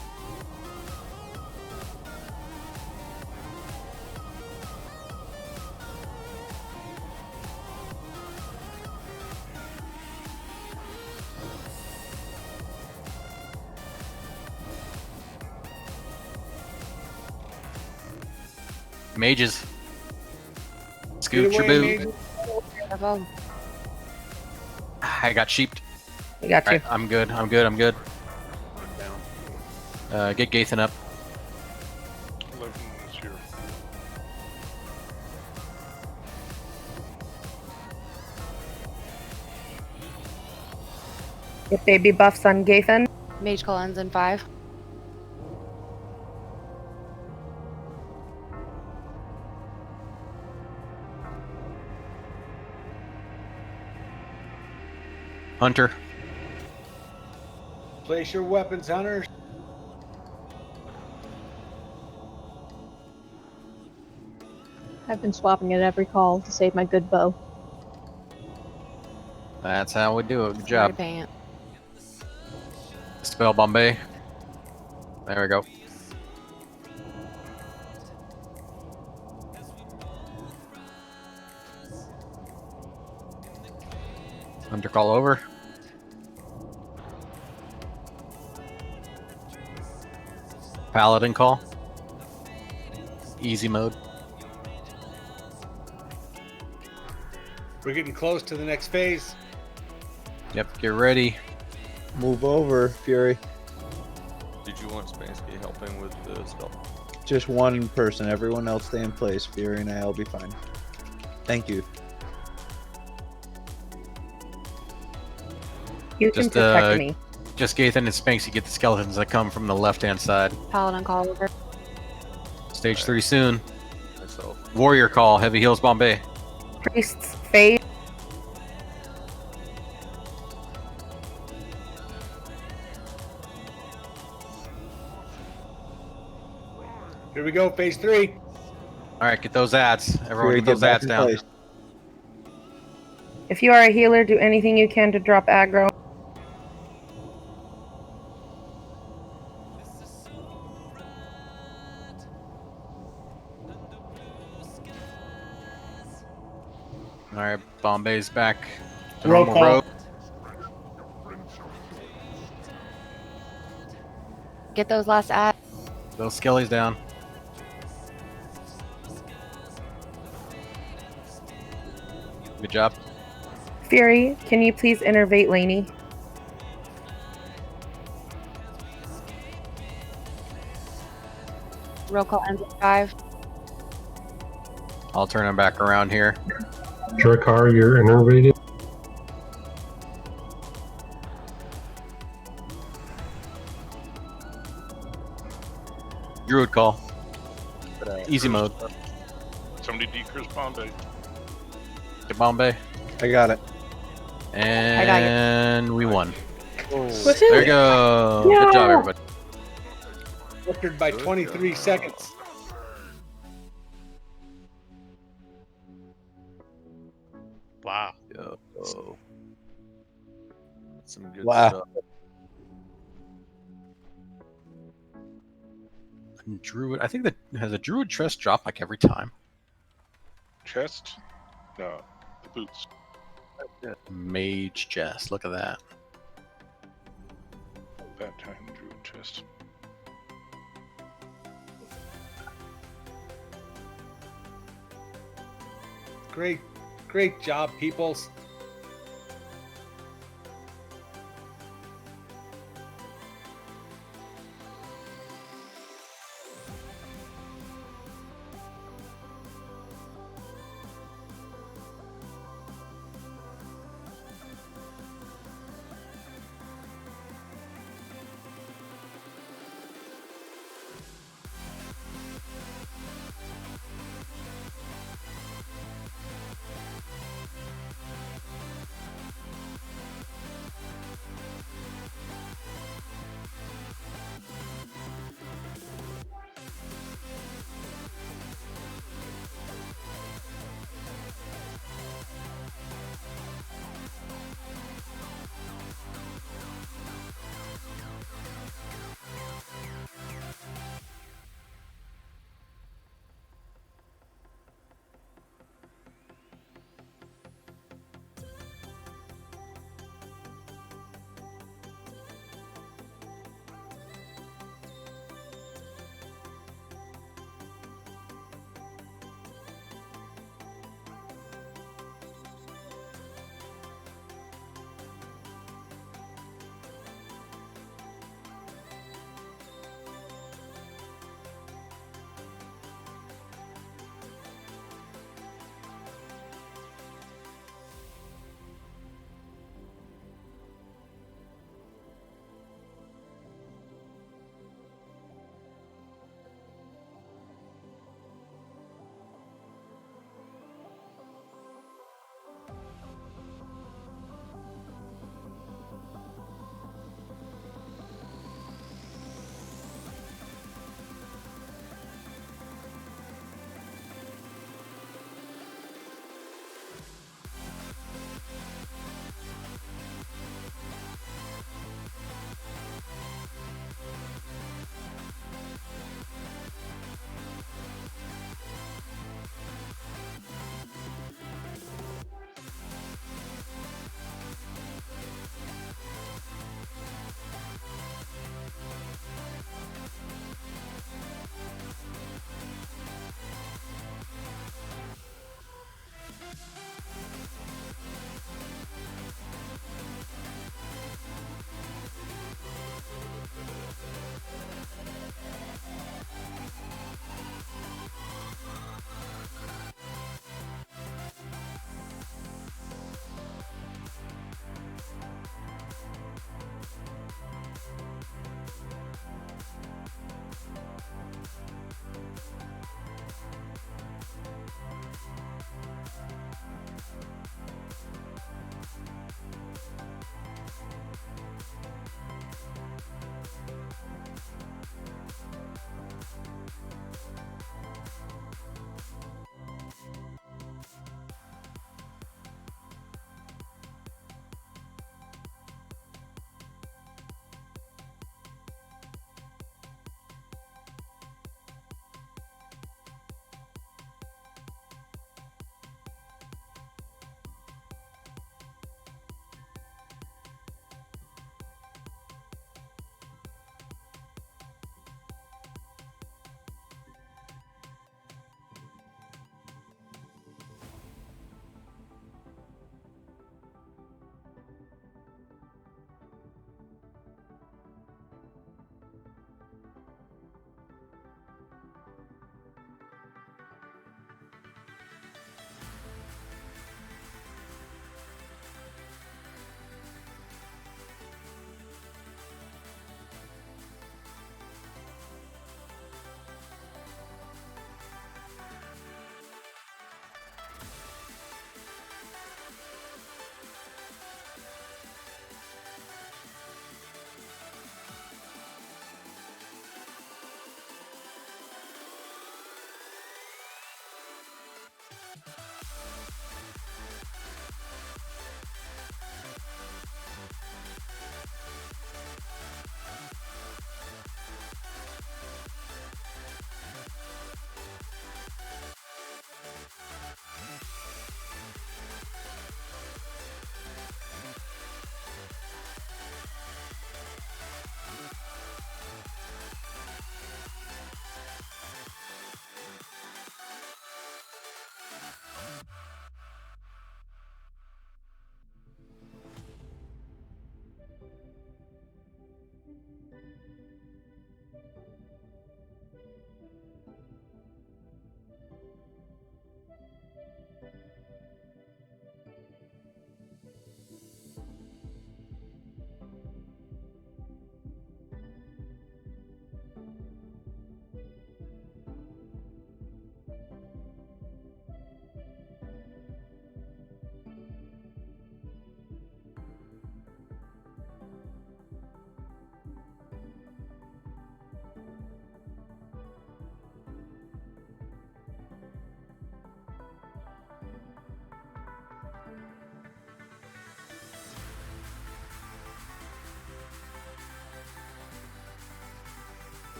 Mages. Scoot your Get away, boot. mages. I got sheeped. We got you. Alright, I'm good. I'm good. I'm good. Get Gathan up. 11 is here. Get baby buffs on Gathan. Mage call ends in 5. Hunter. Place your weapons, hunters. I've been swapping it every call to save my good bow. That's how we do it. Good Sorry, job. Pant. Spell Bombay. There we go. Hunter call over. Paladin call. Easy mode. We're getting close to the next phase. Yep, get ready. Move over, Fury. Did you want Spansky helping with the spell? Just one person. Everyone else stay in place. Fury and I'll be fine. Thank you. You can protect me. Just Gathan and Spanksy get the skeletons that come from the left-hand side. Paladin call over. Stage 3 soon. Myself. Warrior call. Heavy heals Bombay. Priests fade. Here we go, phase 3. All right, get those ads. Everyone, Fury, get those back ads in down. place. If you are a healer, do anything you can to drop aggro. All right, Bombay's back to Roll normal call. road. Get those last ads. Those skellies down. Good job. Fury, can you please innervate Laney? Roll call ends in 5. I'll turn him back around here. Drakar, you're innervated. Druid call. Easy mode. Somebody decrease Bombay. Get Bombay. I got it. And we won. Woohoo! There you go. Good job, everybody. Record by 23 seconds. Wow. Yo. Some good Wow. stuff. Druid. I think that has a druid chest drop like every time. Chest? No, the boots. Mage chest. Look at that. That time, druid chest. Great job, peoples.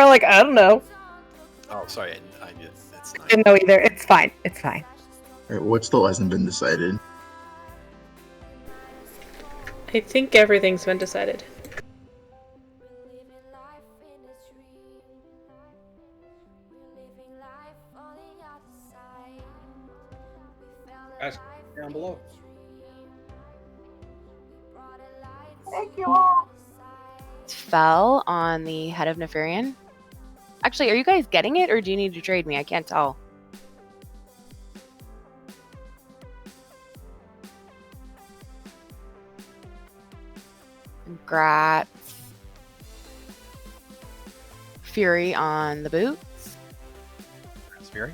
like, I don't know. Oh, sorry, I did. It's I didn't know either. It's fine. It's fine. All right, what still hasn't been decided? I think everything's been decided. Ask down below. Thank you all. Fell on the head of Nefarian. Actually, are you guys getting it, or do you need to trade me? I can't tell. Gratz. Fury on the boots. That's Fury.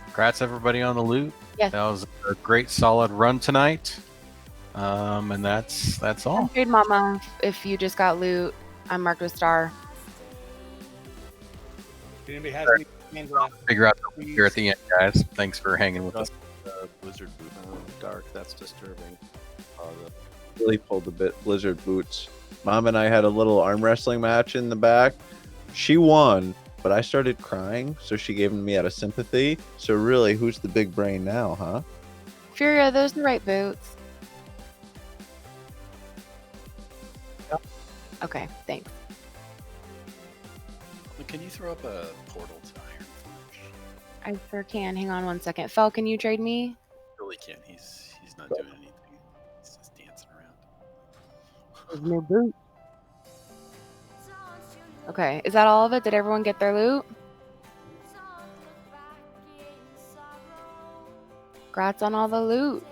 Congrats everybody on the loot. Yes. That was a great solid run tonight. And that's all. Trade Mama, if you just got loot, I'm marked with star. If anybody has any hands left, Figure out the here at the end, guys. Thanks for hanging with us. Blizzard boot dark. That's disturbing. Really pulled the Blizzard boots. Mom and I had a little arm wrestling match in the back. She won, but I started crying, so she gave me out of sympathy. So really, who's the big brain now, huh? Fury, are those the right boots? Okay, thanks. Can you throw up a portal to Iron Forge? I sure can. Hang on one second. Fel, can you trade me? Really can't. He's not doing anything. He's just dancing around. No boot. Okay, is that all of it? Did everyone get their loot? Congrats on all the loot.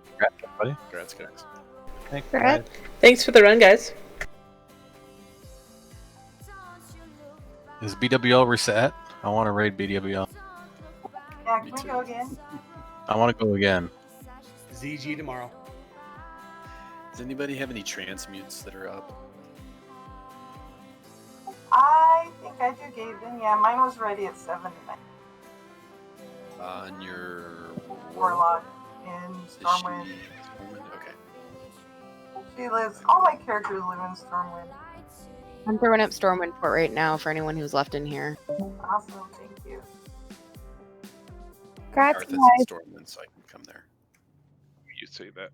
Congrats, everybody. Congrats, guys. Thanks, Congrats. Thanks for the run, guys. Is BWL reset? I want to raid BWL. Yeah, can we go again? I want to go again. ZG tomorrow. Does anybody have any transmutes that are up? I think I do gave in. Yeah, mine was ready at 7 tonight. On your Warlock in Stormwind. Okay. She lives. All my characters live in Stormwind. I'm throwing up Stormwind Port right now for anyone who's left in here. Awesome, thank you. Congrats, Arthur's in guys. Stormwind, so I can come there. You say that.